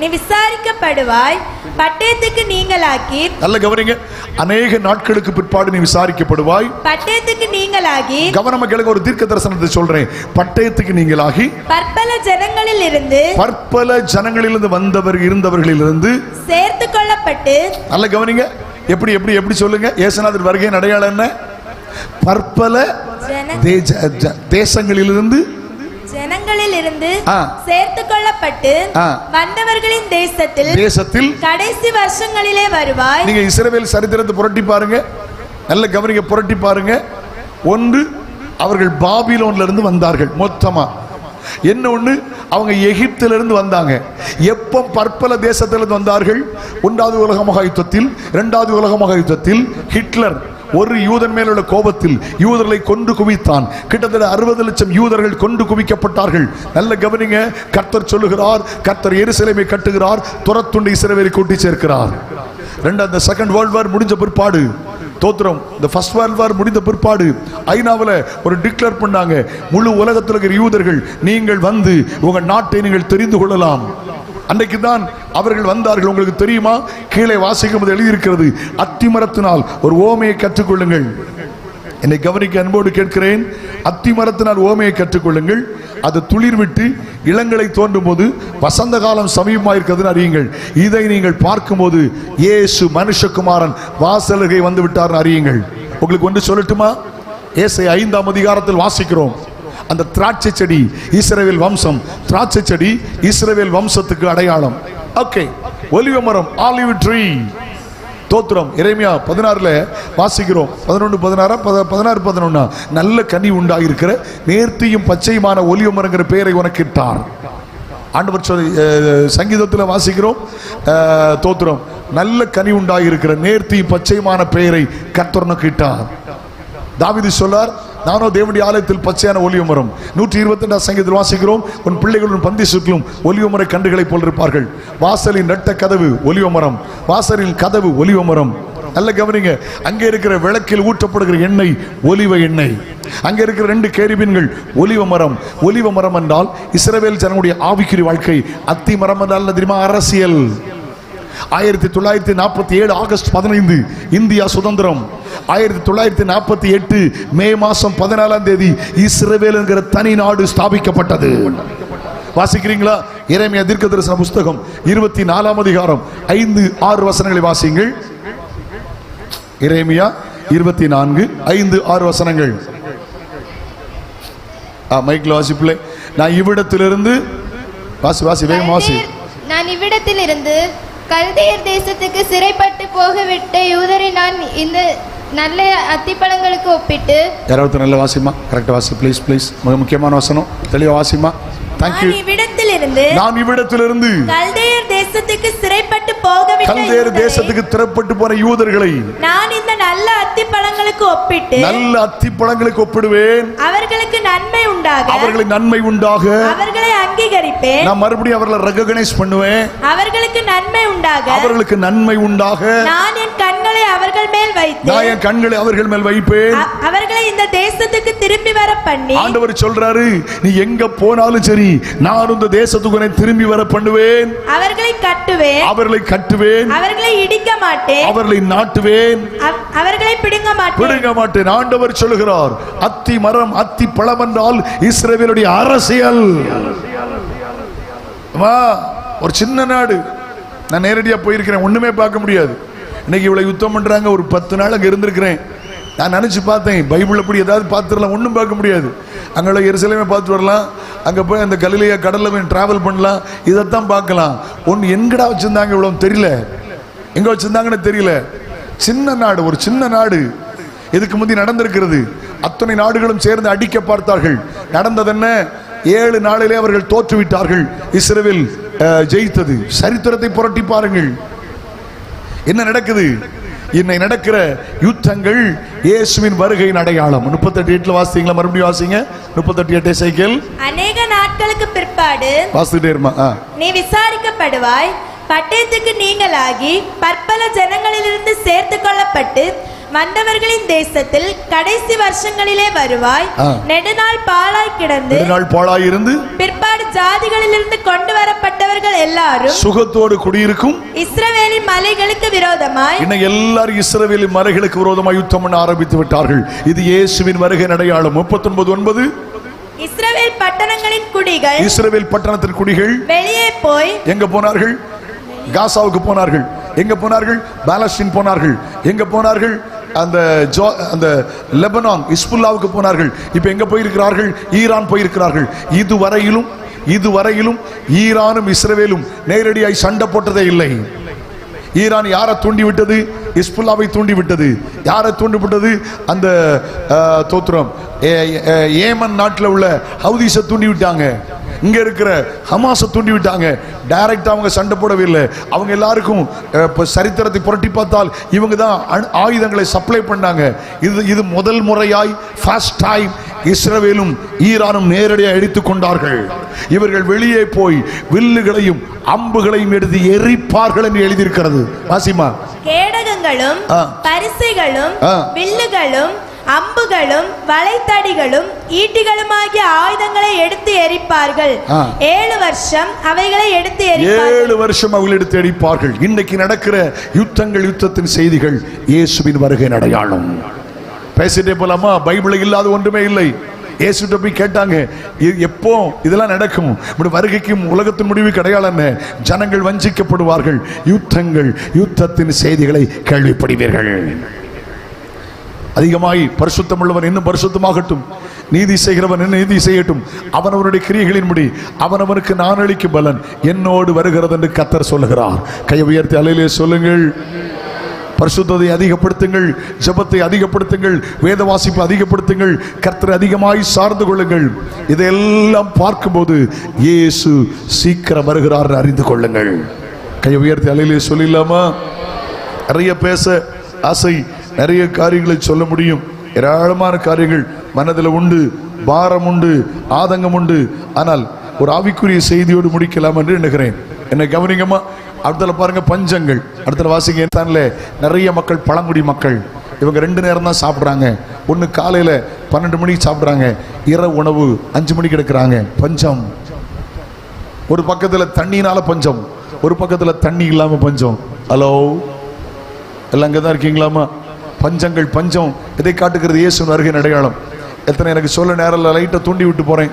நீ விசாரிக்கப்படுவாய், பட்டயத்துக்கு நீங்களாகி. நல்ல கவனிங்க. அநேக நாட்களுக்கு பிற்பாடு நீ விசாரிக்கப்படுவாய், பட்டயத்துக்கு நீங்களாகி. கவனமா கேளுங்க, ஒரு தீர்க்க தரிசனத்தை சொல்றேன். பட்டயத்துக்கு நீங்களாகி பற்பல ஜனங்களிலிருந்து இருந்தவர்களிலிருந்து சேர்த்து கொள்ளப்பட்டு. நல்ல கவனிங்க. எப்படி எப்படி எப்படி சொல்லுங்க? இயேசுநாதர் வருகையின் அடையாளம் என்ன? பற்பல ஜனங்களிலிருந்து சேர்த்து கொள்ளப்பட்டு வந்தவர்களின் தேசத்தில் கடைசி வருஷங்களிலே வருவாய். நீங்க இஸ்ரவேல் சரித்திரத்தை புரட்டி பாருங்க. நல்ல கவனிக்க, புரட்டி பாருங்க. ஒன்று, அவர்கள் பாபிலோன்ல இருந்து வந்தார்கள் மொத்தமா. என்ன ஒண்ணு, அவங்க எகிப்திலிருந்து வந்தாங்க. எப்ப பற்பல தேசத்திலிருந்து வந்தார்கள்? 1வது உலக மகா யுத்தத்தில், 2வது உலக மகா யுத்தத்தில் ஹிட்லர் ஒரு யூதன் மேலுள்ள கோபத்தில் யூதர்களை கொண்டு குவித்தான். கிட்டத்தட்ட 60 லட்சம் யூதர்கள் கொண்டு குவிக்கப்பட்டார்கள். நல்ல கவனிங்க, கர்த்தர் சொல்லுகிறார், கர்த்தர் எருசலேமை கட்டுகிறார், துரத்துண்டு இஸ்ரவேலை கூட்டி சேர்க்கிறார். இந்த செகண்ட் வேர்ல்ட் வார் முடிஞ்ச பிற்பாடு, தோத்திரம், இந்த ஃபர்ஸ்ட் வேர்ல்ட் வார் முடிந்த பிற்பாடு ஐநாவில் ஒரு டிக்ளேர் பண்ணாங்க, முழு உலகத்தில் இருக்கிற யூதர்கள் நீங்கள் வந்து உங்க நாட்டை நீங்கள் தெரிந்து கொள்ளலாம். அன்றைக்கு தான் அவர்கள் வந்தார்கள். உங்களுக்கு தெரியுமா? கீழே வாசிக்கும் போது எழுதியிருக்கிறது, அத்திமரத்தினால் ஒரு ஓமையை கற்றுக்கொள்ளுங்கள். என்னை கவனிக்க அன்போடு கேட்கிறேன். அத்திமரத்தினால் ஓமையை கற்றுக்கொள்ளுங்கள். அது துளிர் விட்டு இளங்களை தோன்றும் போது வசந்த காலம் சமீபமாயிருக்கிறது அறியுங்கள். இதை நீங்கள் பார்க்கும்போது இயேசு மனுஷகுமாரன் வாசலுகை வந்து விட்டார் அறியுங்கள். உங்களுக்கு ஒன்று சொல்லட்டுமா? ஏசாயா 5ஆம் அதிகாரத்தில் வாசிக்கிறோம், அந்த திராட்சை செடி இஸ்ரவேல் வம்சம், திராட்சை செடி இஸ்ரவேல் வம்சத்துக்கு அடையாளம். ஓகே, ஒலிவ மரம், ஆலிவ் ட்ரீ. தோத்திரம், எரேமியா 16ல வாசிக்கிறோம், 11:16 நல்ல கனி உண்டாயிருக்கிற நேர்த்தியும் பச்சையுமான ஒலிவ மரங்கிற பெயரை உனக்கு இட்டார். ஆண்டவர் சங்கீதத்தில் வாசிக்கிறோம், தோத்திரம், நல்ல கனி உண்டாயிருக்கிற நேர்த்தியும் பச்சையுமான பெயரை கர்த்தர் உனக்கு இட்டார். தாவீது சொல்லார், நானோ தேவனுடைய ஆலயத்தில் பச்சையான ஒலிவ மரம். 122 சங்கீதத்தில் வாசிக்கிறோம், உன் பிள்ளைகளுடன் பந்தி சுற்றிலும் ஒலிவ மர கன்றுகளை போல் இருப்பார்கள். வாசலின் நட்ட கதவு ஒலிவ மரம், வாசலின் கதவு ஒலிவ மரம். நல்ல கவனிங்க, அங்கே இருக்கிற விளக்கில் ஊற்றப்படுகிற எண்ணெய் ஒலிவ எண்ணெய். அங்கே இருக்கிற 2 கேருபீன்கள் ஒலிவ மரம். ஒலிவ மரம் என்றால் இஸ்ரவேல் ஜனங்களுடைய ஆவிக்குரிய வாழ்க்கை. அத்தி மரம் என்றால் தெரியுமா? அரசியல். 1947 ஆகஸ்ட் 15 இந்தியா சுதந்திரம். 1948 மே மாசம் 14ஆம் தேதி இஸ்ரவேல் என்கிற தனி நாடு ஸ்தாபிக்கப்பட்டது. வாசிக்கிறீங்களா? எரேமியா தீர்க்கதரிசன புஸ்தகம் 24ஆம் அதிகாரம் 5-6 வசனங்களை வாசிங்கள். எரேமியா 24:5-6 வசனங்கள். மைக்ல வாசிப்பில்லை. நான் இவ்விடத்திலிருந்து வாசி வேகம் வாசி. நான் இவ்விடத்திலிருந்து கல்தேயர் தேசத்துக்கு சிறைப்பட்டு போகவிட்ட யூதரை நான் இந்த நல்ல அத்திப்பழங்களுக்கு ஒப்பிட்டு. யாராவது நல்ல வாசிமா, கரெக்ட் வாசி ப்ளீஸ் ப்ளீஸ். முக்கியமான வசனம், தெளிவா வாசிமா. நான் இவ்விடத்திலிருந்து கல்தேயர் தேசத்துக்கு சிறைப்பட்டு போன யூதர்களை நான் இந்த நல்ல அத்திப்பழங்களுக்கு ஒப்பிட்டு, நல்ல அத்திப்பழங்களுக்கு ஒப்பிடுவேன். அவர்களுக்கு நன்மை உண்டாக, அவர்களை அங்கீகரிப்பேன். நான் மறுபடியும் அவர்களை ரெகக்னைஸ் பண்ணுவேன். அவர்களுக்கு நன்மை உண்டாக நான் என் கண்களை அவர்கள் மேல் வைப்பேன். அவர்களை இந்த தேசத்துக்கு திரும்பி வர பண்ணி. ஆண்டவர் சொல்றாரு, நீ எங்க போனாலும் சரி, நான் இந்த தேசத்துக்கு திரும்பி வர பண்ணுவேன். அவர்களை கட்டுவேன், அவர்களை இடிக்க மாட்டேன், அவர்களை நாட்டுவேன், அவர்களை பிடுங்க மாட்டேன். ஆண்டவர் சொல்லுகிறார், அத்தி மரம், அத்தி பழம் என்றால் இஸ்ரவேலுடைய அரசியல். ஒரு சின்ன நாடு, நான் நேரடியா போயிருக்கிறேன், ஒண்ணுமே பார்க்க முடியாது. இன்னைக்கு இவ்வளவு யுத்தம் பண்றாங்க. ஒரு 10 நாள் அங்க இருந்திருக்கிறேன். நான் நினைச்சு பார்த்தேன், பைபிள் அப்படி ஏதாவது பார்த்துடலாம், ஒன்றும் பார்க்க முடியாது. அங்கே எருசலேமே பார்த்து வரலாம், அங்கே போய் அந்த கலிலேயா கடலில் போய் டிராவல் பண்ணலாம், இதைத்தான் பார்க்கலாம். ஒன்று எங்கடா வச்சிருந்தாங்க இவ்வளவு தெரியல, எங்க வச்சிருந்தாங்கன்னு தெரியல. சின்ன நாடு, ஒரு சின்ன நாடு. இதுக்கு முந்தி நடந்திருக்கிறது. அத்தனை நாடுகளும் சேர்ந்து அடிக்க பார்த்தார்கள். நடந்தது என்ன? 7 நாளிலே அவர்கள் தோற்றுவிட்டார்கள். இஸ்ரவேல் ஜெயித்தது. சரித்திரத்தை புரட்டி பாருங்கள் என்ன நடக்குது. இன்னை நடக்கிற யுத்தங்கள் இயேசுவின் வருகையின் அடையாளம். 38:8 வாசிங்களா? மறுபடியும் வாசிங்க. 38:8 சைக்கிள். அநேக நாட்களுக்கு பிற்பாடு வாசிட்டே இருமா. நீ விசாரிக்கப்படுவாய், பட்டயத்துக்கு நீங்களாகி பற்பல ஜனங்களிலிருந்து சேர்த்து கொள்ளப்பட்டு வந்தவர்களின் தேசத்தில் கடைசி வருஷங்களிலே வருவாய். நெடுநாள் பாழாய் கிடந்து, நெடுநாள் பாழாய் இருந்து பிற்பாடு ஜாதிகளிலிருந்து கொண்டு வரப்பட்டவர்கள் எல்லாரும் சுகத்தோடு குடியிருக்கும் இஸ்ரவேலின் மலைகளுக்கு விரோதமாய், இன்னும் எல்லாரும் இஸ்ரவேலின் மலைகளுக்கு விரோதமாய் யுத்தம் பண்ண ஆரம்பித்து விட்டார்கள். இது இயேசுவின் வருகை அடையாளம். 39:9 இஸ்ரவேல் பட்டணங்களின் குடிகள், இஸ்ரவேல் பட்டணத்தின் குடிகள் வெளியே போய் எங்க போனார்கள்? காசாவுக்கு போனார்கள். எங்க போனார்கள்? பாலஸ்தீன் போனார்கள். எங்க போனார்கள்? அந்த லெபனான் இஸ்புல்லாவுக்கு போனார்கள். இப்ப எங்க போயிருக்கிறார்கள்? ஈரான் போயிருக்கிறார்கள். இதுவரையிலும் ஈரானும் இஸ்ரவேலும் நேரடியாய் சண்டை போட்டதே இல்லை. ஈரான் யாரை தூண்டி விட்டது? இஸ்புல்லாவை தூண்டி விட்டது. யாரை தூண்டி விட்டது? அந்த தோத்திரம் ஏமன் நாட்டில் உள்ள ஹவுதீஸை தூண்டி விட்டாங்க. இங்க இருக்கிற ஹமாஸை தூண்டி விட்டாங்க. டைரக்டா அவங்க சண்டை போடவில்லை. அவங்க எல்லாருக்கும் சரித்திரத்தை புரட்டி பார்த்தால் இவங்க தான் ஆயுதங்களை சப்ளை பண்ணாங்க. இது முதல் முறையாய் ஃபர்ஸ்ட் டைம் இஸ்ரவேலும் ஈரானும் நேரடியாக எடுத்துக் கொண்டார்கள். இவர்கள் வெளியே போய் வில்லுகளையும் அம்புகளையும் எடுத்து எரிப்பார்கள் என்று எழுதியிருக்கிறது. வாசிமா. கேடகங்களும் பரிசைகளும் வில்லுகளும் அம்புகளும் வளைத்தடிகளும் ஈட்டிகளுமாகிய ஆயுதங்களை எடுத்து எரிப்பார்கள். 7 வருஷம் அவைகளை எடுத்து எரிப்பார்கள். 7 வருஷம் அவர்கள் எடுத்து எரிப்பார்கள். இன்னைக்கு நடக்கிற யுத்தத்தின் செய்திகள் இயேசுவின் வருகை அடையாளம். பேசிட்டே போலாமா? பைபிளில் இல்லாத ஒன்றுமே இல்லை. இயேசுட்ட போய் கேட்டாங்க, எப்போ இதெல்லாம் நடக்கும்? வருகைக்கும் உலகத்தின் முடிவு அடையாளம் என்ன? ஜனங்கள் வஞ்சிக்கப்படுவார்கள். யுத்தத்தின் செய்திகளை கேள்விப்படுவீர்கள். அதிகமாய் பரிசுத்தம் உள்ளவன் இன்னும் பரிசுத்தமாகட்டும், நீதி செய்கிறவன் இன்னும் நீதி செய்யட்டும், அவனவனுடைய கிரியைகளின்படி அவனவனுக்கு நான் அளிக்கும் பலன் என்னோடு வருகிறது என்று கர்த்தர் சொல்லுகிறார். கையை உயர்த்தி அல்லேலூயா சொல்லுங்கள். பரிசுத்தத்தை அதிகப்படுத்துங்கள், ஜெபத்தை அதிகப்படுத்துங்கள், வேத வாசிப்பை அதிகப்படுத்துங்கள், கர்த்தரை அதிகமாய் சார்ந்து கொள்ளுங்கள். இதெல்லாம் பார்க்கும்போது இயேசு சீக்கிரம் வருகிறார் அறிந்து கொள்ளுங்கள். கையை உயர்த்தி அல்லேலூயா சொல்லிடலாமா? நிறைய பேச ஆசை, நிறைய காரியங்களை சொல்ல முடியும். ஏராளமான காரியங்கள் மனதில் உண்டு, பாரம் உண்டு, ஆதங்கம் உண்டு. ஆனால் ஒரு ஆவிக்குரிய செய்தியோடு முடிக்கலாம் என்று எண்ணுகிறேன். என்னை கவனிங்கம்மா. அடுத்தல பாருங்க, பஞ்சங்கள். அடுத்த வாசிங்க. நிறைய மக்கள், பழங்குடி மக்கள், இவங்க 2 நேரம் தான் சாப்பிட்றாங்க. ஒன்று காலையில் 12 மணிக்கு சாப்பிட்றாங்க, இரவு உணவு 5 மணிக்கு எடுக்கிறாங்க. பஞ்சம். ஒரு பக்கத்தில் தண்ணினால பஞ்சம், ஒரு பக்கத்தில் தண்ணி இல்லாமல் பஞ்சம். ஹலோ, எல்லாம் அங்கே தான் இருக்கீங்களாமா? பஞ்சங்கள், பஞ்சம். இதை காட்டுகிறது இயேசுவின் வருகையின் அடையாளம். எத்தனை எனக்கு சொல்ல நேரம் லைட்டை தூண்டி விட்டு போகிறேன்.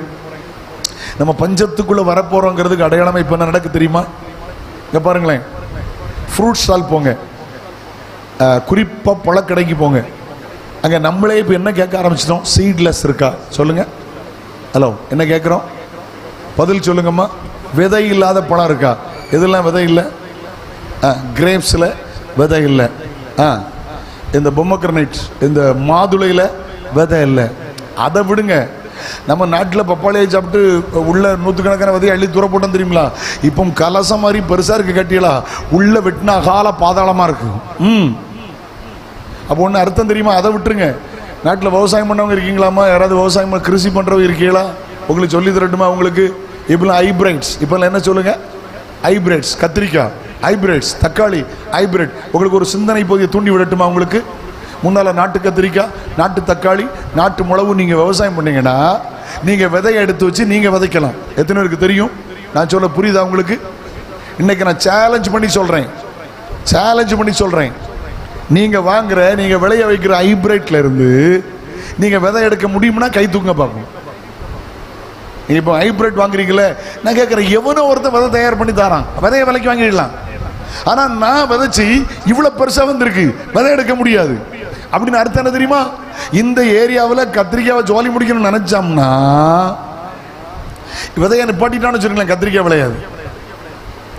நம்ம பஞ்சத்துக்குள்ளே வரப்போகிறோங்கிறதுக்கு அடையாளமாக இப்போ என்ன நடக்கு தெரியுமா? இங்கே பாருங்களேன், ஃப்ரூட் ஸ்டால் போங்க, குறிப்பாக பழக்கடைக்கு போங்க. அங்கே நம்மளே இப்போ என்ன கேட்க ஆரம்பிச்சிட்டோம்? சீட்லெஸ் இருக்கா? சொல்லுங்கள். ஹலோ, என்ன கேட்குறோம்? பதில் சொல்லுங்கம்மா. விதை இல்லாத பழம் இருக்கா? எதெல்லாம் விதை இல்லை? கிரேப்ஸில் விதை இல்லை. இந்த பொம்மக்ரனைட், இந்த மாதுளையில் விதை இல்லை. அதை விடுங்க. நம்ம நாட்டில் பப்பாளியை சாப்பிட்டு உள்ள 100கணக்கான விதையை அள்ளி தூர போட்டோம் தெரியுங்களா? இப்போ கலசம் மாதிரி பெருசாக இருக்கு கட்டியலா, உள்ள வெட்டினா அகால பாதாளமாக இருக்கு. அப்போ ஒன்று அர்த்தம் தெரியுமா? அதை விட்டுருங்க. நாட்டில் விவசாயம் பண்ணவங்க இருக்கீங்களாமா? யாராவது விவசாயம் கிருஷி பண்ணுறவங்க இருக்கீங்களா? உங்களுக்கு சொல்லி தரட்டுமா? உங்களுக்கு இப்போலாம் ஹைப்ரைட்ஸ், இப்போல்லாம் என்ன சொல்லுங்க? ஹைப்ரைட்ஸ். கத்திரிக்காய் ஹைப்ரிட்ஸ், தக்காளி ஹைப்ரிட். உங்களுக்கு ஒரு சிந்தனை போதிய தூண்டி விடட்டுமா? உங்களுக்கு முன்னால் நாட்டு கத்திரிக்காய், நாட்டு தக்காளி, நாட்டு மிளகு நீங்கள் விவசாயம் பண்ணீங்கன்னா நீங்கள் விதையை எடுத்து வச்சு நீங்கள் விதைக்கலாம். எத்தனை பேருக்கு தெரியும்? நான் சொல்ல புரியுதா உங்களுக்கு? இன்னைக்கு நான் சேலஞ்ச் பண்ணி சொல்கிறேன். நீங்கள் வாங்குற, நீங்கள் விளைய வைக்கிற ஹைப்ரிட்ல இருந்து நீங்கள் விதை எடுக்க முடியும்னா கை தூங்க பார்ப்போம். நீங்கள் இப்போ ஹைப்ரிட் வாங்குறீங்களே, நான் கேட்குறேன், எவனோ ஒருத்தர் விதை தயார் பண்ணி தரான், விதையை விலைக்கு வாங்கிடலாம். ஆனால் நான் விதைச்சி இவ்வளோ பெருசாக வந்திருக்கு, விதை எடுக்க முடியாது. அப்படின்னு அர்த்தம் என்ன தெரியுமா? இந்த ஏரியாவில் கத்திரிக்காவை ஜோலி முடிக்கணும்னு நினைச்சோம்னா விதையை நிப்பாட்டிட்டான்னு வச்சுருங்களேன், கத்திரிக்காய் விளையாது.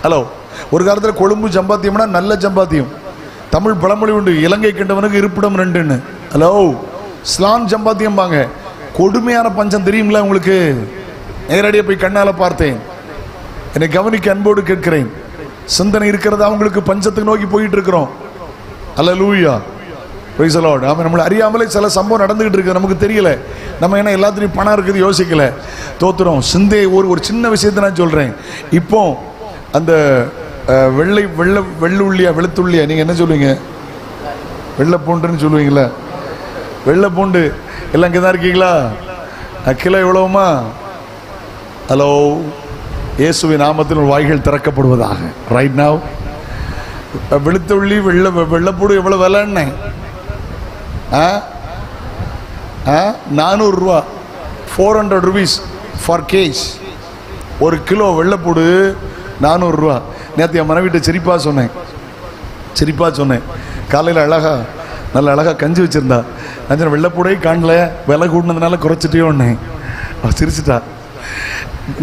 ஹலோ, ஒரு காலத்தில் கொழும்பு சம்பாத்தியம்னா நல்ல சம்பாத்தியம். தமிழ் பழமொழி உண்டு, இலங்கை கண்டவனுக்கு இருப்பிடம் ரெண்டுன்னு. ஹலோ, ஸ்லான் சம்பாத்தியம் பாங்க. கொடுமையான பஞ்சம் தெரியுங்களா உங்களுக்கு? நேரடியாக போய் கண்ணால பார்த்தேன். என்னை கவனிக்க அன்போடு கேட்கிறேன். சிந்தனை இருக்கிறதா உங்களுக்கு? பஞ்சத்துக்கு நோக்கி போயிட்டு இருக்கிறோம். அல்லேலூயா, பிரைஸ் தி லார்ட். ஆமென். நம்மள அறியாமலே சில சம்பவம் நடந்துகிட்டு இருக்கு, நமக்கு தெரியல. நம்ம என்ன எல்லாத்துலயும் பணம் இருக்குது யோசிக்கல, தோத்துறோம். சிந்தை ஒரு சின்ன விஷயத்தை நான் சொல்றேன். இப்போ அந்த வெள்ளுள்ளியா வெளுத்துள்ளியா நீங்க என்ன சொல்லுவீங்க? வெள்ளை பூண்டுன்னு சொல்லுவீங்களா? வெள்ளை பூண்டு எல்லாம் இங்கே தான் இருக்கீங்களா? கிலோ எவ்வளவுமா? ஹலோ, இயேசுவின் நாமத்தில் ஒரு வாய்கள் திறக்கப்படுவதாக. ரைட் நவ் வெளுத்துள்ளி வெள்ளைப்பூடு எவ்வளவு விலைன்னு? 400 ரூபா, 400 rupees ஃபார் கேஜ். ஒரு கிலோ வெள்ளைப்பூடு 400 ரூபா. நேற்று என் மனைவிட்ட சிரிப்பா சொன்னேன். காலையில் நல்ல அழகா கஞ்சி வச்சிருந்தா. நான் வெள்ளைப்பூடே காணல, விலை கூட்டினதுனால குறைச்சிட்டே ஒன்னே. சிரிச்சிட்டா.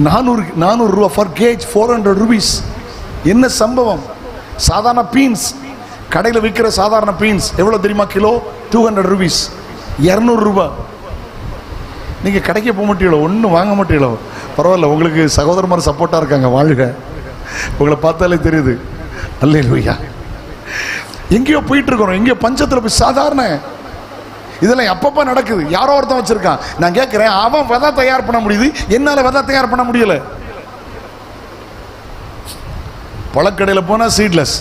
400 ரூபா ஃபார் கேஜ், 400 rupees. என்ன சம்பவம்? சாதாரண பீன்ஸ், கடையில் விற்கிற சாதாரண பீன்ஸ் எவ்வளோ தெரியுமா? கிலோ 200 rupees, 200 ரூபா. நீங்கள் கடைக்கு போக மாட்டீங்களோ, ஒன்றும் வாங்க மாட்டீங்களோ? பரவாயில்ல, உங்களுக்கு சகோதரமார் சப்போர்ட்டாக இருக்காங்க, வாழ்க. உங்களை பார்த்தாலே தெரியுது. அல்லேலூயா. எங்கேயோ போயிட்டு இருக்கிறோம், எங்கேயோ பஞ்சத்தில் போய். சாதாரண இதெல்லாம் எப்பப்போ நடக்குது. யாரோ ஒருத்தன் வச்சிருக்கான். நான் கேட்குறேன், அவன் விதை தயார் பண்ண முடியுது, என்னால் விதை தயார் பண்ண முடியல. பழக்கடையில் போனால் சீட்லெஸ்,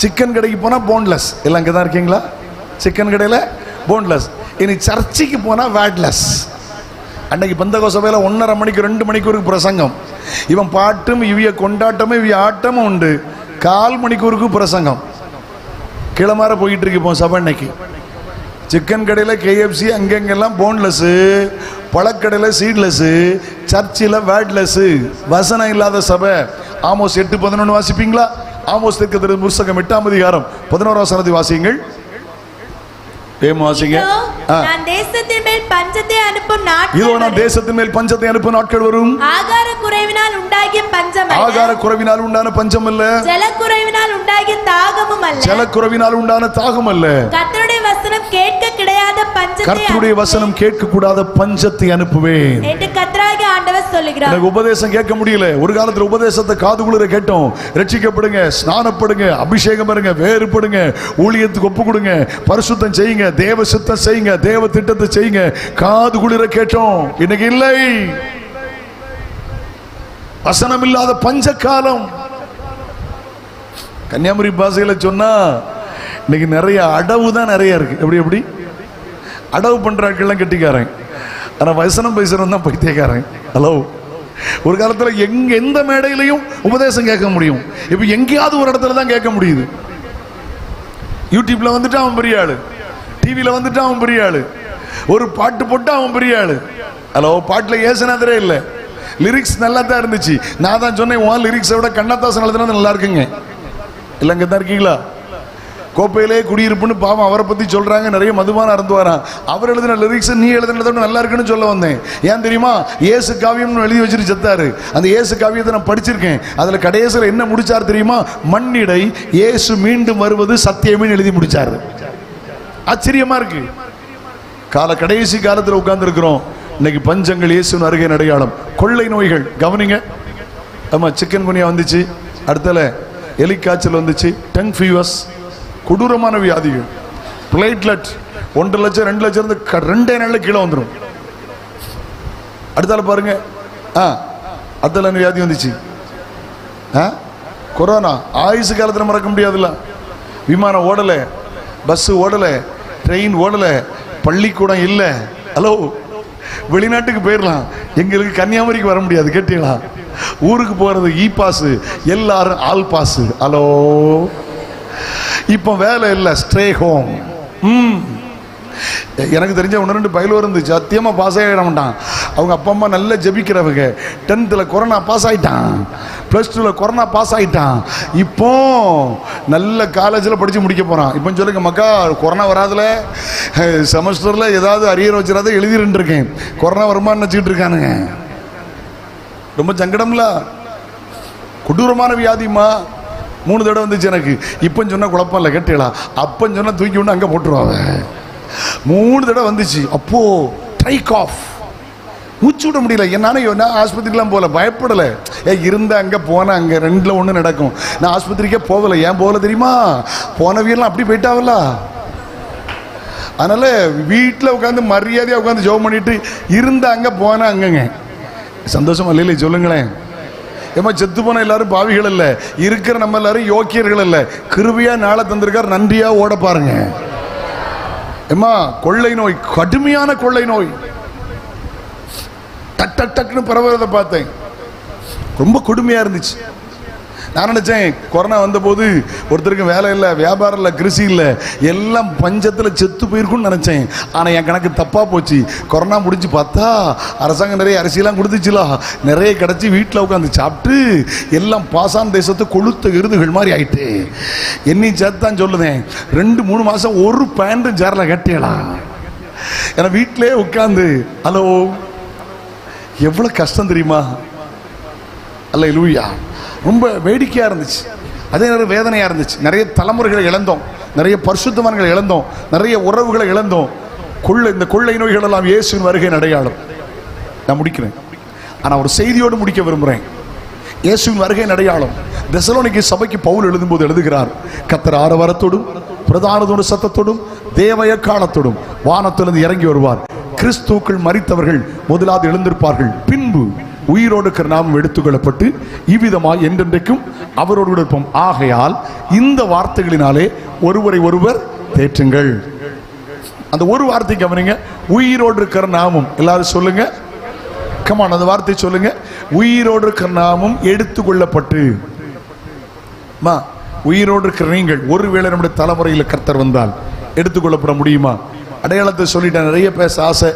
சிக்கன் கடைக்கு போனால் போன்லெஸ். எல்லாம் இங்கே தான் இருக்கீங்களா? சிக்கன் கடையில் போன்லெஸ். இனி சர்ச்சுக்கு போனால் வேட்லெஸ். அன்னைக்கு பந்தகோச வேலை 1:30 மணிக்கு 2 மணிக்கூருக்கு பிரசங்கம். இவன் பாட்டும் இவிய கொண்டாட்டமும் இவிய ஆட்டமும் உண்டு. 1/4 மணிக்கூருக்கு பிரசங்கம். கிளமாற போயிட்டு இருக்கு இப்போ சபை. இன்னைக்கு சிக்கன் கடையில் KFC, அங்கெங்கெல்லாம் போன்லெஸ்ஸு, பழக்கடையில் சீட்லெஸ்ஸு, சர்ச்சில் வேட்லெஸ்ஸு. வசனம் இல்லாத சபை. ஆமோஸ் 8:11 வாசிப்பீங்களா? ஆமோஸ் தீர்க்கதரிசி புத்தகம் 8ஆம் அதிகாரம் 11ஆம் வசனத்தை வாசியுங்கள். நான் தேசத்தின் மேல் பஞ்சத்தை அனுப்பும் நாட்கள், இதோ நான் தேசத்தின் மேல் பஞ்சத்தை அனுப்பும் நாட்கள் வரும். ஆகார குறைவினால் உண்டாகிய பஞ்சம் அல்ல, ஆகார குறைவினால் உண்டான பஞ்சம் அல்ல, ஜலக்குறைவினால் உண்டாகிய தாகமும் அல்ல, ஜலக்குறைவினால் உண்டான தாகம் அல்ல. கர்த்தருடைய வசனம் கேட்க கிடையாத பஞ்சத்தை, கர்த்தருடைய வசனம் கேட்க கூடாத பஞ்சத்தை அனுப்புவேன் என்று கர்த்தராகிய ஆண்டவர் சொல்லுகிறார். எனக்கு உபதேசம் கேட்க முடியல. ஒரு காலத்துல உபதேசத்தை காதுகுளிர கேட்டோம். ரட்சிக்கப்படுங்க, ஸ்நானப்படுங்க, அபிஷேகம் பெறுங்க, வேறுபடுங்க, ஊழியத்துக்கு ஒப்பு கொடுங்க, பரிசுத்தம் செய்யுங்க, தேவ சித்தம் செய்யுங்க, தேவ திட்டத்தை செய்யுங்க, காது குளிர கேட்டோம். இன்னைக்கு இல்லை. வசனம் இல்லாத பஞ்ச காலம். கன்னியாகுமரி பாஷையில சொன்னா இன்னைக்கு நிறைய அடவு தான் நிறைய இருக்கு. எப்படி அடவு பண்றாக்கெல்லாம் கெட்டிக்காரன், ஆனா வசனம் பேசுறவன் தான் பைத்தியக்காரன். ஹலோ, ஒரு காலத்துல எந்த மேடையிலையும் உபதேசம் கேட்க முடியும். இப்ப எங்கேயாவது ஒரு இடத்துல தான் கேட்க முடியுது. யூடியூப்ல வந்துட்டு அவன் பெரிய ஆளு, டிவியில வந்துட்டு அவன் பெரிய ஆளு, ஒரு பாட்டு போட்டு அவன் பெரிய ஆளு. ஹலோ, பாட்டுல ஏசுனதே இல்லை, லிரிக்ஸ் நல்லா தான் இருந்துச்சு. நான் தான் சொன்னேன், உன் லிரிக்ஸை விட கண்ணதாசன் எழுதுனது நல்லா இருக்குங்க. இல்லைங்க தான் இருக்கீங்களா? கோப்பையிலே குடியிருப்புன்னு பாவம் அவரை பத்தி சொல்றாங்க, நிறைய மதுபானம் அறந்து வரான். அவர் எழுதின லிரிக்ஸ் நீ எழுதினதோட நல்லா இருக்குன்னு சொல்ல வந்தேன். ஏன் தெரியுமா? இயேசு காவியம்னு எழுதி வச்சுட்டு செத்தாரு. அந்த இயேசு காவியத்தை நான் படிச்சிருக்கேன். அதுல கடைசியில் என்ன முடிச்சார் தெரியுமா? மண்ணிடை இயேசு மீண்டும் வருவது சத்தியமே எழுதி முடிச்சாரு. ஆச்சரியமா இருக்கு. கடைசி காலத்தில் உட்கார்ந்து இருக்கிறோம். இன்னைக்கு பஞ்சங்கள் இயேசுவின் வருகை அடையாளம். கொள்ளை நோய்கள் கவனிங்க. ஆமா, சிக்கன் குனியா வந்துச்சு, அடுத்தல எலிக்காய்ச்சல் வந்துச்சு, டங் ஃபீவர்ஸ், கொடூரமான வியாதிகள், பிளேட்லெட் 1 லட்சம் 2 லட்சம் இருந்து 2 நாள்ல கீழே வந்துடும். அடுத்தால பாருங்க, அடுத்தால வியாதி வந்துச்சு, கொரோனா. ஆயுசு காலத்தில் மறக்க முடியாதுல்ல. விமானம் ஓடல, பஸ் ஓடல, ட்ரெயின் ஓடல, பள்ளிக்கூடம் இல்லை. ஹலோ, வெளிநாட்டுக்கு போயிடலாம், எங்களுக்கு கன்னியாகுமரிக்கு வர முடியாது. கேட்டீங்களா? ஊருக்கு போறது இ பாஸ், எல்லாரும் ஆல் பாஸ். ஹலோ, இப்போ வேலை இல்லை, ஸ்டே ஹோம். எனக்கு தெரிஞ்ச 1-2 பயிலும் இருந்துச்சு, சத்தியமா பாஸ் ஆகிட மாட்டான். அவங்க அப்பா அம்மா நல்லா ஜெபிக்கிறவங்க. 10th கொரோனா பாஸ் ஆயிட்டான், +2ல கொரோனா பாஸ் ஆயிட்டான். இப்போ நல்ல காலேஜில் படித்து முடிக்க போகிறான். இப்போ சொல்லுங்க மக்கா, கொரோனா வராதுல, செமஸ்டரில் ஏதாவது அரியர் வச்சுறாத எழுதிட்டு இருக்கேன், கொரோனா வருமானு நினச்சிக்கிட்டு இருக்கானுங்க. ரொம்ப சங்கடம்ல, கொடூரமான வியாதிமா. 3 தடவை வந்துச்சு எனக்கு. இப்போ சொன்னால் குழப்பம் இல்லை கேட்டீங்களா, அப்போ சொன்னால் தூக்கி ஒன்று அங்கே போட்டுருவாங்க. 3 தடவை வந்துச்சு. அப்போ ட்ரைக் ஆஃப், மூச்சு விட முடியல. என்னால ஆஸ்பத்திரிக்கெலாம் போகல, பயப்படலை. இருந்தால் அங்கே போனால் அங்கே 2ல் 1 நடக்கும். நான் ஆஸ்பத்திரிக்கே போகலை. ஏன் போகல தெரியுமா? போனவியெல்லாம் அப்படி போயிட்டாவல்ல. அதனால வீட்டில் உட்காந்து மரியாதையாக உட்காந்து ஜெபம் பண்ணிட்டு இருந்தால் அங்கே போனால் அங்கங்க சந்தோஷமா இல்லையே சொல்லுங்களேன். ஏமா செத்து போன எல்லாரும் பாவிகள் இல்லை, இருக்கிற நம்ம எல்லாரும் யோக்கியர்கள் இல்லை. கிருபையா நாளை தந்திருக்கார், நன்றியா ஓட பாருங்க. ஏமா கொள்ளை நோய், கடுமையான கொள்ளை நோய், டக்குன்னு பரவுறதை பார்த்தேன். ரொம்ப கொடுமையா இருந்துச்சு. நான் நினைச்சேன் கொரோனா வந்தபோது ஒருத்தருக்கு வேலை இல்லை, வியாபாரம் இல்லை, கிருஷி இல்லை, எல்லாம் பஞ்சத்தில் செத்து போயிருக்குன்னு நினைச்சேன். ஆனால் என் கணக்கு தப்பா போச்சு. கொரோனா முடிஞ்சு பார்த்தா அரசாங்கம் நிறைய அரிசியெல்லாம் கொடுத்துச்சுலா, நிறைய கிடச்சி வீட்டில் உட்காந்து சாப்பிட்டு எல்லாம் பாசான் தேசத்தை கொளுத்த விருதுகள் மாதிரி ஆயிட்டு. என்னை சேர்த்தான் சொல்லுதேன், 2-3 மாதம் ஒரு பேண்ட்டும் சேரில் கட்டியலாம். ஏன்னா வீட்டிலே உட்காந்து. ஹலோ, எவ்வளோ கஷ்டம் தெரியுமா? அல்லேலூயா. ரொம்ப வேடிக்கையாக இருந்துச்சு, அதே நேரம் வேதனையாக இருந்துச்சு. நிறைய தலைமுறைகளை இழந்தோம், நிறைய பரிசுத்தவான்களை இழந்தோம், நிறைய உறவுகளை இழந்தோம். இந்த கொள்ளை நோய்கள் எல்லாம் இயேசுவின் வருகையின் அடையாளம். நான் முடிக்கிறேன், ஆனால் ஒரு செய்தியோடு முடிக்க விரும்புகிறேன். இயேசுவின் வருகையின் அடையாளம். தெசலோனிக்கே சபைக்கு பவுல் எழுதும்போது எழுதுகிறார், கர்த்தர் ஆரவாரத்தோடும் பிரதானத்தோடு சத்தத்தோடும் தேவ எக்காளத்தோடும் வானத்திலிருந்து இறங்கி வருவார். கிறிஸ்துவுக்குள் மரித்தவர்கள் முதலாவது எழுந்திருப்பார்கள், பின்பு உயிரோடு நாம் எடுத்துக்கொள்ளப்பட்டு இவ்விதமாய் என்றென்றைக்கும் அவரோடு இருப்போம். ஆகையால் இந்த வார்த்தைகளினாலே ஒருவரை ஒருவர் தேற்றுங்கள். அந்த ஒரு வார்த்தை கவனிங்க, உயிரோடு இருக்கிற நாமும். எல்லாரும் சொல்லுங்க, கமான், அந்த வார்த்தை சொல்லுங்க. உயிரோடு இருக்கிற நாமும் எடுத்துக்கொள்ளப்பட்டு. உயிரோடு இருக்கிற நீங்கள் ஒருவேளை நம்முடைய தலைமுறையில் கர்த்தர் வந்தால் எடுத்துக்கொள்ளப்பட முடியுமா? அடையாளத்தை சொல்லிட்டேன், நிறைய பேச ஆசை.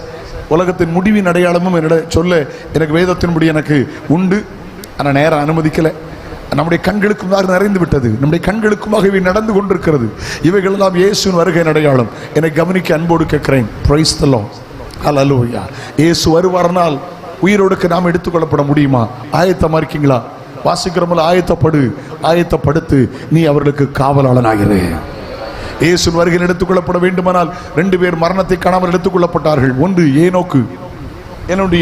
உலகத்தின் முடிவின் அடையாளமும் என்னிட சொல்ல எனக்கு வேதத்தின்படி எனக்கு உண்டு, ஆனால் நேரம் அனுமதிக்கலை. நம்முடைய கண்களுக்குமாக நிறைந்து விட்டது, நம்முடைய கண்களுக்குமாக இவை நடந்து கொண்டிருக்கிறது. இவைகள் எல்லாம் இயேசுவின் வருகையின் அடையாளம். என்னை கவனிக்க அன்போடு கேட்கிறேன். பிரைஸ் தி லார்ட், ஹல்லேலூயா. இயேசு வருவார்னால் உயிரோடுக்கு நாம் எடுத்துக்கொள்ளப்பட முடியுமா? ஆயத்தமா இருக்கீங்களா? வாசிக்கிறோம்ல, ஆயத்தப்படுத்து, நீ அவர்களுக்கு காவலாளனாகிறே. இயேசுவின் வருகையில் எடுத்துக்கொள்ளப்பட வேண்டுமானால் 2 பேர் மரணத்தை காணாமல் எடுத்துக்கொள்ளப்பட்டார்கள். ஒன்று ஏனோக்கு, என்னோட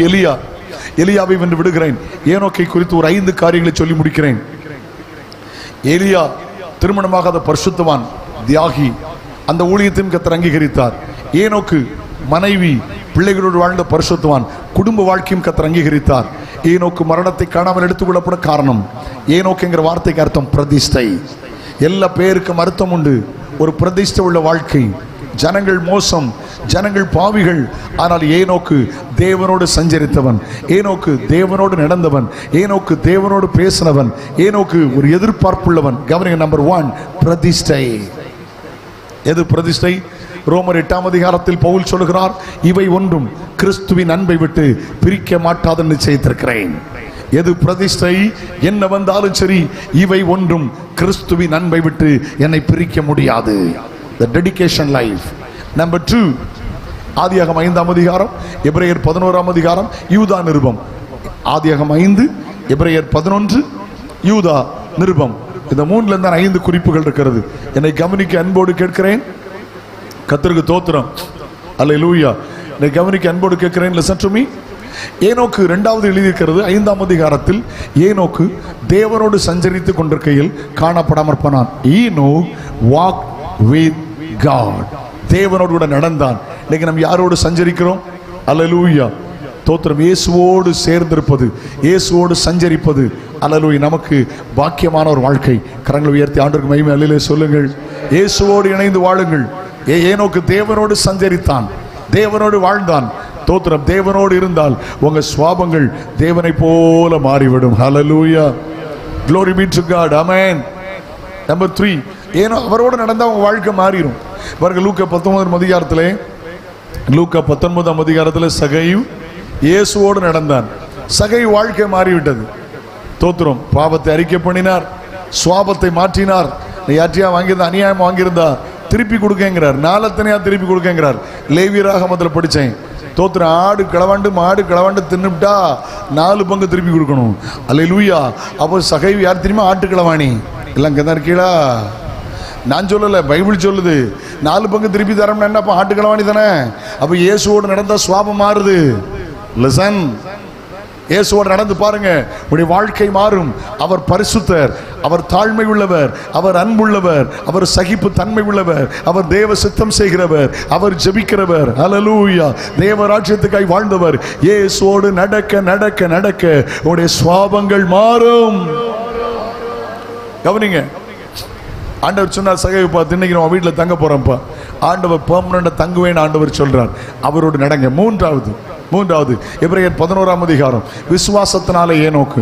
எலியாவை வென்று விடுகிறேன். ஏனோக்கை குறித்து ஒரு 5 காரியங்களை சொல்லி முடிக்கிறேன். எலியா திருமணமாகாத பரிசுத்தவான், தியாகி. அந்த ஊழியத்தையும் கர்த்தர் அங்கீகரித்தார். ஏனோக்கு மனைவி பிள்ளைகளோடு வாழ்ந்த பரிசுத்தவான், குடும்ப வாழ்க்கையும் கர்த்தர் அங்கீகரித்தார். ஏனோக்கு மரணத்தை காணாமல் எடுத்துக்கொள்ளப்பட காரணம், ஏனோக்குங்கிற வார்த்தைக்கு அர்த்தம் பிரதிஷ்டை. எல்லா பேருக்கும் அர்த்தம் உண்டு. ஒரு பிரதிஷ்டை உள்ள வாழ்க்கை. ஜனங்கள் மோசம், ஜனங்கள் பாவிகள். ஆனால் ஏனோக்கு தேவனோடு சஞ்சரித்தவன், ஏனோக்கு தேவனோடு நடந்தவன், ஏனோக்கு தேவனோடு பேசினவன், ஏனோக்கு ஒரு எதிர்பார்ப்புள்ளவன். கவனிங்க, நம்பர் 1 பிரதிஷ்டை. எது பிரதிஷ்டை? ரோமர் 8ஆம் அதிகாரத்தில் பவுல் சொல்கிறார், இவை ஒன்றும் கிறிஸ்துவின் அன்பை விட்டு பிரிக்க மாட்டாது நிச்சயித்திருக்கிறேன். எது பிரதிஷ்டை? என்ன வந்தாலும் சரி, இவை ஒன்றும் கிறிஸ்துவின் அன்பை விட்டு என்னை பிரிக்க முடியாது. The dedication life. Number 2, ஆதியாகமம் 5ஆம் அதிகாரம், எபிரேயர் 11ஆம் அதிகாரம், யூதா நிருபம். ஆதியாகமம் 5, எபிரேயர் 11, யூதா நிருபம். இந்த 3ல இருந்து 5 குறிப்புகள் இருக்கிறது. என்னை கவனிக்க அன்போடு கேட்கிறேன். கர்த்தருக்கு தோத்திரம், அல்லேலூயா. என்னை கவனிக்க அன்போடு கேட்கிறேன். Listen to me. ஏனோக்கு 2வது எழுதியிருக்கிறது 5ஆம் அதிகாரத்தில். ஏனோக்கு தேவனோடு சஞ்சரித்துக் கொண்டிருக்கையில் காணப்படாமற் போனான். Enoch walked with God. தேவனோடு கூட நடந்தான். இன்னைக்கு நம்ம யாரோடு சஞ்சரிக்கிறோம்? அல்லேலூயா, தோத்திரம். இயேசுவோடு சேர்ந்திருப்பது, இயேசுவோடு சஞ்சரிப்பது, அல்லேலூயா, நமக்கு பாக்கியமான ஒரு வாழ்க்கை. கரங்களை உயர்த்தி ஆண்டவருக்கு மகிமை அல்லேலூயா சொல்லுங்கள். இயேசுவோடு இணைந்து வாழுங்கள். ஏனோக்கு தேவனோடு சஞ்சரித்தான், தேவனோடு வாழ்ந்தான். தோத்திரம். தேவனோடு இருந்தால் உங்க சுவாபங்கள் தேவனை போல மாறிவிடும். ஹல்லேலூயா, glory be to God, amen. Number 3, ஏனோ அவரோடு நடந்தா உங்க வாழ்க்கை மாறிடும். பாருங்க, லூக்கா 19ஆம் அதிகாரத்தில் சகையு இயேசுவோடு நடந்தான். சகை வாழ்க்கை மாறிவிட்டது. தோத்திரம். பாவத்தை அறிக்கை பண்ணினார், சுவாபத்தை மாற்றினார். யாற்றியா வாங்கியிருந்தா, அநியாயம் வாங்கியிருந்தா திருப்பி கொடுக்கங்கிறார், நாளத்தனையா திருப்பி கொடுக்கங்கிறார். லேவியராகமத்தில் படித்தேன். தோத்திரம். ஆடு களவாண்டு மாடு களவாண்டு தின்னுட்டா 4 பங்கு திருப்பி கொடுக்கணும். அல்லேலூயா. அப்போ சகைவு யார் தெரியுமா? ஆட்டு களவாணி. எல்லாம் இங்கே தான் இருக்கீங்களா? நான் சொல்லலை, பைபிள் சொல்லுது. 4 பங்கு திருப்பி தரம்னா என்ன? அப்போ ஆட்டு களவாணி தானே. அப்போ இயேசுவோடு நடந்தால் சுவாபம் மாறுது. லிசன், இயேசுவோடு நடந்து பாருங்க, உடைய வாழ்க்கை மாறும். அவர் பரிசுத்தர், அவர் தாழ்மை உள்ளவர், அவர் அன்புள்ளவர், அவர் சகிப்பு தன்மை உள்ளவர், அவர் தேவ சித்தம் செய்கிறவர், அவர் ஜெபிக்கிறவர். ஹல்லேலூயா. தேவ ராஜ்யத்துக்காய் வாழ்ந்தவர். இயேசுவோடு நடக்க நடக்க நடக்க உடைய சுவாபங்கள் மாறும். கவனிங்க, ஆண்டவர் சொன்னார், சகைப்பா இன்னைக்கு நான் வீட்டில் தங்க போறேன்ப்பா. ஆண்டவர் பெர்மனண்டா தங்குவேன் ஆண்டவர் சொல்றார். அவரோடு நடங்க. மூன்றாவது எபிரேயர் 11ஆம் அதிகாரம். விசுவாசத்தினாலே ஏனோக்கு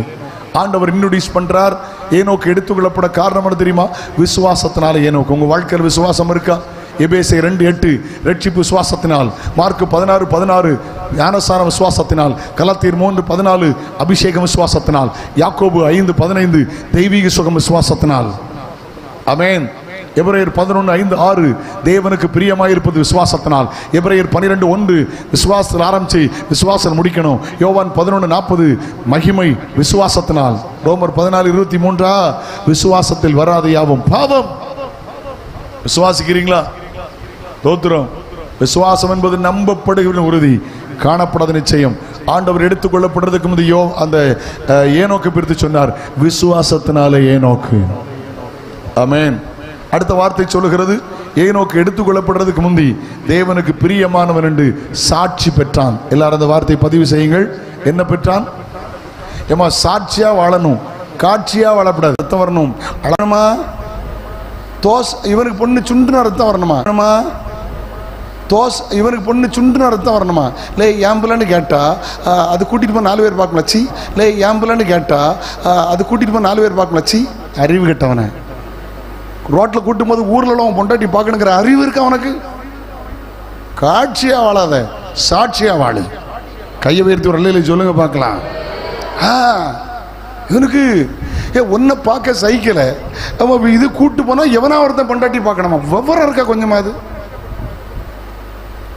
ஆண்டவர் இன்ட்ரோடியூஸ் பண்றார். ஏனோக்கு எடுத்துக்கொள்ளப்பட காரணம் என்ன தெரியுமா? விசுவாசத்தினாலே ஏனோக்கு. உங்க வாழ்க்கையில் விசுவாசம் இருக்கா? எபேசியர் 2:8 ரட்சிப்பு விசுவாசத்தினால், மார்க் 16:16 ஞானஸ்நான விசுவாசத்தினால், கலாத்தியர் 3:14 அபிஷேகம் விசுவாசத்தினால், யாக்கோபு 5:15 தெய்வீக சுகம் விசுவாசத்தினால். ஆமென். எபிரேயர் 11:5-6 தேவனுக்கு பிரியமாயிருப்பது விசுவாசத்தினால். எபிரேயர் 12:1 விசுவாசத்தில் ஆரம்பிச்சு விசுவாசம் முடிக்கணும். யோவான் 11:40 மகிமை விசுவாசத்தினால். ரோமர் 14:23 விசுவாசத்தில் வராத யாவும் பாவம். விசுவாசிக்கிறீங்களா? தோத்திரம். விசுவாசம் என்பது நம்பப்படுகிற உறுதி, காணப்படாத நிச்சயம். ஆண்டவர் எடுத்துக்கொள்ளப்படுறதுக்கு முந்தைய அந்த ஏனோக்கு பிரித்து சொன்னார், விசுவாசத்தினாலே ஏனோக்கு. ஆமென். அடுத்த வார்த்தை சொல்லுகிறது, ஏனோக்கு எடுத்துக்கொள்ளப்படுறதுக்கு முந்தி தேவனுக்கு பிரியமானவன் என்று சாட்சி பெற்றான். எல்லாரும் அந்த வார்த்தை பதிவு செய்யுங்கள். என்ன பெற்றான்? ஏமா சாட்சியா வாழணும், காட்சியா வாழப்படாது. ரத்தம் வரணும். அழணுமா? இவனுக்கு பொண்ணு சுண்டுன ரத்தம் வரணுமா? இவனுக்கு பொண்ணு சுண்டுன ரத்தம் வரணுமா? லே ஏம்புலன்னு கேட்டா அது கூட்டிட்டு போய் 4 பேர் பார்க்கலாம். சி லே ஏம்புலன்னு கேட்டா அது கூட்டிட்டு போய் 4 பேர் பார்க்கலாம். சி அறிவு கெட்டவன. ரோட்டில் கூட்டும் போது ஊரில் அவன் பொண்டாட்டி பார்க்கணுங்கிற அறிவு இருக்கு அவனுக்கு? காட்சியா வாழாத, சாட்சியா வாழு. கையை உயர்த்தி ஒரு அல்லையில சொல்லுங்க பார்க்கலாம். இவனுக்கு ஒன்ன பார்க்க சைக்கிள இது கூட்டு போனா எவனா ஒருத்தன் பொண்டாட்டி பார்க்கணுமா? விவரம் இருக்கா கொஞ்சமா? அது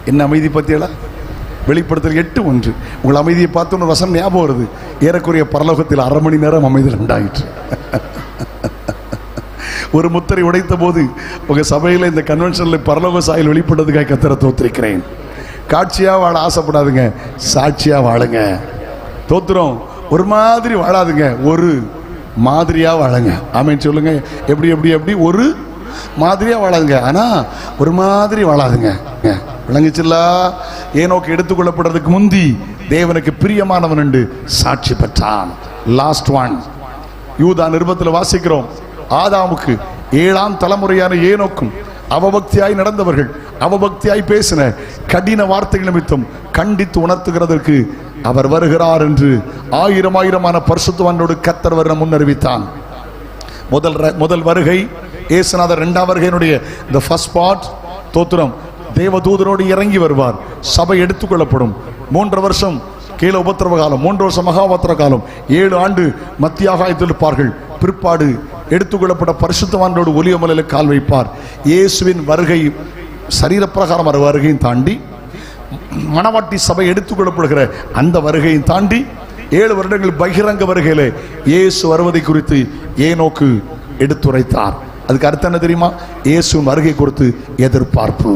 என்ன அமைதி பத்தியலா? வெளிப்படுத்தல் 8:1 உங்கள் அமைதியை பார்த்து ஒரு வசனம் ஞாபகம் வருது. ஏறக்குறைய பரலோகத்தில் 1/2 மணி நேரம் அமைதியில் உண்டாயிற்று. ஒரு முத்திரை உடைத்த போது உங்க சபையில் இந்த கன்வென்ஷன்ல பரலோக சாயல் வெளிப்பட்டதுக்காக கர்த்தரை தோத்திருக்கிறேன். காட்சியா வாழ ஆசைப்படாதுங்க, சாட்சியா வாழுங்க. தோத்திரம். ஒரு மாதிரி வாழாதுங்க, ஒரு மாதிரியா வாழுங்க. ஆமென் சொல்லுங்க. எப்படி ஒரு மாதிரியா வாழாதுங்க, ஆனா ஒரு மாதிரி வாழாதுங்க. விளங்குச்சுல்லா? ஏனோக்கு எடுத்துக்கொள்ளப்படுறதுக்கு முந்தி தேவனுக்கு பிரியமானவன் என்று சாட்சி பெற்றான். லாஸ்ட் ஒன் யூதா நிருபத்தில் வாசிக்கிறோம். ஆதாமுக்கு 7ஆம் தலைமுறையான ஏனோக்கும் அவபக்தியாய் நடந்தவர்கள், அவபக்தியாய் பேசின கடின வார்த்தைகள் நிமித்தம் கண்டித்து உணர்த்துகிறதற்கு அவர் வருகிறார் என்று 1000 பரிசுத்தவான்களோடு கர்த்தர் வர முன்னறிவித்தான். முதல் வருகை இயேசுநாதர். 2ஆம் வருகையினுடைய the first part தோத்திரம் தேவதூதரோடு இறங்கி வருவார். சபை எடுத்துக்கொள்ளப்படும். 3 வருஷம் கீழே உபத்திரவ காலம், 3 வருஷம் மகா உபத்திரவ காலம், 7 ஆண்டு மத்தியாக இருப்பார்கள். பிற்பாடு எடுத்துக்கொள்ளப்பட்ட பரிசுத்தவான்களோடு ஒலியமலையில் கால் வைப்பார். இயேசுவின் வருகை, சரீரப்பிரகாரம் வருகையும் தாண்டி மணவாட்டி சபை எடுத்துக்கொள்ளப்படுகிற அந்த வருகையும் தாண்டி 7 வருடங்கள் பகிரங்க வருகையிலே இயேசு வருவதை குறித்து ஏனோக்கு எடுத்துரைத்தார். அதுக்கு அர்த்தம் என்ன தெரியுமா? இயேசுவின் வருகை குறித்து எதிர்பார்ப்பு.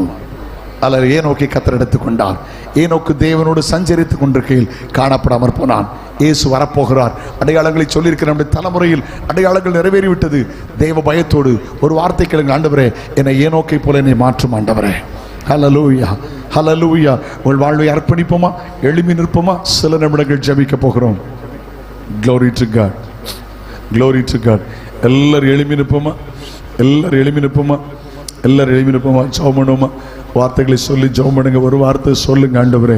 அல்லது ஏனோக்கை கர்த்தர் எடுத்துக்கொண்டார். ஏனோக்கு தேவனோடு சஞ்சரித்துக் கொண்டிருக்கையில் காணப்படாமற் போனான். இயேசு வரப்போகிறார். அடையாளங்களை சொல்லியிருக்கிற நம்முடைய தலைமுறையில் அடையாளங்கள் நிறைவேறிவிட்டது. தேவ பயத்தோடு ஒரு வார்த்தை கேளுங்க, ஆண்டவரே என்னை ஏனோக்கை போல என்னை மாற்றும் ஆண்டவரே. ஹல்லேலூயா, ஹல்லேலூயா. உங்கள் வாழ்வை அர்ப்பணிப்போமா? எழுப்பி நிற்போமா? சில நிமிடங்கள் ஜெபிக்க போகிறோம். Glory to God, glory to God. எல்லாரும் எழுப்பி நிற்போமா? எல்லாரும் எழுப்பி நிற்போமா? எல்லாரும் எழுப்பி நிற்போமா? ஜெபம் பண்ணுவோமா? வார்த்தைகளை சொல்லி ஜெபம் பண்ணுங்க. ஒரு வார்த்தை சொல்லுங்க, ஆண்டவரே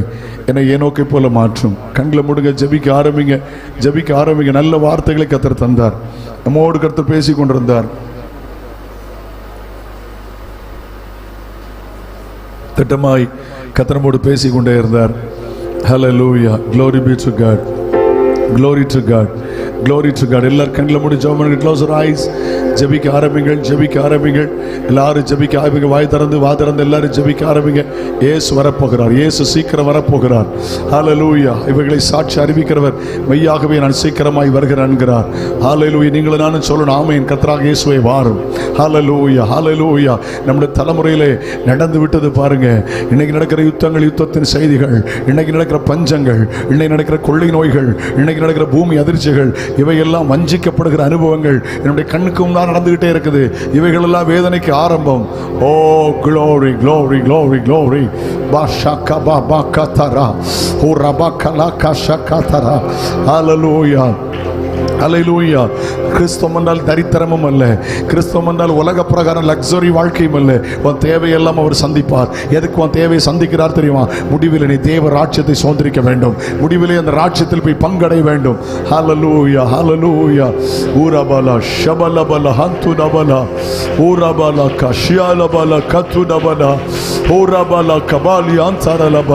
என்னை ஏனோக்கை போல மாற்றும். கண்களை மூடுங்க, ஜெபிக்க ஆரம்பிங்க, ஜெபிக்க ஆரம்பிங்க. நல்ல வார்த்தைகளை கர்த்தர் தந்தார். நம்மோடு கர்த்தர் பேசி கொண்டிருந்தார். திட்டமாய் கர்த்தரோடு பேசி கொண்டே இருந்தார். ஹல்லேலூயா, glory be to God, glory to God. glory to God. எல்லாரும் கண்களை மூடி ஜெபம் பண்ணுங்க. Close your eyes. ஜெபிக்க ஆரம்பிங்கள், ஜெபிக்க ஆரம்பிங்கள். எல்லாரும் ஜெபிக்க ஆரம்பிங்க. வாய் திறந்து எல்லாரும் ஜெபிக்க ஆரம்பிங்க. இயேசு வரப்போகிறார். இயேசு சீக்கிரம் வரப்போகிறார். ஹalleluya. இவைகளை சாட்சி அறிவிக்கிறவர் மெய்யாகவே நான் சீக்கிரமாய் வருகிறேன் என்கிறார். ஹalleluya. நீங்களும் நானும் சொல்லணும், ஆமென். கர்த்தராகிய இயேசுவே வாரும். ஹalleluya, ஹalleluya. நம்முடைய தலைமுறையிலே நடந்து விட்டது பாருங்க. இன்னைக்கு நடக்கிற யுத்தங்கள், யுத்தத்தின் செய்திகள், இன்னைக்கு நடக்கிற பஞ்சங்கள், இன்னைக்கு நடக்கிற கொள்ளை நோய்கள், இன்னைக்கு நடக்கிற பூமி அதிர்ச்சிகள், இவையெல்லாம் வஞ்சிக்கப்படுகிற அனுபவங்கள் நம்முடைய கண்ணுக்கு முன்னால் நடந்துகிட்டே இருக்குது. இவைகள் எல்லாம் வேதனைக்கு ஆரம்பம். ஓ glory, glory, glory, glory. பாஷாகா பாபாகதரா ஓரபாகலா ஷகதரா. ஹalleluya, ஹalleluya. கிறிஸ்தவம் என்றால் தரித்திரமும் அல்ல, கிறிஸ்தவம் என்றால் உலக பிரகாரம் லக்ஸரி வாழ்க்கையும் அல்ல. உன் தேவையெல்லாம் அவர் சந்திப்பார். எதுக்கு உன் தேவையை சந்திக்கிறார் தெரியுமா? முடிவில் நீ தேவ ராஜ்யத்தை சுதந்திரிக்க வேண்டும், முடிவிலே அந்த ராஜ்யத்தில் போய் பங்கடைய வேண்டும். ஹalleluya, ஹalleluya. ஊரபல ஷபலபல ஹந்துனபல ஊரபல கஷியாலபல கத்துனபல ஊரபல கபாலி அந்தரலப.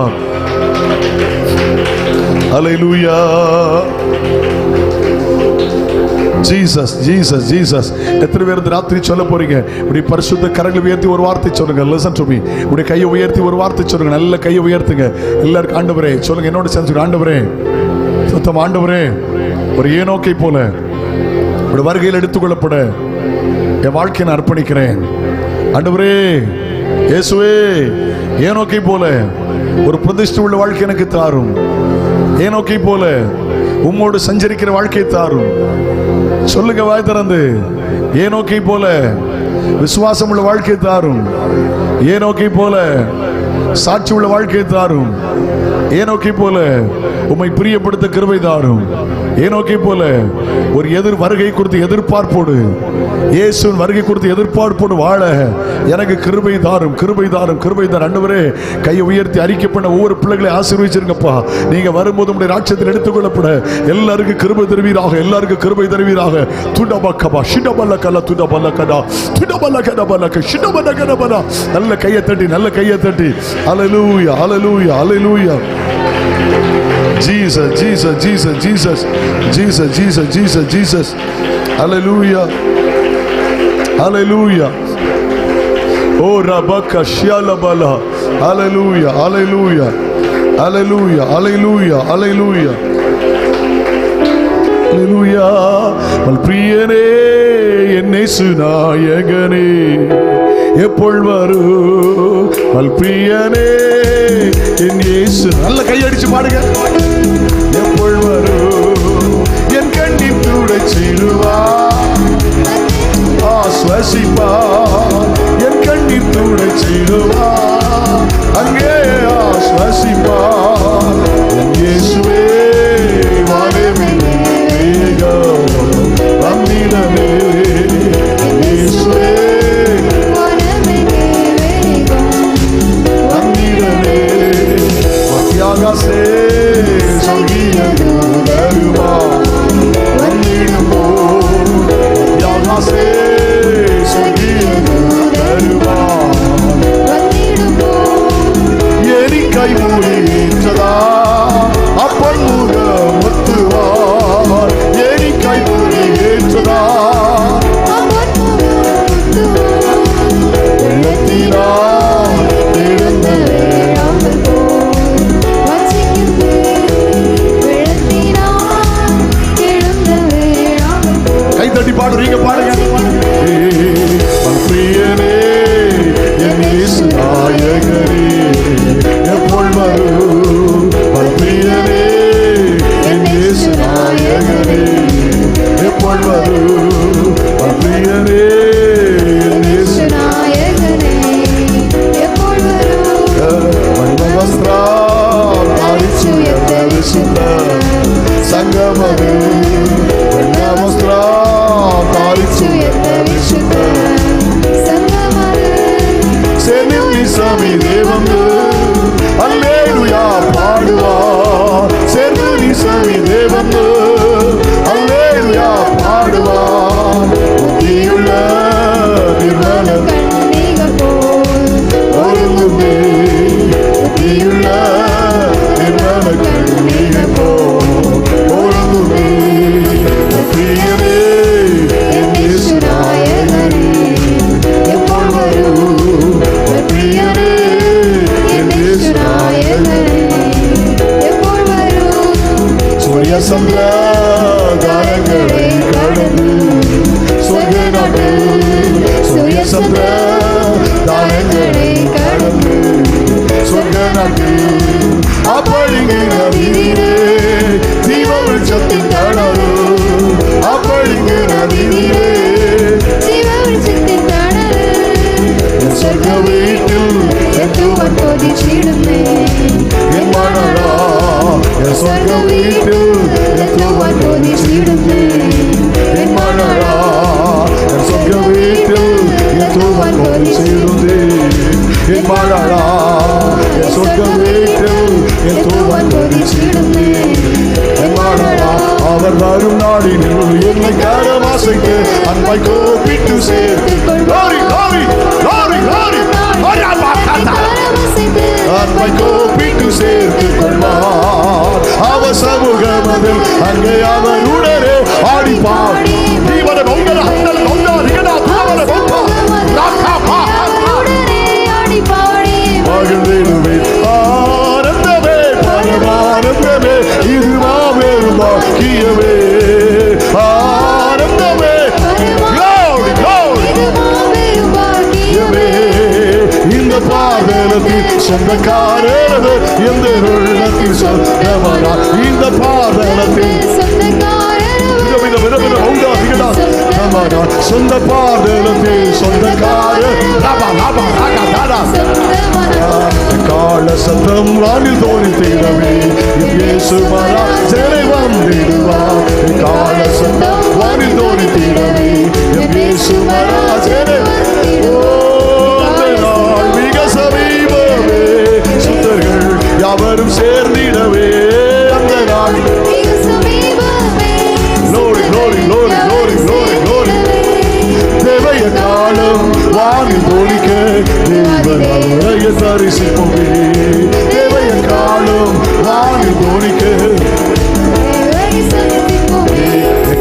ஹalleluya. Jesus, Jesus, Jesus. எத்தனை பேர் இந்த ராத்திரி சொல்ல போறீங்க? இப்படி பரிசுத்த கரங்களை உயர்த்தி ஒரு வார்த்தை சொல்லுங்க. Listen to me. இப்படி கையை உயர்த்தி ஒரு வார்த்தை சொல்லுங்க. நல்ல கையை உயர்த்துங்க. எல்லாருக்கும் ஆண்டவரே சொல்லுங்க. என்னோட சேர்ந்து ஆண்டவரே, சுத்தம் ஆண்டவரே, ஒரு ஏனோக்கை போல ஒரு வருகையில் எடுத்துக்கொள்ளப்பட என் வாழ்க்கையை நான் அர்ப்பணிக்கிறேன். ஆண்டவரே இயேசுவே, ஏனோக்கை போல ஒரு பிரதிஷ்டை உள்ள வாழ்க்கை எனக்கு தாரும். ஏனோக்கை போல உம்மோடு சஞ்சரிக்கிற வாழ்க்கை தாரும். சொல்லுங்க வாய் திறந்து. ஏனோக்கை போல விசுவாசம் உள்ள வாழ்க்கை தாரும். ஏனோக்கை போல சாட்சி உள்ள வாழ்க்கை தாரும். ஏனோக்கை போல உம்மை பிரியப்படுத்த கிருபை தாரும். ஏனோக்கை போல ஒரு வருகை குறித்து எதிர்பார்ப்போடு, இயேசுவின் வருகை குறித்து எதிர்பார்ப்போடு வாழ எனக்கு கிருபை தாரும், கிருபை தாரும், கிருபை தாரும். ஆண்டவரே, கையை உயர்த்தி அறிக்கை பண்ண ஒவ்வொரு பிள்ளைகளை ஆசீர்வதிச்சிருங்கப்பா. நீங்க வரும்போது உடைய ராஜ்யத்தில் எடுத்துக்கொள்ளப்பட எல்லாருக்கும் கிருபை தருவீராக, எல்லாருக்கும் கிருபை தருவீராக. துடபக்கபா ஷிடபலகல துடபலகடா துடபலகடபலக ஷிடபலகடபலா. நல்ல கையை தட்டி, நல்ல கையை தட்டி. ஹalleluya, ஹalleluya, ஹalleluya. Jesus, Jesus, Jesus, Jesus, Jesus, Jesus, Jesus, Jesus. Hallelujah, hallelujah. Oh rabaka shialabala. Hallelujah, hallelujah, hallelujah, hallelujah, hallelujah, hallelujah. மல்பிரியனே, என்னை சுநாயகனே, எப்பொழு வரும் மல்பிரியனே என் இயேசு. நல்ல கையடிச்சு பாடுங்க. எப்பொழு வரும் என் கண்ணின் துடைச்சிடுவார், ஆஸ்வசிப்பார். என் கண்ணின் துடைச்சிடுவார், அங்கே ஆஸ்வசிப்பார். என் இயேசுவே வானவிலே வந்திடவே. இயேசுவே மத்தியாகாசே சொல்கியது வருமா வந்திடுமோ. மத்தியாகாசே சொல்கியது வருமா வந்திடுமோ. எரிக்கை மூடிற்றதா அப்பன் முகம் ஒத்துவார். எரிக்கை மூடிற்றதா வெள்ளத்தினால் எழுந்த கைத்தட்டி பாடுறீங்க, பாடுங்க. பிரியனே, என் இயேசு நாயகனே, எப்பொழு வரும். பிரியனே, என் இயேசு நாயகனே, எப்பொழு வரும். பிரியனே, என் இயேசு நாயகனே, எப்பொழு வரும். வஸ்திரம் தாரிச்சுயர்ந்த விசுத்த சங்கமது. வஸ்திரம் தாரிச்சுயர்ந்த விசுத்த செனில் சாமி தேவந்து அல்லேலூயா பாடுவார். செனில் சாமி தேவந்து அல்லேலூயா பாடுவார். புத்தியுள்ள நிர்மல கன்னிகை போல் ஒருங்குமே. புத்தியுள்ள நிர்மல கன்னிகை போல் ஒருங்குமே. சந்திரதானங்களை கடந்து சொர்க்க நாட்டில் சூரிய சந்திரதானங்களை கடந்து சொர்க்க நாட்டில் அப்படிங்கிறீரே ஜீவ விருட்சத்தின் தடவு அப்படிங்கிறீரே ஜீவ விருட்சத்தின் தடவு சொர்க்க வீட்டில் எத்துவன் கொதிச்சிடுமே என் மனடா என் சொர்க்க வீட்டில் எத்துவன் கொதிச்சிடுமே என் மனடா என் சொர்க்க வீட்டில் எத்துவன் கொதிச்சிடுமே என் மனடா என் சொர்க்க வீட்டில் எத்துவன் கொதிச்சிடுமே என் மனடா அவர் வரும் நாடினில் என்னை கரவாசைக்கு அன்பை கோப்பிட்டு சேர்த்து glory glory glory glory அன்பை கோப்பிட்டு சேர்த்து கொள்வார் அவர் சமூகமதில் அங்கே அவர் உடனே ஆடி பாடி ஜீவன பொங்கல அந்தல பொங்கல தூவன பொங்கா ராகா மகிழ்ந்திடுவே ஆனந்தமே பரமானந்தமே இது மாபெரும் பாக்கியமே ஆனந்தமே glory glory இந்த பாதலத்தில் சொந்தக்காரர் எந்த உள்ளத்தில் சொந்தமானா இந்த பாதலத்தில் சொந்த பாதலத்தில் சொந்தக்காரர் கால சத்தம் வானில் தோணித்திடவே இயேசு மராஜனை வந்திடுவார் கால சத்தம் வானில் தோணித்திடவே இயேசு மராஜனை மிக சமீபமே சுத்தர்கள் யாவரும் சேர்ந்திடவே அந்த நாள் glory glory glory glory glory glory தேவைய காலம் வானில் தோழிக்க தேவன் அவரைய தரிசிப்போமே தேவைய காலம் வானில் தோழிக்க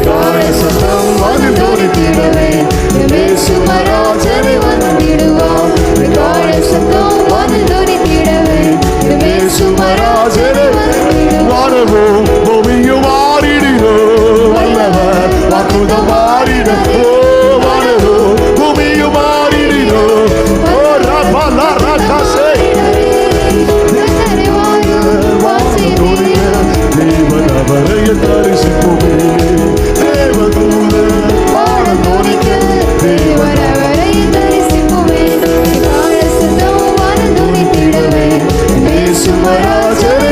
கால சத்தம் வானில் தோழித்திடவே இயேசு மராஜனை வந்திடுவார் கால சத்தம் வானில் தோழித்திடவே இயேசு மராஜனை வானவோ பூமியும் மாறிடுதோ வல்லவர் வாக்குதம் மாறிடோ வானவோ பூமியும் மாறிடுதோ ஓ ரபா லா ரகாசே தேவன் அவரைய தரிசிப்போமே தேவதூத பாடம் தோணிக்க தேவன் இயேசு மராஜனை